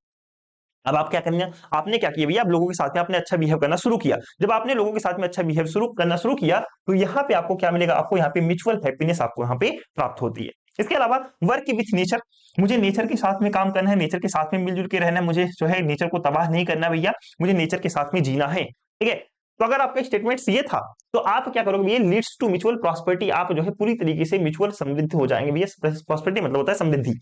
अब आप क्या करेंगे, आपने क्या किया भैया, आप लोगों के साथ में आपने अच्छा बिहेव करना शुरू किया। जब आपने लोगों के साथ में अच्छा बिहेव शुरू किया, तो यहाँ पे आपको क्या मिलेगा, आपको यहाँ पे म्यूचुअल हैप्पीनेस आपको यहाँ पे प्राप्त होती है। इसके अलावा वर्क विथ नेचर, मुझे नेचर के साथ में काम करना है, नेचर के साथ में मिलजुल के रहना है, मुझे जो है नेचर को तबाह नहीं करना भैया, मुझे नेचर के साथ में जीना है, ठीक है। तो अगर आपका स्टेटमेंट ये था, तो आप क्या करोगे भैया, लीड्स टू म्यूचुअल प्रॉस्पेरिटी, आप जो है पूरी तरीके से म्यूचुअल समृद्ध हो जाएंगे भैया। प्रॉस्पेरिटी मतलब होता है समृद्धि,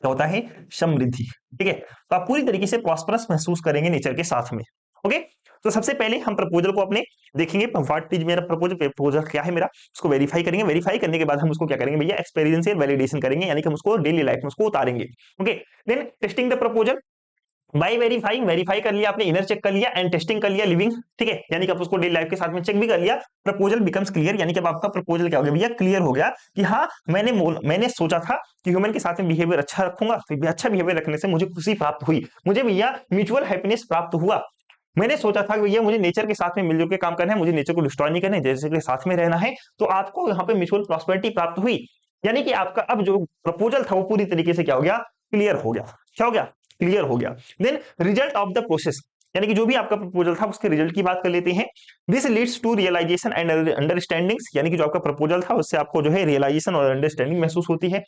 क्या होता है, समृद्धि, ठीक है। तो आप पूरी तरीके से प्रॉस्परस महसूस करेंगे नेचर के साथ में। ओके, तो सबसे पहले हम प्रपोजल को अपने देखेंगे, व्हाट इज मेरा प्रपोजल क्या है मेरा, उसको वेरीफाई करेंगे। वेरीफाई करने के बाद हम उसको क्या करेंगे भैया, एक्सपीरियंशियल वैलिडेशन करेंगे, यानी कि हम उसको डेली लाइफ में उसको उतारेंगे। Okay, then testing the proposal by verifying, verify कर लिया आपने, इनर चेक कर लिया, एंड टेस्टिंग कर लिया लिविंग, ठीक है, यानी कि आप उसको डेली लाइफ के साथ में चेक भी कर लिया। प्रपोजल बिकम्स क्लियर, यानी कि अब आपका प्रपोजल क्या हो गया भैया, क्लियर हो गया कि हाँ मैंने सोचा था कि ह्यूमन के साथ में बिहेवियर अच्छा रखूंगा, तो अच्छा बिहेवियर रखने से मुझे खुशी प्राप्त हुई, मुझे भैया म्यूचुअल हैप्पीनेस प्राप्त हुआ। मैंने सोचा था कि भैया मुझे नेचर के साथ में मिलजुल के काम करना है, मुझे नेचर को डिस्ट्रॉय नहीं करना है, नेचर के साथ में रहना है, तो आपको यहाँ पे म्यूचुअल प्रॉस्पेरिटी प्राप्त हुई, यानी कि आपका अब जो प्रपोजल था वो पूरी तरीके से क्या हो गया, क्लियर हो गया। क्या हो गया, क्लियर हो गया। Then result of the process, यानी कि जो भी आपका प्रपोजल था उसके रिजल्ट की बात कर लेते हैं। This leads to realisation and understandings, यानी कि जो आपका प्रपोजल था उससे आपको जो है रियलाइजेशन और अंडरस्टैंडिंग महसूस होती है।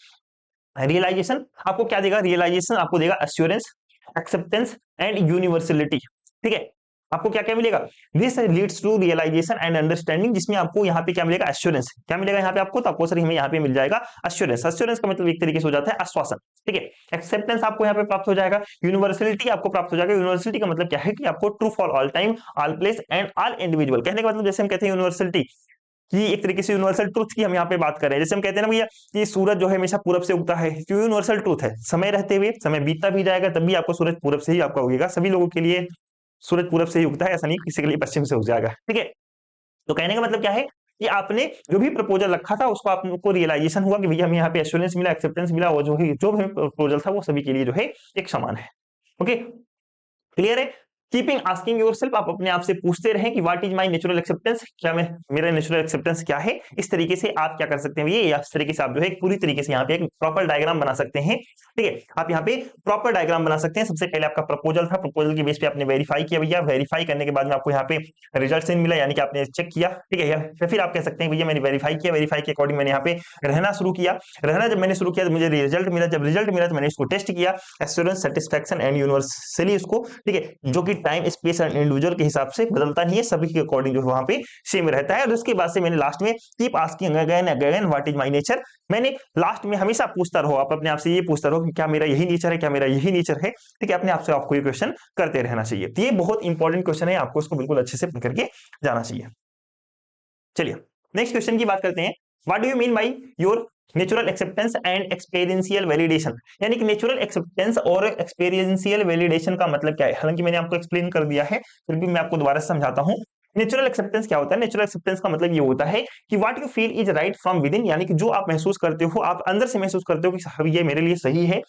रियलाइजेशन आपको क्या देगा, रियलाइजेशन आपको देगा एश्योरेंस, एक्सेप्टेंस एंड यूनिवर्सलिटी, ठीक है। आपको क्या क्या मिलेगा, this leads to realisation and understanding, जिसमें आपको यहाँ पे क्या मिलेगा, एश्योरेंस। क्या मिलेगा यहाँ पे आपको, तो आपको सर हमें यहाँ पे मिल जाएगा एश्योरेंस। एश्योरेंस का मतलब एक तरीके से हो जाता है आश्वासन, ठीक है। एक्सेप्टेंस आपको यहाँ पे प्राप्त हो जाएगा, यूनिवर्सलिटी आपको प्राप्त हो जाएगा। यूनिवर्सलिटी का मतलब क्या है कि आपको true for all time, all place and all individual. कहने का मतलब जैसे हम कहते हैं यूनिवर्सलिटी कि एक तरीके से यूनिवर्सल ट्रूथ की हम यहाँ पे बात कर रहे हैं। जैसे हम कहते हैं ना भैया कि सूरज जो है हमेशा पूरब से उगता है, तो यूनिवर्सल ट्रूथ है। समय रहते हुए, समय बीतता भी जाएगा, तब भी आपको सूरज पूरब से ही आपका उगेगा। सभी लोगों के लिए सूरज पूरब से ही उगता है, ऐसा नहीं किसी के लिए पश्चिम से उग जाएगा, ठीक है। तो कहने का मतलब क्या है कि आपने जो भी प्रपोजल रखा था उसको आपको रियलाइजेशन हुआ कि भैया हमें यहाँ पे एश्योरेंस मिला, एक्सेप्टेंस मिला, और जो भी प्रपोजल था वो सभी के लिए जो है एक समान है। ओके, क्लियर है। कीपिंग आस्किंग योरसेल्फ, आप अपने आप से पूछते रहें कि what is my natural acceptance, क्या मैं, मेरा नेचुरल एक्सेप्टेंस क्या है। इस तरीके से आप क्या कर सकते हैं ये, इस तरीके से आप जो है पूरी तरीके से यहाँ पे एक प्रॉपर डायग्राम बना सकते हैं, ठीक है। आप यहाँ पे प्रॉपर डायग्राम बना सकते हैं। सबसे पहले आपका प्रपोजल था, प्रपोजल के बेस पे आपने वेरीफाई किया भैया, वेरीफाई करने के बाद में आपको यहाँ पे रिजल्ट मिला, यानी कि आपने चेक किया, ठीक है। या फिर आप कह सकते हैं भैया मैंने वेरीफाई किया, वेरीफाई के अकॉर्डिंग मैंने यहाँ पे रहना शुरू किया। रहना जब मैंने शुरू किया तो मुझे रिजल्ट मिला, जब रिजल्ट मिला तो मैंने इसको टेस्ट किया, एश्योरेंस, सेटिस्फैक्शन एंड यूनिवर्सली उसको, ठीक है, जो कि टाइम स्पेस एंड इंडिविजुअल के हिसाब से बदलता नहीं है, सभी के अकॉर्डिंग जो वहां पे सेम रहता है। और उसके बाद से मैंने लास्ट में keep asking again again what is my nature, मैंने लास्ट में हमेशा पूछता रहो, आप अपने आप से ये पूछता रहो कि क्या मेरा यही नेचर है, क्या मेरा यही नेचर है, ठीक है। अपने आप से आपको ये क्वेश्चन करते रहना चाहिए। तो ये बहुत इंपॉर्टेंट क्वेश्चन है, आपको इसको बिल्कुल अच्छे से पढ़ करके जाना चाहिए। चलिए नेक्स्ट क्वेश्चन की बात करते हैं। What do you mean by your natural acceptance and experiential validation, यानी कि नेचुरल एक्सेप्टेंस और एक्सपीरियंशियल वैलिडेशन का मतलब क्या है। हालांकि मैंने आपको एक्सप्लेन कर दिया है, फिर भी मैं आपको दोबारा समझाता हूं। नेचुरल एक्सेप्टेंस क्या होता है, नेचुरल एक्सेप्टेंस का मतलब ये होता है कि what you feel is right from with in, यानी कि जो आप महसूस करते हो, आप अंदर से महसूस करते हो कि ये मेरे लिए सही है,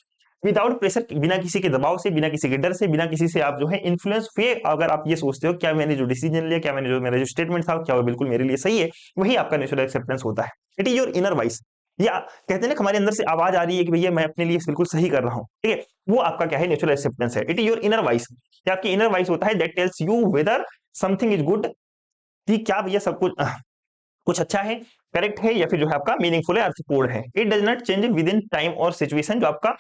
विदाउट प्रेशर, बिना किसी के दबाव से, बिना किसी के डर से, बिना किसी से आप जो है इन्फ्लुएंस हुए, अगर आप ये सोचते हो क्या मैंने जो डिसीजन लिया, क्या मैंने जो मेरा जो स्टेटमेंट था, क्या वो बिल्कुल मेरे लिए सही है, वही आपका नेचुरल एक्सेप्टेंस होता है। It is your inner voice, या कहते हैं ना हमारे अंदर से आवाज आ रही है कि भैया मैं अपने लिए बिल्कुल सही कर रहा हूँ, ठीक है, वो आपका क्या है, नेचुरल एक्सेप्टेंस है। It is your inner voice, आपकी इनर वॉइस होता है that tells you whether something is good, कि क्या भैया सब कुछ कुछ अच्छा है, करेक्ट है, या फिर जो है आपका मीनिंगफुल है, अर्थपूर्ण है। It does not change with in time और सिचुएशन, जो आपका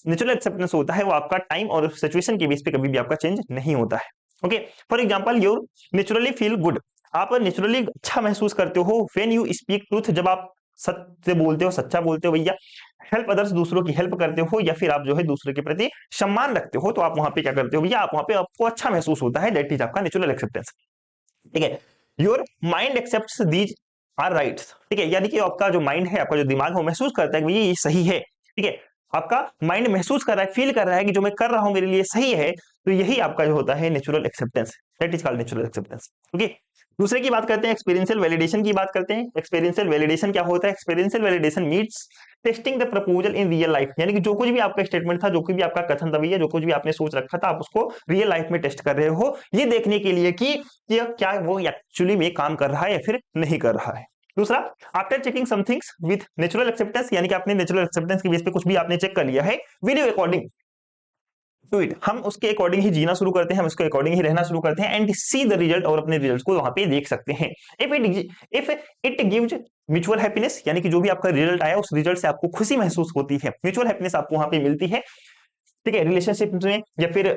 नेचुरल एक्सेप्टेंस होता है वो आपका टाइम और सिचुएशन के बेस पे कभी भी आपका चेंज नहीं होता है। Okay, for example you naturally feel good, आप नेचुरली अच्छा महसूस करते हो व्हेन यू स्पीक ट्रूथ, जब आप सत्य बोलते हो, सच्चा बोलते हो भैया। हेल्प अदर्स, दूसरों की हेल्प करते हो, या फिर आप जो है दूसरे के प्रति सम्मान रखते हो, तो आप वहां पे क्या करते हो भैया, आप वहां पे आपको अच्छा महसूस होता है, दैट इज आपका नेचुरल एक्सेप्टेंस, ठीक है। Your mind accepts these are rights, ठीक है, यानी कि आपका जो माइंड है, आपका जो दिमाग है, वो महसूस करता है कि ये सही है, ठीक है। आपका माइंड महसूस कर रहा है, फील कर रहा है कि जो मैं कर रहा हूं मेरे लिए सही है, तो यही आपका जो होता है natural acceptance, that is called natural acceptance. Okay, दूसरे की बात करते हैं, एक्सपीरियंशियल वैलिडेशन की बात करते हैं। एक्सपीरियंशियल वैलिडेशन क्या होता है, experiential validation means testing the proposal in real life, यानी कि जो कुछ भी आपका स्टेटमेंट था, जो कुछ भी आपका कथन था भैया, जो कुछ भी आपने सोच रखा था, आप उसको रियल लाइफ में टेस्ट कर रहे हो, ये देखने के लिए कि क्या वो एक्चुअली में काम कर रहा है या फिर नहीं कर रहा है। दूसरा, after checking somethings with natural acceptance, यानी कि आपने नेचुरल एक्सेप्टेंस के बेस पे कुछ भी आपने चेक कर लिया है, वीडियो अकॉर्डिंग टू इट, हम उसके अकॉर्डिंग ही जीना शुरू करते हैं, हम उसके अकॉर्डिंग ही रहना शुरू करते हैं, एंड सी द रिजल्ट, और अपने रिजल्ट को वहां पे देख सकते हैं। If it gives mutual happiness, यानी कि जो भी आपका रिजल्ट आया, उस रिजल्ट से आपको खुशी महसूस होती है, म्यूचुअल हैप्पीनेस आपको वहां पे मिलती है, ठीक है, रिलेशनशिप में या फिर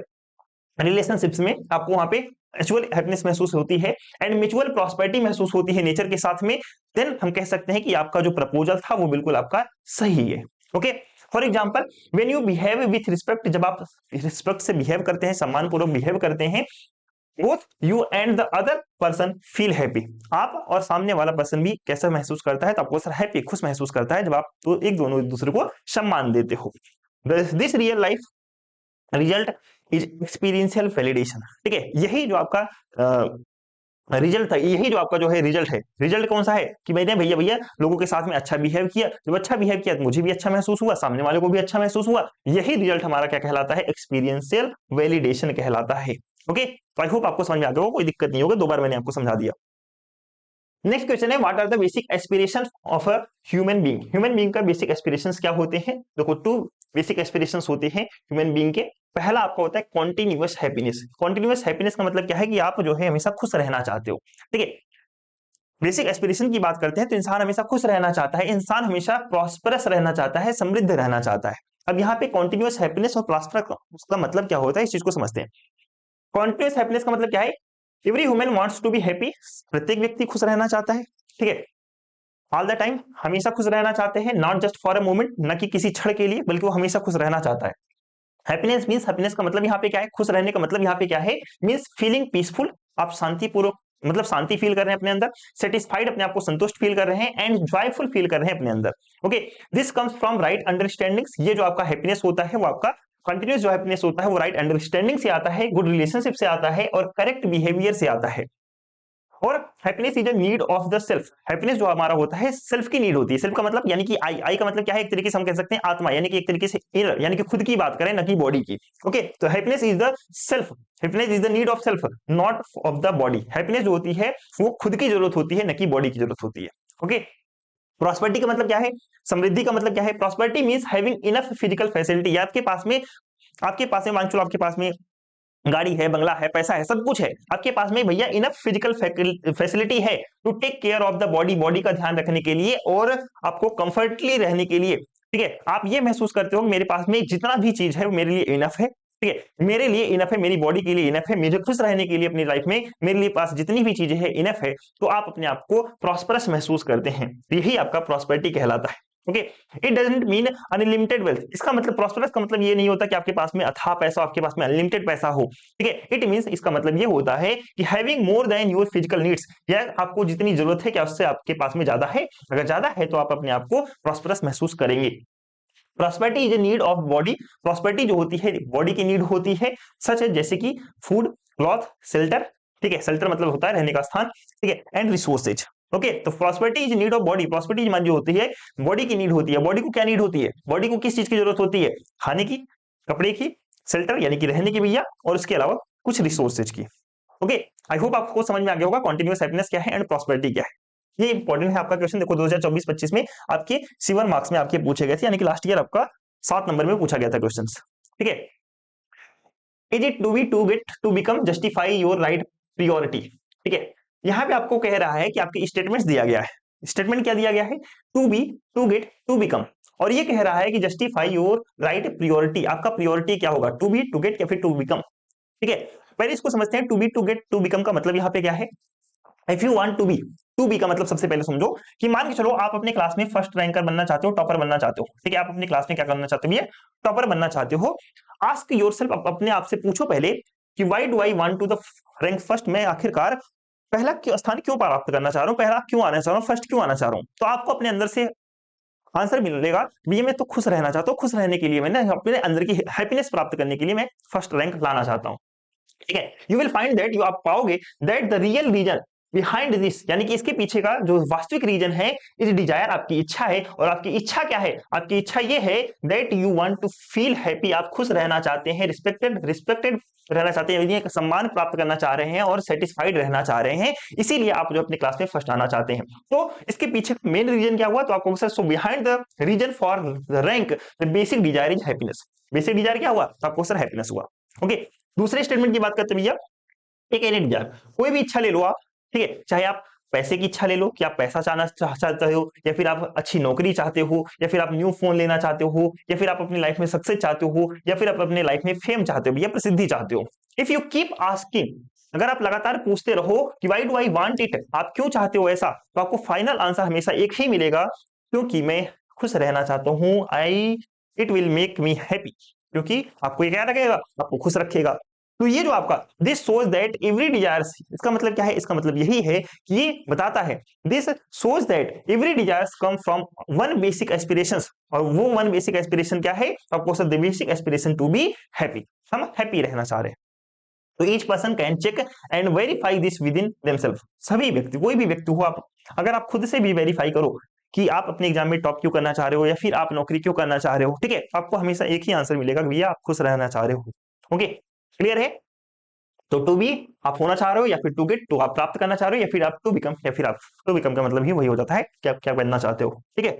रिलेशनशिप्स में आपको वहां पे म्यूचुअल हैप्पीनेस महसूस होती है, एंड म्यूचुअल प्रॉस्पेरिटी महसूस होती है नेचर के साथ में, देन हम कह सकते हैं कि आपका जो प्रपोजल था वो बिल्कुल आपका सही है। Okay, for example when you behave with respect, जब आप रिस्पेक्ट से बिहेव करते हैं, सम्मान पूर्वक बिहेव करते हैं, both you and the other person feel happy, आप और सामने वाला पर्सन भी कैसा महसूस करता है, तो आपको सर हैप्पी, खुश महसूस करता है, जब आप तो एक दूसरे को सम्मान देते हो। This real life result is experiential validation, ठीक है, यही जो आपका रिजल्ट था, यही जो आपका जो है रिजल्ट है, रिजल्ट कौन सा है कि मैंने भैया भैया लोगों के साथ में अच्छा बिहेव किया, जब अच्छा बिहेव किया तो मुझे भी अच्छा महसूस हुआ, सामने वाले को भी अच्छा महसूस हुआ, यही रिजल्ट हमारा क्या कहलाता है, एक्सपीरियंशियल वैलिडेशन कहलाता है। ओके, तो आई होप आपको समझ में आ गया होगा, कोई दिक्कत नहीं होगा, दो बार मैंने आपको समझा दिया। नेक्स्ट क्वेश्चन है, what are the basic aspirations of a human being, human being का बेसिक एस्पिरेशंस क्या होते हैं। देखो, टू बेसिक एस्पिरेशंस होते हैं ह्यूमन बीइंग के। पहला आपका होता है कॉन्टिन्यूअस हैप्पीनेस। कॉन्टिन्यूअस हैप्पीनेस का मतलब क्या है कि आप जो है हमेशा खुश रहना चाहते हो, ठीक है। बेसिक एस्पिरेशन की बात करते हैं तो इंसान हमेशा खुश रहना चाहता है, इंसान हमेशा प्रॉस्परस रहना चाहता है, समृद्ध रहना चाहता है। अब यहाँ पे कॉन्टिन्यूअस हैप्पीनेस और प्रॉस्पर उसका मतलब क्या होता है, इस चीज को समझते हैं। कॉन्टिन्यूअस हैप्पीनेस का मतलब क्या है every human wants to be happy, प्रत्येक व्यक्ति खुश रहना चाहता है, ठीक है, ऑल द टाइम, हमेशा खुश रहना चाहते हैं, not just for a moment, न कि किसी क्षण के लिए, बल्कि वो हमेशा खुश रहना चाहता है। हैप्पीनेस मींस, हैप्पीनेस का मतलब यहाँ पे क्या है, खुश रहने का मतलब यहाँ पे क्या है, मींस फीलिंग पीसफुल, आप शांतिपूर्वक मतलब शांति फील कर रहे हैं अपने अंदर, सेटिस्फाइड अपने आप को संतुष्ट फील कर रहे हैं, एंड जॉयफुल फील कर रहे हैं अपने अंदर। Okay, this comes from right understandings, ये जो आपका हैप्पीनेस होता है वो आपका कंटिन्यूस जो हैप्पीनेस होता है वो राइट अंडरस्टैंडिंग से आता है, गुड रिलेशनशिप से आता है, और करेक्ट बिहेवियर से आता है। और happiness is a need of the self, happiness जो हमारा होता है सेल्फ की नीड होती है। सेल्फ का मतलब यानी कि आई का मतलब क्या है, एक तरीके से हम कह सकते हैं आत्मा, यानी कि एक तरीके से इनर, यानी कि खुद की बात करें न कि बॉडी की। ओके, तो happiness is the self, happiness is the need of self, not of the body. Happiness जो होती है वो खुद की जरूरत होती है, न कि बॉडी की जरूरत होती है। ओके, प्रॉस्पेरिटी का मतलब क्या है, समृद्धि का मतलब क्या है, prosperity means having enough physical facility, आपके पास में मान चलो आपके पास में गाड़ी है, बंगला है, पैसा है, सब कुछ है आपके पास में भैया, इनफ फिजिकल फैसिलिटी है to take care of the body, body का ध्यान रखने के लिए और आपको कंफर्टली रहने के लिए। ठीक है, आप ये महसूस करते हो मेरे पास में जितना भी चीज है वो मेरे लिए इनफ है, ठीक है, मेरे लिए इनफ है, मेरी बॉडी के लिए इनफ है, मुझे खुश रहने के लिए अपनी लाइफ में मेरे लिए पास जितनी भी चीजें हैं इनफ है, तो आप अपने आप को प्रॉस्परस महसूस करते हैं, यही आपका प्रॉस्पेरिटी कहलाता है। Okay, it doesn't mean unlimited wealth, इसका मतलब प्रॉस्परस का मतलब ये नहीं होता कि आपके पास में अथाह पैसा, आपके पास में अनलिमिटेड पैसा हो, ठीक है, इट मींस इसका मतलब ये होता है कि having more than your physical needs, या आपको जितनी जरूरत है क्या उससे आपके पास में ज्यादा है, अगर ज्यादा है तो आप अपने आप को प्रॉस्परस महसूस करेंगे। Prosperity is a need of body, prosperity जो होती है बॉडी की नीड होती है, सच है जैसे कि फूड, क्लॉथ, शेल्टर, ठीक है, शेल्टर मतलब होता है रहने का स्थान, ठीक है, एंड रिसोर्सेज। ओके, तो prosperity is need of body, prosperity मान जो होती है बॉडी की नीड होती है। बॉडी को क्या नीड होती है, बॉडी को किस चीज की जरूरत होती है, खाने की, कपड़े की, शेल्टर यानी कि रहने की भैया, और उसके अलावा कुछ रिसोर्सेज की। ओके, आई होप आपको समझ में आ गया होगा कॉन्टिन्यूअस हैप्पीनेस क्या है एंड प्रॉस्पेरिटी क्या है। ये इंपॉर्टेंट है आपका क्वेश्चन, देखो 2024-25 में आपके 7 मार्क्स में आपके पूछे गए थे, यानी कि लास्ट ईयर आपका 7 नंबर में पूछा गया था क्वेश्चन। ठीक है, is it to be to get to become justify your right priority, ठीक है, यहां पे आपको कह रहा है कि आपके स्टेटमेंट्स दिया गया है, स्टेटमेंट क्या दिया गया है, to be, to get, to become, और ये कह रहा है कि जस्टिफाई योर राइट प्रियोरिटी, आपका प्रियोरिटी क्या होगा, टू बी, टू गेट या फिर टू बिकम। ठीक है, पहले इसको समझते हैं, to be, to get, to become का मतलब यहाँ पे क्या है। If you want to be का मतलब सबसे पहले समझो कि मान के चलो आप अपने क्लास में फर्स्ट रैंकर बनना चाहते हो, टॉपर बनना चाहते हो, ठीक है, आप अपनी क्लास में क्या करना चाहते हो, ये टॉपर बनना चाहते हो। आस्क योरसेल्फ, अपने आप से पूछो पहले कि why do I want to the rank first, मैं आखिरकार पहला स्थान क्यों प्राप्त करना चाह रहा हूं, पहला क्यों आना चाह रहा हूं, फर्स्ट क्यों आना चाह रहा हूं। तो आपको अपने अंदर से आंसर मिलेगा, भैया मैं तो खुश रहना चाहता हूँ, खुश रहने के लिए मैंने अपने अंदर की हैप्पीनेस प्राप्त करने के लिए मैं फर्स्ट रैंक लाना चाहता हूँ। ठीक है, यू विल फाइंड दैट, आप पाओगे that the real reason behind this, यानी कि इसके पीछे का जो वास्तविक रीजन है, इज डिजायर, आपकी इच्छा है, और आपकी इच्छा क्या है, आपकी इच्छा ये है that you want to feel happy, आप खुश रहना चाहते हैं, रिस्पेक्टेड रहना चाहते हैं, सम्मान प्राप्त करना चाह रहे हैं और सेटिस्फाइड रहना चाह रहे हैं, इसीलिए आप जो अपने क्लास में फर्स्ट आना चाहते हैं। तो इसके पीछे मेन रीजन क्या हुआ, तो आपको so behind the reason for the rank the basic desire is happiness, basic desire क्या हुआ, तो आपको सर हैप्पीनेस हुआ। ओके, दूसरे स्टेटमेंट की बात करते हैं भैया, एक एनी डिजायर, कोई भी इच्छा ले लो आप, ठीक है, चाहे आप पैसे की इच्छा ले लो कि आप पैसा चाहते हो, या फिर आप अच्छी नौकरी चाहते हो, या फिर आप न्यू फोन लेना चाहते हो, या फिर आप अपनी लाइफ में सक्सेस चाहते हो, या फिर आप अपने लाइफ में फेम चाहते हो या प्रसिद्धि चाहते हो। इफ यू कीप आस्किंग, अगर आप लगातार पूछते रहो कि why do I want it, आप क्यों चाहते हो ऐसा, तो आपको फाइनल आंसर हमेशा एक ही मिलेगा, क्योंकि मैं खुश रहना चाहता हूं, it will make me happy, क्योंकि आपको ये क्या रखेगा, आपको खुश रखेगा। तो ये जो आपका this shows that every desires, इसका मतलब क्या है, इसका मतलब यही है कि ये बताता है, this shows that every desires come from one basic aspirations, और वो वन बेसिक एस्पिरेशन क्या है, आपको the basic aspiration to be happy, हम हैप्पी रहना चाह रहे हैं। तो each person can check and verify this within themselves, सभी व्यक्ति, कोई भी व्यक्ति हो आप, अगर आप खुद से भी वेरीफाई करो कि आप अपने एग्जाम में टॉप क्यों करना चाह रहे हो, या फिर आप नौकरी क्यों करना चाह रहे हो, ठीक है, आपको हमेशा एक ही आंसर मिलेगा, भैया आप खुश रहना चाह रहे हो। ओके, क्लियर है। तो टू बी आप होना चाह रहे हो, या फिर टू गेट, तो आप प्राप्त करना चाह रहे हो, या फिर आप टू बिकम, या फिर आप टू बिकम का मतलब ही वही हो जाता है कि आप क्या बनना चाहते हो। ठीक है,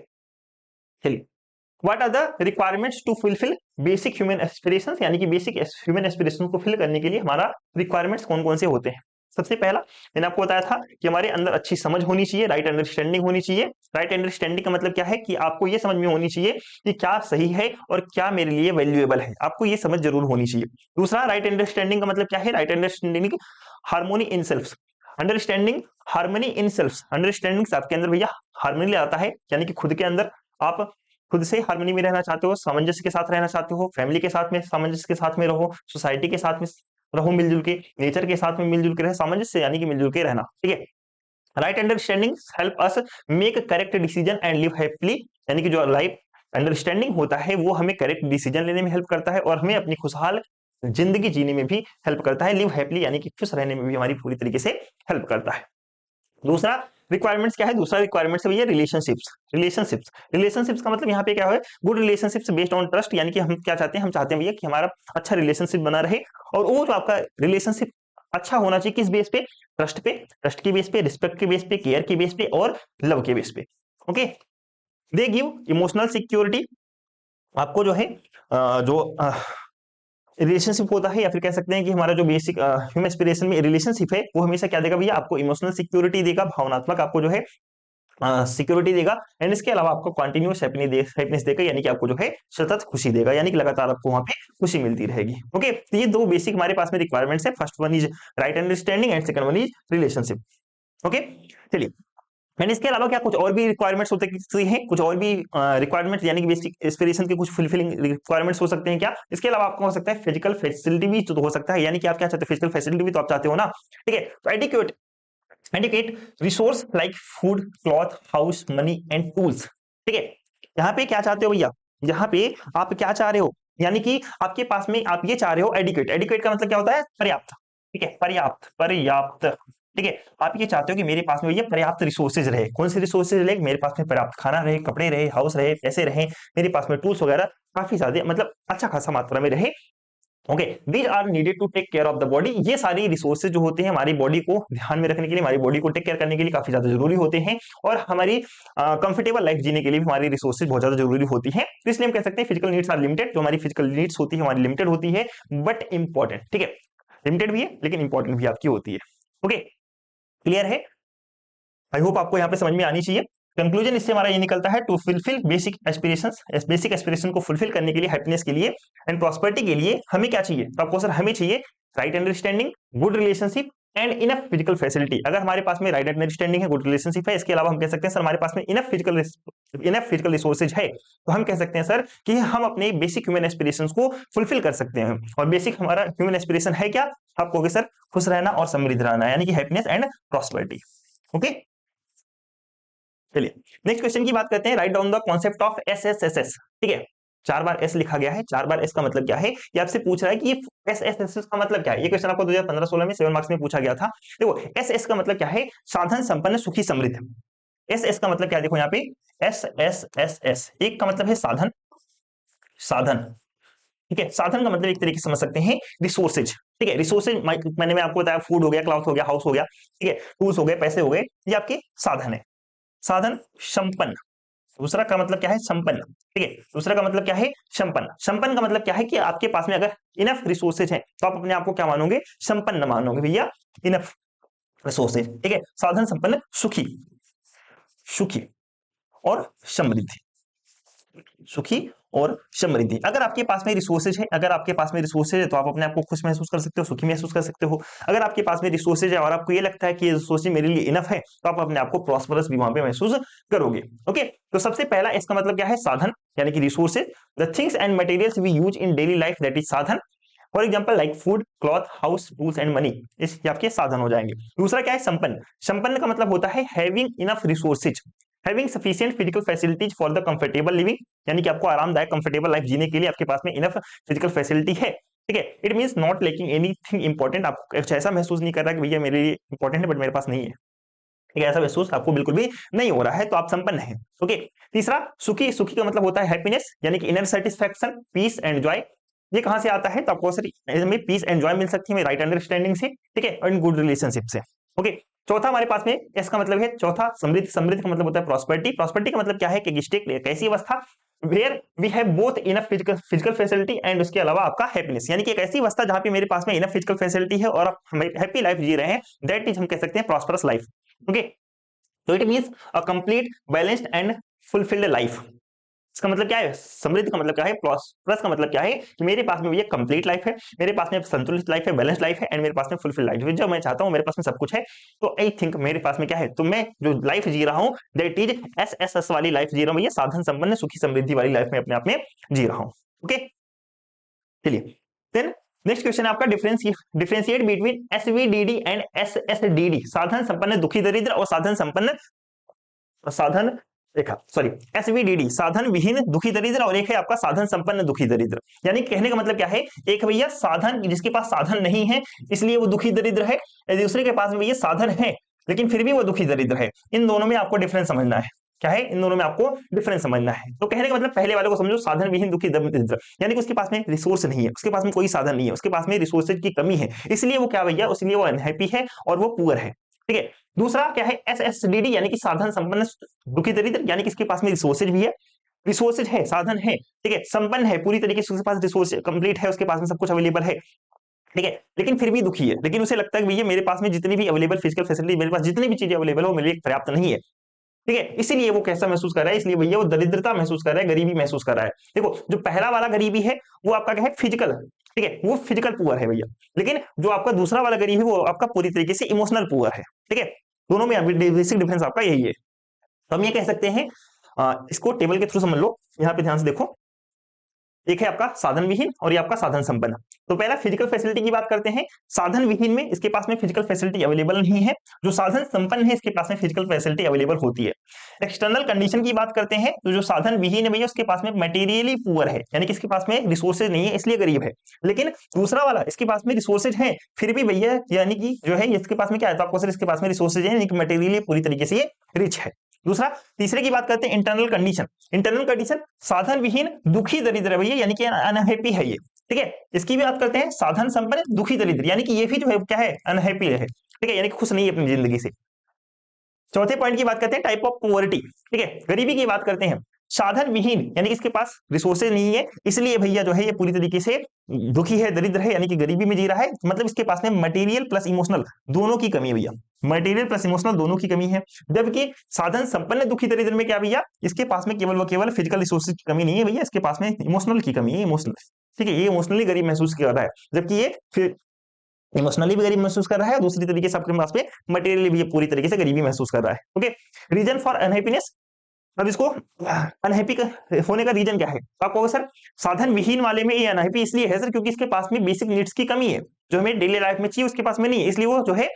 चलिए, what are the requirements to fulfil basic human aspirations, यानी कि बेसिक ह्यूमन एस्पिरेशंस को फिल करने के लिए हमारा रिक्वायरमेंट्स कौन कौन से होते हैं। सबसे पहला मैंने आपको बताया था कि हमारे अंदर अच्छी समझ होनी चाहिए, राइट अंडरस्टैंडिंग होनी चाहिए। राइट अंडरस्टैंडिंग का मतलब क्या है कि आपको ये समझ में होनी चाहिए कि क्या सही है और क्या मेरे लिए वैल्यूएबल है, आपको ये समझ जरूर होनी चाहिए। दूसरा, राइट अंडरस्टैंडिंग का मतलब क्या है, right understanding harmony in self, understanding harmony in self, understanding आपके अंदर भैया हार्मनी ले आता है, यानी कि खुद के अंदर आप खुद से हार्मनी में रहना चाहते हो, सामंजस्य के साथ रहना चाहते हो, फैमिली के साथ में सामंजस्य के साथ में रहो, सोसाइटी के साथ में रहो मिलजुल के, नेचर के साथ में मिलजुल के रहे, सामंजस्य यानी कि मिलजुल के रहना, ठीक है। Right understanding help us make correct decision and live happily, यानी कि जो लाइफ अंडरस्टैंडिंग होता है वो हमें करेक्ट डिसीजन लेने में हेल्प करता है और हमें अपनी खुशहाल जिंदगी जीने में भी हेल्प करता है। लिव हैप्पीली यानी कि खुश रहने में भी हमारी पूरी तरीके से हेल्प करता है। दूसरा रिक्वायरमेंट्स क्या है, दूसरा रिक्वायरमेंट्स है भैया रिलेशनशिप्स। रिलेशनशिप्स का मतलब यहाँ पे क्या है, good relationships based on trust, यानी कि हम क्या चाहते हैं, हम चाहते हैं भैया कि हमारा अच्छा रिलेशनशिप बना रहे, और वो जो आपका रिलेशनशिप अच्छा होना चाहिए किस बेस पे, ट्रस्ट पे, ट्रस्ट के बेस पे, रिस्पेक्ट के बेस पे, केयर के बेस पे और लव के बेस पे। Okay, they give emotional security, आपको जो है जो रिलेशनशिप होता है, या फिर कह सकते हैं कि हमारा जो बेसिक ह्यूमन एस्पिरेशन में रिलेशनशिप है वो हमेशा क्या देगा भैया, आपको इमोशनल सिक्योरिटी देगा, भावनात्मक आपको जो है सिक्योरिटी देगा, एंड इसके अलावा आपको कंटिन्यूअस हैप्पीनेस देगा, यानी कि आपको जो है सतत खुशी देगा, यानी कि लगातार आपको वहां पे खुशी मिलती रहेगी। ओके, तो ये दो बेसिक हमारे पास में रिक्वायरमेंट्स है, first one is right understanding and second one is relationship. Okay, चलिए, एंड इसके अलावा क्या कुछ और भी रिक्वायरमेंट्स होते हैं, कुछ और भी रिक्वायरमेंट्स यानी कि बेसिक एस्पिरेशन के कुछ फुलफिलिंग रिक्वायरमेंट्स हो सकते हैं क्या, इसके अलावा आपको हो सकता है फिजिकल फैसिलिटी भी तो हो सकता है, यानी कि आप क्या चाहते हैं, फिजिकल फैसिलिटी भी तो आप चाहते हो ना, ठीक है। तो adequate resource like food, cloth, house, money and tools, ठीक है। यहाँ पे क्या चाहते हो भैया, यहाँ पे आप क्या चाह रहे हो, यानी कि आपके पास में आप ये चाह रहे हो एडिक्वेट, एडिक्वेट का मतलब क्या होता है, पर्याप्त, ठीक है, पर्याप्त पर्याप्त, ठीक है। आप ये चाहते हो कि मेरे पास में ये पर्याप्त रिसोर्सेज रहे, कौन से रिसोर्सेज रहे, मेरे पास में पर्याप्त खाना रहे, कपड़े रहे, हाउस रहे, पैसे रहे, मेरे पास में टूल्स वगैरह काफी ज्यादा मतलब अच्छा खासा मात्रा में रहे। Okay, these are needed to take care of the body, ये सारी रिसोर्सेज जो होते हैं हमारी बॉडी को ध्यान में रखने के लिए, हमारी बॉडी को टेक केयर करने के लिए काफी ज्यादा जरूरी होते हैं, और हमारी कंफर्टेबल लाइफ जीने के लिए भी हमारी रिसोर्सेज बहुत ज्यादा जरूरी होती है। तो इसलिए हम कह सकते हैं फिजिकल नीड्स आर लिमिटेड, जो हमारी फिजिकल नीड्स होती है हमारी लिमिटेड होती है, बट इंपॉर्टेंट, ठीक है, लिमिटेड भी है लेकिन इंपॉर्टेंट भी आपकी होती है। ओके, क्लियर है, आई होप आपको यहाँ पे समझ में आनी चाहिए। कंक्लूजन इससे हमारा ये निकलता है, टू फुलफिल बेसिक एस्पिरेशन को फुलफिल करने के लिए, हैप्पीनेस के लिए एंड प्रॉस्पेरिटी के लिए हमें क्या चाहिए, तो आपको सर हमें चाहिए right understanding, good relationship and enough physical facility. अगर हमारे पास में राइट अंडरस्टैंडिंग है, गुड रिलेशनशिप है, इसके अलावा हम कह सकते हैं सर हमारे पास में इनफ फिजिकल रिसोर्सेज है, तो हम कह सकते हैं सर कि हम अपने बेसिक ह्यूमन एस्पिरेशंस को फुलफिल कर सकते हैं। और बेसिक हमारा ह्यूमन एस्पिरेशन है क्या, आप कहोगे सर खुश रहना और समृद्ध रहना, यानी कि हैप्पीनेस एंड प्रॉस्पेरिटी। ओके, चलिए नेक्स्ट क्वेश्चन की बात करते हैं, write down the concept of S, ठीक है। 4 बार एस लिखा गया है, 4 बार एस का मतलब क्या है, ये आपसे पूछ रहा है कि ये एस का मतलब क्या है। ये क्वेश्चन आपको 2015-16 में 7 मार्क्स में पूछा गया था। देखो एस का मतलब क्या है, साधन संपन्न सुखी समृद्ध। एस का मतलब क्या है, देखो यहाँ पे एस, एक का मतलब है साधन, साधन, ठीक है। साधन का मतलब एक तरीके से समझ सकते हैं रिसोर्सेज, ठीक है। रिसोर्सेज मैंने आपको बताया, फूड हो गया, क्लॉथ हो गया, हाउस हो गया, ठीक है, टूल्स हो गए, पैसे हो गए, ये आपके साधन है। साधन संपन्न, दूसरा का मतलब क्या है, संपन्न, ठीक है। दूसरा का मतलब क्या है, संपन्न। संपन्न का मतलब क्या है कि आपके पास में अगर इनफ रिसोर्सेज है तो आप अपने आप को क्या मानोगे, संपन्न मानोगे भैया, इनफ रिसोर्सेज, ठीक है। साधन संपन्न, सुखी, सुखी और समृद्धि, सुखी और समृद्धि। अगर आपके पास में रिसोर्सेज है, अगर आपके पास में रिसोर्सेज है तो आप अपने आप को खुश महसूस कर सकते हो, सुखी महसूस कर सकते हो। अगर आपके पास में रिसोर्सेज है और आपको ये लगता है कि ये रिसोर्सेज मेरे लिए इनफ है, तो आप अपने आप को प्रॉस्परस भी वहां पे महसूस करोगे। ओके, तो सबसे पहला इसका मतलब क्या है, साधन, यानी कि resources, the things and materials we use in daily life, that is साधन। For example like food, cloth, house, tools and money, इस आपके साधन हो जाएंगे। दूसरा क्या है, संपन्न। संपन्न का मतलब होता है having enough resources, having sufficient physical facilities for the comfortable living, यानी कि आपको आरामदायक कंफर्टेबल लाइफ जीने के लिए आपके पास में इनफ फिजिकल फैसिलिटी है, ठीक है। It means not lacking anything important, आपको ऐसा महसूस नहीं कर रहा कि भैया मेरे लिए इंपॉर्टेंट है बट मेरे पास नहीं है, ठीक है, ऐसा महसूस आपको बिल्कुल भी नहीं हो रहा है, तो आप संपन्न हैं। ओके, तीसरा सुखी, सुखी का मतलब होता है हैप्पीनेस, यानी कि inner satisfaction, peace and joy. ये कहां से आता है, तो आपको सर इसमें पीस एंड जॉय मिल सकती है राइट अंडरस्टैंडिंग से, ठीक है, और गुड रिलेशनशिप से। ओके, चौथा हमारे पास में इसका मतलब है, चौथा समृद्ध, समृद्ध का मतलब होता है प्रॉस्पेरिटी। प्रॉस्पेरिटी का मतलब क्या है कि स्टेट एक ऐसी अवस्था where we have both enough physical facility and उसके अलावा आपका हैप्पीनेस, यानी कि एक ऐसी अवस्था जहां पे मेरे पास में इनफ फिजिकल फैसिलिटी है और आप हैप्पी लाइफ जी रहे हैं, दैट इज हम कह सकते हैं prosperous life. Okay, so it means a complete balanced and fulfilled life, इसका मतलब क्या है, समृद्धि का मतलब क्या है, प्रॉस्परस का मतलब क्या है कि मेरे पास में भैया कंप्लीट लाइफ है, मेरे पास में संतुलित लाइफ है, बैलेंस्ड लाइफ है, एंड मेरे पास में फुलफिल लाइफ है, जब मैं चाहता हूँ मेरे पास में सब कुछ है। तो आई थिंक मेरे पास में क्या है, तो मैं जो लाइफ जी रहा हूँ दैट इज एसएसएस वाली लाइफ जी रहा हूँ भैया, साधन संपन्न सुखी समृद्धि वाली लाइफ में अपने आप में जी रहा हूँ। ओके, चलिए देन नेक्स्ट क्वेश्चन है आपका, डिफरेंशिएट बिटवीन एसवीडीडी एंड एसएसडीडी, साधन संपन्न दुखी दरिद्र और साधन संपन्न साधन रेखा, सॉरी एसवीडीडी साधन विहीन दुखी दरिद्र, और एक है आपका साधन संपन्न दुखी दरिद्र। यानी कहने का मतलब क्या है, एक भैया साधन जिसके पास साधन नहीं है इसलिए वो दुखी दरिद्र है, दूसरे के पास में भैया साधन है लेकिन फिर भी वो दुखी दरिद्र है। इन दोनों में आपको डिफरेंस समझना है, क्या है, इन दोनों में आपको डिफरेंस समझना है। तो कहने का मतलब पहले वाले को समझो, साधन विहीन दुखी दरिद्र, यानी कि उसके पास में रिसोर्स नहीं है, उसके पास में कोई साधन नहीं है, उसके पास में रिसोर्सेज की कमी है, इसलिए वो क्या भैया, इसलिए वो अनहैप्पी है और वो पुअर है। ठीक है, दूसरा क्या है, एसएसडीडी यानी कि साधन संपन्न दुखी दरिद्र, यानी कि इसके पास में रिसोर्सेज भी है, रिसोर्सेज है, साधन है, ठीक है, संपन्न है पूरी तरीके से, उसके पास रिसोर्स कंप्लीट है, उसके पास में सब कुछ अवेलेबल है, ठीक है, लेकिन फिर भी दुखी है, लेकिन उसे लगता है भैया मेरे पास में जितनी भी अवेलेबल फिजिकल फैसिलिटी, मेरे पास जितनी भी चीजें अवेलेबल हो मेरे लिए पर्याप्त नहीं है। ठीक है, इसीलिए वो कैसा महसूस कर रहा है, इसलिए भैया वो दरिद्रता महसूस कर रहा है, गरीबी महसूस कर रहा है। देखो जो पहला वाला गरीबी है वो आपका क्या है, फिजिकल, ठीक है, वो फिजिकल पुअर है भैया, लेकिन जो आपका दूसरा वाला गरीब है वो आपका पूरी तरीके से इमोशनल पुअर है। ठीक है, दोनों में बेसिक डिफरेंस आपका यही है। तो हम ये कह सकते हैं, इसको टेबल के थ्रू समझ लो, यहाँ पे ध्यान से देखो, एक है आपका साधन विहीन और ये आपका साधन संपन्न। तो पहला फिजिकल फैसिलिटी की बात करते हैं, साधन विहीन में इसके पास में फिजिकल फैसिलिटी अवेलेबल नहीं है, जो साधन संपन्न है इसके पास में फिजिकल फैसिलिटी अवेलेबल होती है। एक्सटर्नल कंडीशन की बात करते हैं, तो जो साधन विहीन है भैया उसके पास में मटेरियली पुअर है, यानी कि इसके पास में रिसोर्सेज नहीं है इसलिए गरीब है, लेकिन दूसरा वाला इसके पास में रिसोर्सेज है फिर भी भैया, यानी कि जो है इसके पास में क्या है, तो आपको सर इसके पास में रिसोर्सेज है, यानी कि मटेरियली पूरी तरीके से ये रिच है। दूसरा, तीसरे की बात करते हैं इंटरनल कंडीशन। इंटरनल कंडीशन साधन विहीन दुखी दरिद्र भैया, यानी कि अनहैप्पी है ये। ठीक है, इसकी भी बात करते हैं साधन संपन्न दुखी दरिद्र, यानी कि ये भी जो है क्या है, अनहैप्पी है, ठीक है, यानी कि खुश नहीं है अपनी जिंदगी से। चौथे पॉइंट की बात करते हैं टाइप ऑफ पोवर्टी, ठीक है, गरीबी की बात करते हैं, साधन विहीन यानी कि इसके पास रिसोर्सेज नहीं है इसलिए भैया जो है ये पूरी तरीके से दुखी है, दरिद्र है, यानी कि गरीबी में जी रहा है, मतलब इसके पास में मटेरियल प्लस इमोशनल दोनों की कमी है भैया, मटेरियल प्लस इमोशनल दोनों की कमी है। जबकि साधन संपन्न दुखी दरिद्र में क्या भैया, इसके पास में केवल व केवल फिजिकल रिसोर्सेज की कमी नहीं है भैया, इसके पास में इमोशनल की कमी है, इमोशनल, ठीक है, ये इमोशनली गरीब महसूस कर रहा है, जबकि ये फिर इमोशनली भी गरीब महसूस कर रहा है, दूसरी तरीके से आपके पास में मटेरियली भी पूरी तरीके से गरीबी महसूस कर रहा है। ओके, रीजन फॉर अनहैप्पीनेस, अब इसको अनहैप्पी होने का रीजन क्या है, तो आप कहोगे सर साधन विहीन वाले में ये अनहैप्पी इसलिए है सर क्योंकि इसके पास में बेसिक नीड्स की कमी है, जो हमें डेली लाइफ में चाहिए उसके पास में नहीं है, इसलिए वो जो है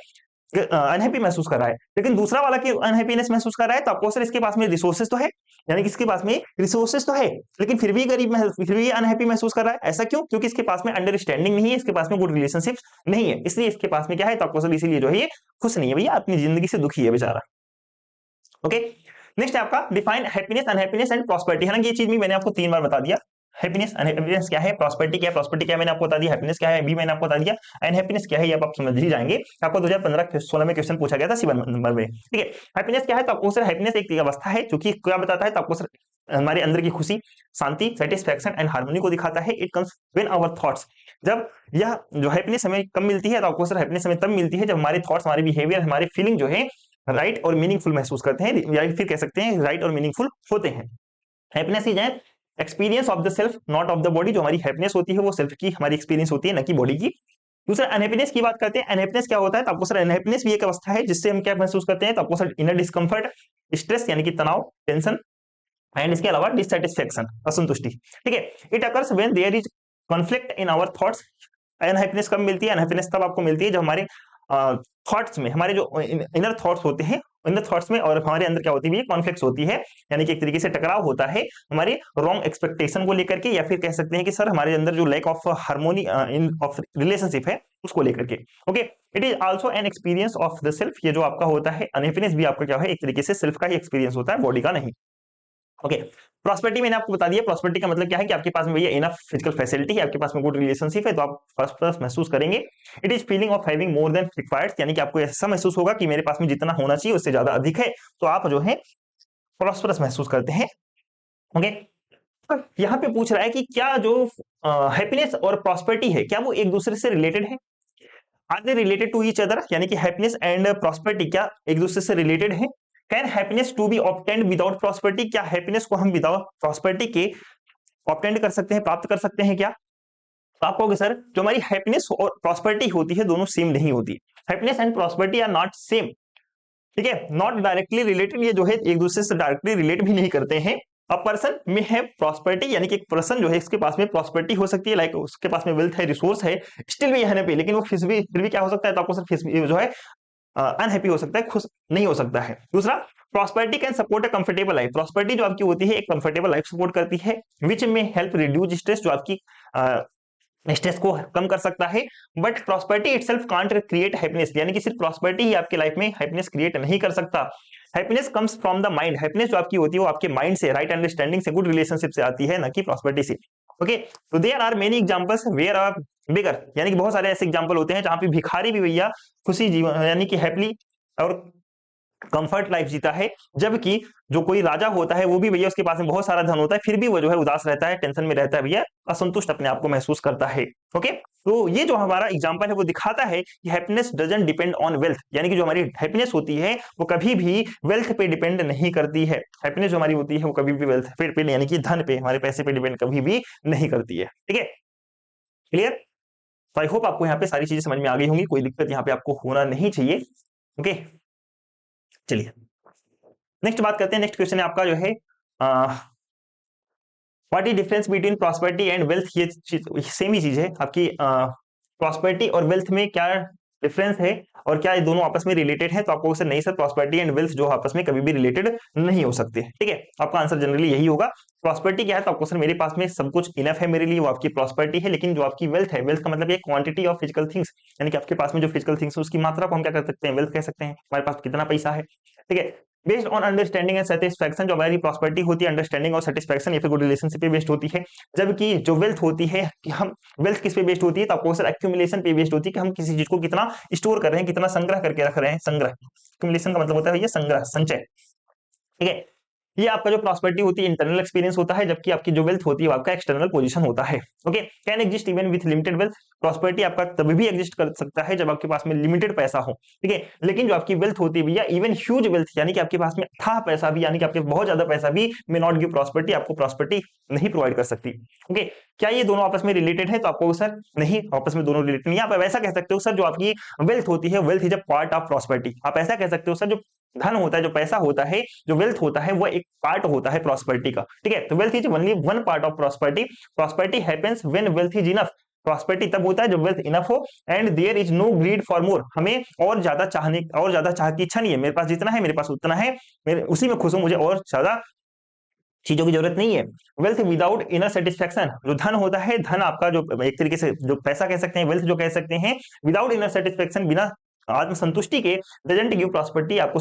अनहैप्पी महसूस कर रहा है। लेकिन दूसरा वाला की अनहैप्पीनेस महसूस कर रहा है, तो आपको सर इसके पास में रिसोर्सेज तो है, यानी कि इसके पास में रिसोर्सेज तो है लेकिन फिर भी फिर भी अनहैप्पी महसूस कर रहा है। ऐसा क्यों, क्योंकि इसके पास में अंडरस्टैंडिंग नहीं है, इसके पास में गुड रिलेशनशिप नहीं है, इसलिए इसके पास में क्या है, तो आपको सर इसीलिए जो है ये खुश नहीं है भैया, अपनी जिंदगी से दुखी है बेचारा। ओके, नेक्स्ट है आपका define happiness, unhappiness and prosperity. हालांकि ये चीज भी मैंने आपको 3 बार बता दिया, हैप्पीनेस अनहैप्पीनेस क्या है, प्रॉस्पेरिटी क्या है, प्रॉस्पेरिटी क्या है मैंने आपको बता दिया, हैप्पीनेस क्या है भी मैंने आपको बता दिया, अनहैप्पीनेस क्या है ये आप समझ ही जाएंगे, आपको 2015-16 में क्वेश्चन पूछा गया था C1 नंबर में। ठीक है, हैप्पीनेस क्या है, तो आपको सर हैप्पीनेस एक अवस्था है जो कि क्या बताता है, तो आपको सर हमारे अंदर की खुशी, शांति, सेटिस्फैक्शन एंड हार्मोनी को दिखाता है। It comes when our thoughts, जब यह जो हैप्पीनेस हमें कम मिलती है, तो आपको सर हैप्पीनेस हमें तब मिलती है जब हमारे थॉट्स, हमारे बिहेवियर, हमारे फीलिंग जो है राइट और मीनिंगफुल महसूस करते हैं, या फिर कह सकते हैं राइट और मीनिंगफुल होते हैं। Happiness is an experience of the self not of the body, जो हमारी हैप्पीनेस होती है वो सेल्फ की हमारी एक्सपीरियंस होती है, न कि बॉडी की। दूसरा अनहैप्पीनेस की बात करते हैं, अनहैप्पीनेस क्या होता है, तो आपको सर अनहैप्पीनेस भी एक अवस्था है जिससे हम क्या महसूस करते हैं, तो आपको सर इनर डिस्कंफर्ट, स्ट्रेस यानी कि तनाव, टेंशन एंड इसके अलावा डिससैटिस्फैक्शन, असंतुष्टि। ठीक है, it occurs when there is conflict in our thoughts. Unhappiness कब मिलती है, अनहैप्पीनेस तब आपको मिलती है जब हमारे थॉट्स में, हमारे जो इनर थॉट्स होते हैं, इनर थॉट्स में और हमारे अंदर क्या होती है, कॉन्फ्लिक्ट्स होती है, यानी कि एक तरीके से टकराव होता है हमारे रॉन्ग एक्सपेक्टेशन को लेकर के, या फिर कह सकते हैं कि सर हमारे अंदर जो lack of harmony in of relationship है उसको लेकर के। Okay, it is also an experience of the self, ये जो आपका होता है अनहैप्पीनेस भी आपका क्या है, एक तरीके से सेल्फ का ही एक्सपीरियंस होता है, बॉडी का नहीं। ओके, प्रॉस्पेरिटी मैंने आपको बता दिया, प्रॉस्पेरिटी का मतलब क्या है कि आपके पास में भैया इनफ फिजिकल फैसिलिटी है, आपके पास में गुड रिलेशनशिप है, तो आप प्रॉस्परस महसूस करेंगे। It is feeling of having more than required, यानी कि आपको ऐसा महसूस होगा कि मेरे पास में जितना होना चाहिए उससे ज्यादा अधिक है, तो आप जो है प्रॉस्परस महसूस करते हैं। ओके, यहाँ पे पूछ रहा है कि क्या जो हैप्पीनेस और प्रॉस्पेरिटी है क्या वो एक दूसरे से रिलेटेड है, are they related to each other, यानी कि हैप्पीनेस एंड प्रॉस्पेरिटी क्या एक दूसरे से रिलेटेड है, can happiness to be obtained without prosperity, क्या हैप्पीनेस को हम विदाउट प्रॉस्पेरिटी के ऑब्टेंड कर सकते हैं, प्राप्त कर सकते हैं क्या? तो आप कहोगे सर जो हमारी हैप्पीनेस और प्रॉस्पेरिटी होती है दोनों सेम नहीं होती, happiness and prosperity are not same, ठीक है, नॉट डायरेक्टली रिलेटेड, ये जो है एक दूसरे से डायरेक्टली रिलेट भी नहीं करते हैं। अ पर्सन में है प्रॉस्पेरिटी, यानी कि एक पर्सन जो है इसके पास में प्रॉस्पेरिटी हो सकती है, लाइक उसके पास में वेल्थ है, रिसोर्स है, स्टिल भी है पे, लेकिन वो फिर भी क्या हो सकता है, तो आपको सर जो है अनहैप्पी हो सकता है, खुश नहीं हो सकता है। दूसरा, prosperity can support a comfortable life, prosperity जो आपकी होती है एक कंफर्टेबल लाइफ सपोर्ट करती है, विच में हेल्प रिड्यूस स्ट्रेस, जो आपकी स्ट्रेस को कम कर सकता है। But prosperity itself can't create happiness, यानी कि सिर्फ प्रॉस्पेरिटी ही आपके लाइफ में हैप्पीनेस क्रिएट नहीं कर सकता। Happiness comes from the mind, happiness जो आपकी होती है वो आपके माइंड से, राइट अंडरस्टैंडिंग से, गुड रिलेशनशिप से आती है, ना कि प्रॉस्पेरिटी से। ओके, तो there are many examples where a bigger, यानी कि बहुत सारे ऐसे एग्जांपल होते हैं जहां पे भिखारी भी भैया खुशी जीवन यानी कि हैप्पीली और कंफर्ट लाइफ जीता है, जबकि जो कोई राजा होता है वो भी भैया उसके पास में बहुत सारा धन होता है, फिर भी वो जो है उदास रहता है, टेंशन में रहता है, भैया असंतुष्ट अपने आप को महसूस करता है। ओके, तो ये जो हमारा एग्जांपल है वो दिखाता है कि happiness doesn't depend on wealth, यानी कि जो हमारी हैप्पीनेस होती है वो कभी भी वेल्थ पे डिपेंड नहीं करती है, हैप्पीनेस जो हमारी होती है वो कभी भी वेल्थ पे यानी कि धन पे, हमारे पैसे पे डिपेंड कभी भी नहीं करती है। ठीक है, क्लियर? तो आई होप आपको यहाँ पे सारी चीजें समझ में आ गई होंगी, कोई दिक्कत यहाँ पे आपको होना नहीं चाहिए। ओके, चलिए नेक्स्ट बात करते हैं। नेक्स्ट क्वेश्चन है आपका जो है what is difference between prosperity and wealth, ये सेम ही चीज है आपकी, प्रॉस्पेरिटी और वेल्थ में क्या डिफरेंस है और क्या ये दोनों आपस में रिलेटेड है? तो आपको सर नहीं सर, प्रॉस्पेरिटी एंड वेल्थ जो आपस में कभी भी रिलेटेड नहीं हो सकते। ठीक है, आपका आंसर जनरली यही होगा। प्रॉस्पेरिटी क्या है, तो आपको सर मेरे पास में सब कुछ इनफ है मेरे लिए, वो आपकी प्रॉस्पेरिटी है, लेकिन जो आपकी वेल्थ है, वेल्थ का मतलब ये क्वांटिटी ऑफ फिजिकल थिंग्स, यानी कि आपके पास में जो फिजिकल थिंग्स है उसकी मात्रा को हम क्या कर सकते हैं, वेल्थ कह सकते हैं, हमारे पास कितना पैसा है। ठीक है, based on understanding and satisfaction, जो हमारी प्रॉस्पेरिटी होती है अंडरस्टैंडिंग और सेटिस्फैक्शन या फिर गुड रिलेशनशिप पे बेस्ड होती है, जबकि जो वेल्थ होती है कि हम वेल्थ किस पे बेस्ड होती है, तो आपको सर एक्यूमुलेशन पे बेस्ड होती है कि हम किसी चीज को कितना स्टोर कर रहे हैं, कितना संग्रह करके रख रहे हैं। संग्रह, एक्यूमुलेशन का मतलब होता है ये संग्रह, संचय। ठीक है, ये आपका जो प्रॉस्पेरिटी होती है इंटरनल एक्सपीरियंस होता है, जबकि आपकी जो वेल्थ होती है वो आपका एक्सटर्नल पोजीशन होता है। Okay, can exist even with limited wealth, prosperity आपका तभी भी एग्जिस्ट कर सकता है जब आपके पास में लिमिटेड पैसा हो। ठीक है, लेकिन जो आपकी वेल्थ होती है भैया, इवन ह्यूज वेल्थ, यानी कि आपके पास में अथाह पैसा भी, यानी कि आपके बहुत ज्यादा पैसा भी मे नॉट गिव प्रॉस्पेरिटी, आपको प्रॉस्पेरिटी नहीं प्रोवाइड कर सकती। ओके, क्या ये दोनों आपस में रिलेटेड है? तो आपको सर नहीं, आपस में दोनों रिलेटेड नहीं। आप ऐसा कह सकते हो सर जो आपकी वेल्थ होती है, wealth is a part of prosperity. आप ऐसा कह सकते हो सर जो धन होता है, जो पैसा होता है, जो वेल्थ होता है, वो एक पार्ट होता है प्रॉस्पेरिटी का। ठीक है, तो wealth is only one part of prosperity. Prosperity happens when wealth is enough, prosperity तब होता है जब वेल्थ इनफ हो, and there is no greed for more, हमें और ज्यादा चाह की इच्छा नहीं है, मेरे पास जितना है मेरे पास उतना है, मेरे उसी में खुश हूं, मुझे और ज्यादा चीजों की जरूरत नहीं है। वेल्थ विदाउट इनर सेटिस्फैक्शन, जो धन होता है, धन आपका जो एक तरीके से जो पैसा कह सकते हैं, वेल्थ जो कह सकते हैं, विदाउट इनर सेटिस्फैक्शन, बिना आत्मसंतुष्टि के, डजंट गिव प्रॉस्पेरिटी, आपको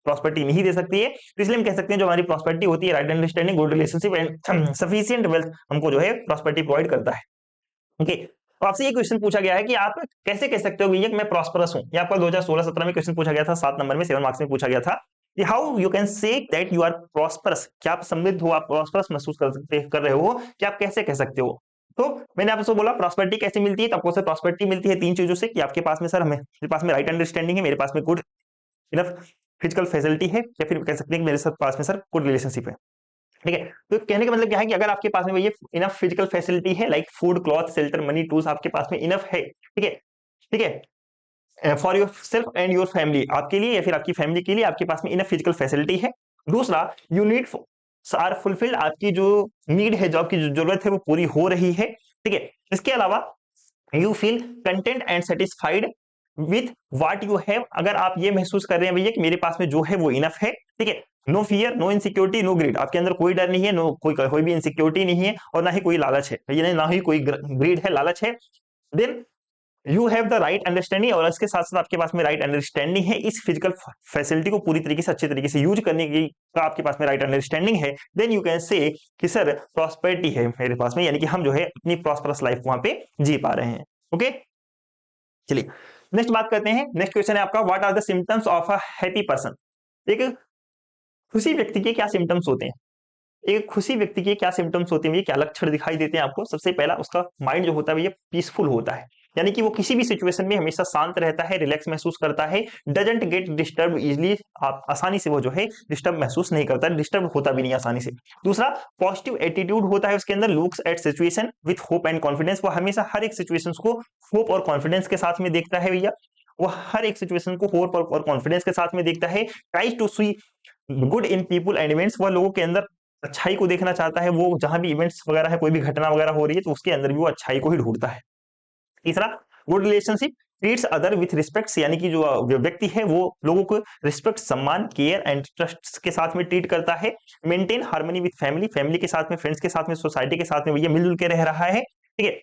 प्रॉस्पेरिटी नहीं दे सकती है। तो इसलिए हम कह सकते हैं जो हमारी प्रॉस्पेरिटी होती है, right understanding, good relationship and sufficient wealth हमको जो है प्रॉस्पेरिटी प्रोवाइड करता है। ओके, तो आपसे ये क्वेश्चन पूछा गया है कि आप कैसे कह सकते हो भैया कि मैं प्रॉस्परस हूं। ये आपका 2016-17 में क्वेश्चन पूछा गया था, 7 नंबर में, 7 मार्क्स में पूछा गया था कि how you can say that you are prosperous, क्या आप समृद्ध हो, आप प्रॉस्परस महसूस कर रहे हो, कि आप कैसे कह सकते हो? तो मैंने आपसे बोला प्रॉस्पेरिटी कैसे मिलती है, तो आपको सर प्रॉस्पेरिटी मिलती है 3 चीजों से, कि आपके पास में सर मेरे पास में राइट अंडरस्टैंडिंग है, मेरे पास में गुड इनफ फिजिकल फैसिलिटी है, या फिर कह सकते हैं कि मेरे पास में सर गुड रिलेशनशिप है। ठीक है, तो कहने का मतलब क्या है कि अगर आपके पास में ये इनफ फिजिकल फैसिलिटी है, like food, cloth, shelter, money, tools, आपके पास में इनफ है। ठीक है, ठीक है, for your self and your family, आपके लिए या फिर आपकी फैमिली के लिए आपके पास में इनफ फिजिकल फैसिलिटी है। दूसरा, यू नीड आर फुलफिल्ड, आपकी जो नीड है, जो आपकी जो जरूरत है वो पूरी हो रही है। ठीक है, इसके अलावा you feel content and satisfied with what you have, अगर आप ये महसूस कर रहे हैं भैया कि मेरे पास में जो है वो इनफ है। ठीक है, no fear, no insecurity, no greed, आपके अंदर कोई डर नहीं है, नो कोई भी इनसिक्योरिटी नहीं है, और ना ही कोई लालच है, यानी ना ही कोई ग्रीड है, लालच है। Then you have the right understanding, और इसके साथ साथ आपके पास में राइट अंडरस्टैंडिंग है, इस फिजिकल फैसिलिटी को पूरी तरीके से अच्छे तरीके से यूज करने की का आपके पास में राइट अंडरस्टैंडिंग है। देन यू कैन से कि सर प्रॉस्पेरिटी है मेरे पास में, यानी कि हम जो है अपनी प्रॉस्परस लाइफ वहां पे जी पा रहे हैं। ओके, चलिए नेक्स्ट बात करते हैं। नेक्स्ट क्वेश्चन है आपका what are the symptoms of a happy person, एक खुशी व्यक्ति के क्या सिम्टम्स होते हैं? एक खुशी व्यक्ति के क्या सिम्टम्स होते हैं, ये क्या लक्षण दिखाई देते हैं आपको? सबसे पहला, उसका माइंड जो होता है ये पीसफुल होता है, यानी कि वो किसी भी सिचुएशन में हमेशा शांत रहता है, रिलैक्स महसूस करता है, डजंट गेट डिस्टर्ब इजिली, आसानी से वो जो है डिस्टर्ब महसूस नहीं करता, डिस्टर्ब होता भी नहीं आसानी से। दूसरा, पॉजिटिव एटीट्यूड होता है उसके अंदर, looks at situation with hope and confidence, वो हमेशा हर एक सिचुएशन को होप और कॉन्फिडेंस के साथ में देखता है भैया, वो हर एक सिचुएशन को होप और कॉन्फिडेंस के साथ में देखता है। Tries to see good in people and events, वह लोगों के अंदर अच्छाई को देखना चाहता है, वो जहां भी इवेंट्स वगैरह है, कोई भी घटना वगैरह हो रही है तो उसके अंदर भी वो अच्छाई को ही ढूंढता है। तीसरा, good relationship treats other with respect, यानी कि जो व्यक्ति है वो लोगों को रिस्पेक्ट, सम्मान, केयर एंड ट्रस्ट के साथ में ट्रीट करता है। Maintain harmony with family, family के साथ में, फ्रेंड्स के साथ में, सोसाइटी के साथ में ये मिलजुल के रह रहा है, ठीक है,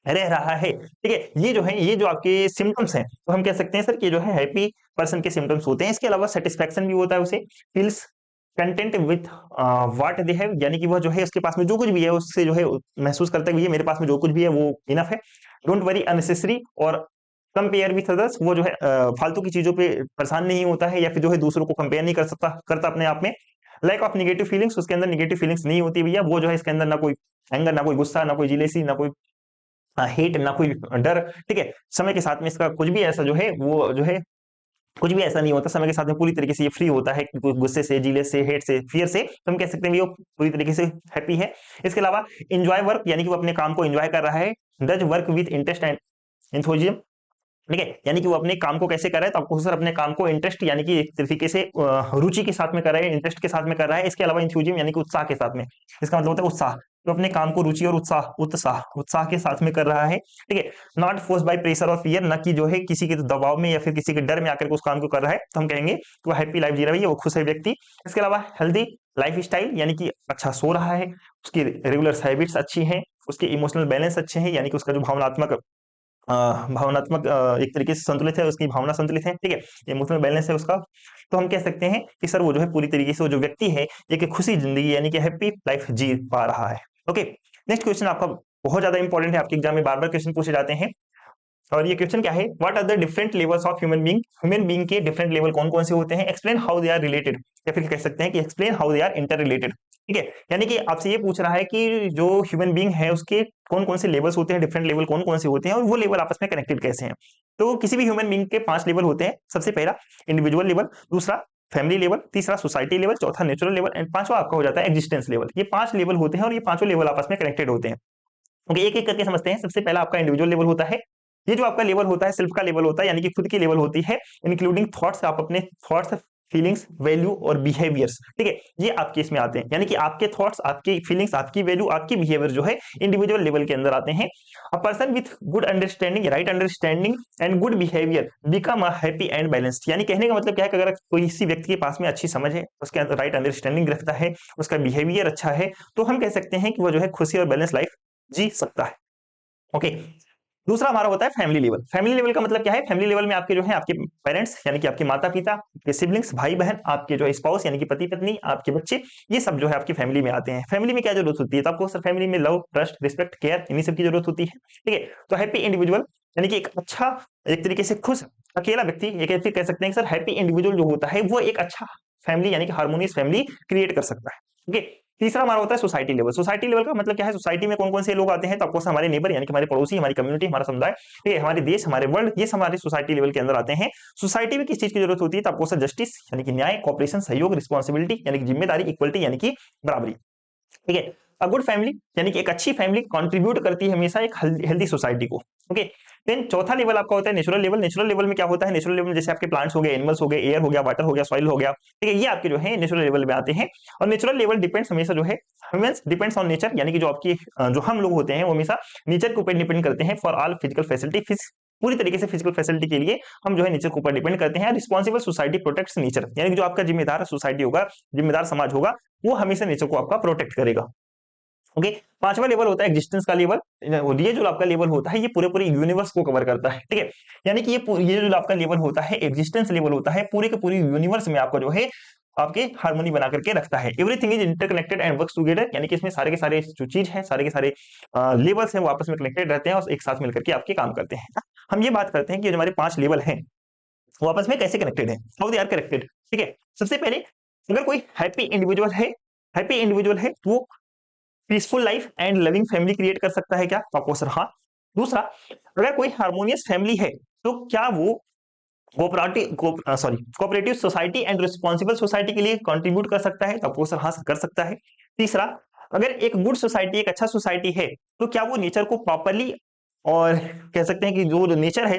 रह रहा है, ठीक है। ये जो है, ये जो आपके सिम्टम्स हैं तो हम कह सकते हैं सर कि जो है हैप्पी पर्सन के सिम्टम्स होते हैं। इसके अलावा सेटिस्फैक्शन भी होता है, उसे feels content with what they have, यानी कि वह जो है उसके पास में जो कुछ भी है उससे जो है महसूस करता है कि ये मेरे पास में जो कुछ भी है वो इनफ है। डोंट वरी अननेसेसरी और कंपेयर विथ अदर्स, वो जो है फालतू की चीजों पे परेशान नहीं होता है या फिर जो है दूसरों को कंपेयर नहीं कर सकता करता अपने आप में। लैक ऑफ निगेटिव फीलिंग्स, उसके अंदर निगेटिव फीलिंग्स नहीं होती भैया, वो जो है इसके अंदर ना कोई एंगर, ना कोई गुस्सा, ना कोई जिलेसी, ना कोई हेट, ना कोई डर, ठीक है। समय के साथ में इसका कुछ भी ऐसा जो है वो जो है कुछ भी ऐसा नहीं होता, समय के साथ में पूरी तरीके से ये फ्री होता है, गुस्से से, जीले से, हेट से, फियर से, तो हम कह सकते हैं वो पूरी तरीके से हैप्पी है। इसके अलावा एंजॉय वर्क, यानी कि वो अपने काम को एंजॉय कर रहा है। Does work with interest and enthusiasm, ठीक है, यानी कि वो अपने काम को कैसे कर रहा है, तो आपको सर अपने काम को इंटरेस्ट यानी कि एक तरीके से रुचि के साथ में कर रहा है, इंटरेस्ट के साथ में कर रहा है। इसके अलावा इंथ्यूजियम यानी कि उत्साह के साथ में, इसका मतलब होता है उत्साह, तो अपने काम को रुचि और उत्साह उत्साह उत्साह के साथ में कर रहा है, ठीक है। नॉट फोर्स बाय प्रेशर और फियर, न कि जो है किसी के दबाव में या फिर किसी के डर में आकर के उस काम को कर रहा है, तो हम कहेंगे कि वो हैप्पी लाइफ जी रहा है, वो खुश है व्यक्ति। इसके अलावा हेल्दी लाइफ स्टाइल, यानी कि अच्छा सो रहा है, उसकी रेगुलर हैबिट्स अच्छी हैं, उसके इमोशनल बैलेंस अच्छे हैं, यानी कि उसका जो भावनात्मक एक तरीके से संतुलित है, उसकी भावना संतुलित है, ठीक है, इमोशनल बैलेंस है उसका। तो हम कह सकते हैं कि सर वो जो है पूरी तरीके से वो जो व्यक्ति है एक खुशी जिंदगी यानी कि हैप्पी लाइफ जी पा रहा है। ओके, नेक्स्ट क्वेश्चन आपका बहुत ज्यादा इंपॉर्टेंट है, आपके एग्जाम में बार बार क्वेश्चन पूछे जाते हैं। और ये क्वेश्चन क्या है, what are the different levels of human being, human being के डिफरेंट लेवल कौन कौन से होते हैं, explain how they are related, या फिर कह सकते हैं कि explain how they are interrelated, ठीक है। यानी कि आपसे ये पूछ रहा है कि जो ह्यूमन बीइंग है उसके कौन कौन से लेवल्स होते हैं, डिफरेंट लेवल कौन कौन से होते हैं और वो लेवल आपस में कनेक्टेड कैसे हैं। तो किसी भी ह्यूमन बीइंग के 5 लेवल होते हैं। सबसे पहला इंडिविजुअल लेवल, दूसरा फैमिली लेवल, तीसरा सोसाइटी लेवल, चौथा नेचुरल लेवल एंड पांचवा आपका हो जाता है एग्जिस्टेंस लेवल। ये 5 लेवल होते हैं और ये पांचों लेवल आपस में कनेक्टेड होते हैं। ओके, एक एक करके समझते हैं। सबसे पहला आपका इंडिविजुअल लेवल होता है। ये जो आपका लेवल होता है सेल्फ का लेवल होता है, यानी कि खुद की लेवल होती है, इंक्लूडिंग थॉट्स, आप अपने थॉट्स, फीलिंग्स, वैल्यू और बिहेवियर्स, ठीक है, ये आपके इसमें आते हैं। यानी कि आपके थॉट्स, आपकी फीलिंग्स, आपकी वैल्यू, आपकी बिहेवियर जो है इंडिविजुअल लेवल के अंदर आते हैं। A person with good understanding, right understanding and good behaviour become a happy and balanced, यानी कहने का मतलब क्या है कि अगर कोई किसी व्यक्ति के पास में अच्छी समझ है, उसके अंदर राइट अंडरस्टैंडिंग रखता है, उसका बिहेवियर अच्छा है, तो हम कह सकते हैं कि वो जो है खुशी और बैलेंस लाइफ जी सकता है। ओके, दूसरा हमारा होता है फैमिली लेवल। फैमिली लेवल का मतलब क्या है, फैमिली लेवल में आपके जो है आपके पेरेंट्स यानी कि आपके माता पिता, आपके सिबलिंग्स, भाई बहन, आपके जो स्पाउस यानी कि पति पत्नी, आपके बच्चे, ये सब जो है आपकी फैमिली में आते हैं। फैमिली में क्या जरूरत होती है, तो आपको सर फैमिली में लव, ट्रस्ट, रिस्पेक्ट, केयर, इन्हीं सब की जरूरत होती है, ठीक है। तो हैप्पी इंडिविजुअल यानी कि एक अच्छा, एक तरीके से खुश अकेला व्यक्ति, एक ऐसे कह सकते हैं कि सर हैप्पी इंडिविजुअल जो होता है वो एक अच्छा फैमिली यानी कि हार्मोनियस फैमिली क्रिएट कर सकता है। ठीक है, तीसरा हमारा होता है सोसाइटी लेवल। सोसाइटी लेवल का मतलब क्या है, सोसाइटी में कौन कौन से लोग आते हैं, तो आपको हमारे नेबर यानी कि हमारे पड़ोसी, हमारी कम्युनिटी, हमारा समुदाय, ठीक है, हमारे देश, हमारे वर्ल्ड, ये हमारे सोसाइटी लेवल के अंदर आते हैं। सोसाइटी में किस चीज की जरूरत होती है, तो आपको सर जस्टिस यानी कि न्याय, कॉपरेशन, सहयोग, रिस्पॉन्सिबिलिटी यानी कि जिम्मेदारी, इक्वलिटी यानी कि बराबरी, ठीक है। अ गुड फैमिली यानी कि एक अच्छी फैमिली कंट्रीब्यूट करती है हमेशा एक हेल्दी सोसाइटी को। ओके, देन चौथा लेवल आपका होता है नेचुरल लेवल। नेचुरल लेवल में क्या होता है, नेचुरल लेवल में जैसे आपके प्लांट्स हो गए, एनिमल्स हो गए, एयर हो गया, वाटर हो गया, सॉइल हो गया, ठीक है, ये आपके जो है नेचुरल लेवल में आते हैं। और नेचुरल लेवल डिपेंड्स हमेशा जो है ह्यूमंस डिपेंड्स ऑन नेचर, यानी कि जो आपकी जो हम लोग होते हैं वो हमेशा नेचर के ऊपर डिपेंड करते हैं फॉर ऑल फिजिकल फैसिलिटी। पूरी तरीके से फिजिकल फैसिलिटी के लिए हम जो है नेचर के ऊपर डिपेंड करते हैं। रिस्पॉन्सिबल सोसाइटी प्रोटेक्ट्स नेचर, यानी कि जो आपका जिम्मेदार सोसाइटी होगा, जिम्मेदार समाज होगा, वो हमेशा नेचर को आपका प्रोटेक्ट करेगा। ओके, पांचवा लेवल होता है एग्जिस्टेंस का लेवल। ये जो आपका लेवल होता है ये पूरे पूरे यूनिवर्स को कवर करता है, ठीक है, यानी कि ये जो आपका लेवल होता है एग्जिस्टेंस लेवल होता है, पूरे के पूरे यूनिवर्स में आपका जो है आपके हार्मोनी बना करके रखता है। Everything is interconnected and works together, यानी कि इसमें सारे के सारे जो चीज है, सारे के सारे लेवल्स हैं वो आपस में कनेक्टेड रहते हैं और एक साथ मिलकर के आपके काम करते हैं। हम ये बात करते हैं कि जो हमारे 5 लेवल हैं वो आपस में कैसे कनेक्टेड है, हाउ दे आर कनेक्टेड, ठीक है। सबसे पहले अगर कोई हैप्पी इंडिविजुअल है, हैप्पी इंडिविजुअल है तो वो peaceful life and loving family create कर सकता है क्या, तो आपको सर हाँ, दूसरा, अगर कोई हार्मोनियस फैमिली है तो क्या वो cooperative society and responsible society के लिए कंट्रीब्यूट कर सकता है? तो आपको सर हाँ कर सकता है। तीसरा, अगर एक गुड सोसाइटी, एक अच्छा सोसाइटी है तो क्या वो नेचर को प्रॉपरली, और कह सकते हैं कि जो नेचर है,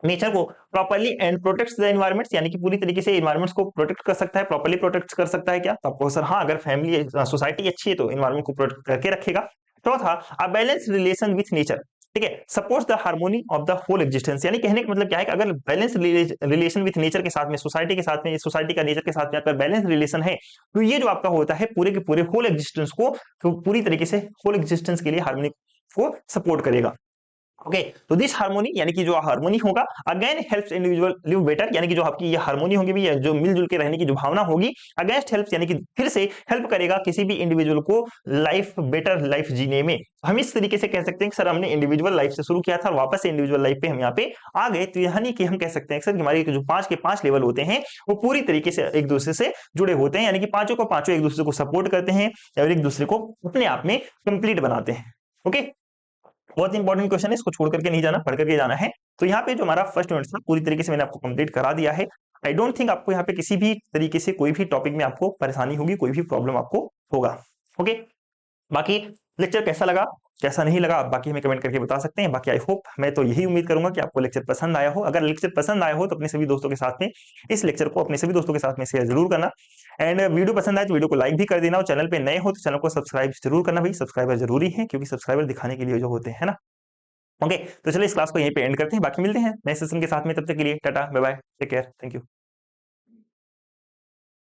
नेचर को properly and protects the environment, यानी कि पूरी तरीके से एनवायरमेंट को प्रोटेक्ट कर सकता है, प्रॉपरली प्रोटेक्ट कर सकता है क्या? तो आपको सर हाँ, अगर फैमिली सोसाइटी अच्छी है तो एनवायरमेंट को प्रोटेक्ट करके रखेगा। चौथा, a balance relation with nature, ठीक है, supports the harmony of the whole existence, यानी कहने का मतलब क्या है कि अगर बैलेंस रिलेशन विथ नेचर के साथ में, सोसाइटी के साथ में, सोसाइटी का नेचर के साथ में अगर बैलेंस रिलेशन है तो ये जो आपका होता है पूरे के पूरे होल एग्जिस्टेंस को, तो पूरी तरीके से होल एग्जिस्टेंस के लिए हार्मोनी को सपोर्ट करेगा। ओके, तो दिस हार्मोनी, यानी कि जो हार्मोनी होगा, again helps individual live better, यानी कि जो आपकी ये हार्मोनी होगी भी, जो मिलजुल के रहने की जो भावना होगी, अगेंस्ट हेल्प्स, यानी कि फिर से हेल्प करेगा किसी भी इंडिविजुअल को लाइफ, बेटर लाइफ जीने में। हम इस तरीके से कह सकते हैं कि सर हमने इंडिविजुअल लाइफ से शुरू किया था, वापस से इंडिविजुअल लाइफ पे हम यहाँ पे आ गए, तो यानी कि हम कह सकते हैं सर कि हमारे जो 5 के 5 लेवल होते हैं वो पूरी तरीके से एक दूसरे से जुड़े होते हैं, यानी कि पांचों को पांचों एक दूसरे को सपोर्ट करते हैं और एक दूसरे को अपने आप में कंप्लीट बनाते हैं। ओके, बहुत इंपॉर्टेंट क्वेश्चन है, इसको छोड़ करके नहीं जाना, पढ़ करके जाना है। तो यहाँ पे जो हमारा फर्स्ट यूनिट था पूरी तरीके से मैंने आपको कंप्लीट करा दिया है। आई डोंट थिंक आपको यहाँ पे किसी भी तरीके से कोई भी टॉपिक में आपको परेशानी होगी, कोई भी प्रॉब्लम आपको होगा। ओके, बाकी लेक्चर कैसा लगा, कैसा नहीं लगा, आप बाकी हमें कमेंट करके बता सकते हैं। बाकी आई होप, मैं तो यही उम्मीद करूंगा कि आपको लेक्चर पसंद आया हो। अगर लेक्चर पसंद आया हो तो अपने सभी दोस्तों के साथ में इस लेक्चर को अपने सभी दोस्तों के साथ में शेयर जरूर करना। एंड वीडियो पसंद आए तो वीडियो को लाइक भी कर देना, और चैनल पे नए हो तो चैनल को सब्सक्राइब जरूर करना भाई, सब्सक्राइबर जरूरी है, क्योंकि सब्सक्राइबर दिखाने के लिए जो होते हैं ना। ओके, तो चलिए इस क्लास को यहीं पे एंड करते हैं, बाकी मिलते हैं नए सेशन के साथ में, तब तक के लिए tata bye bye, take care, thank you.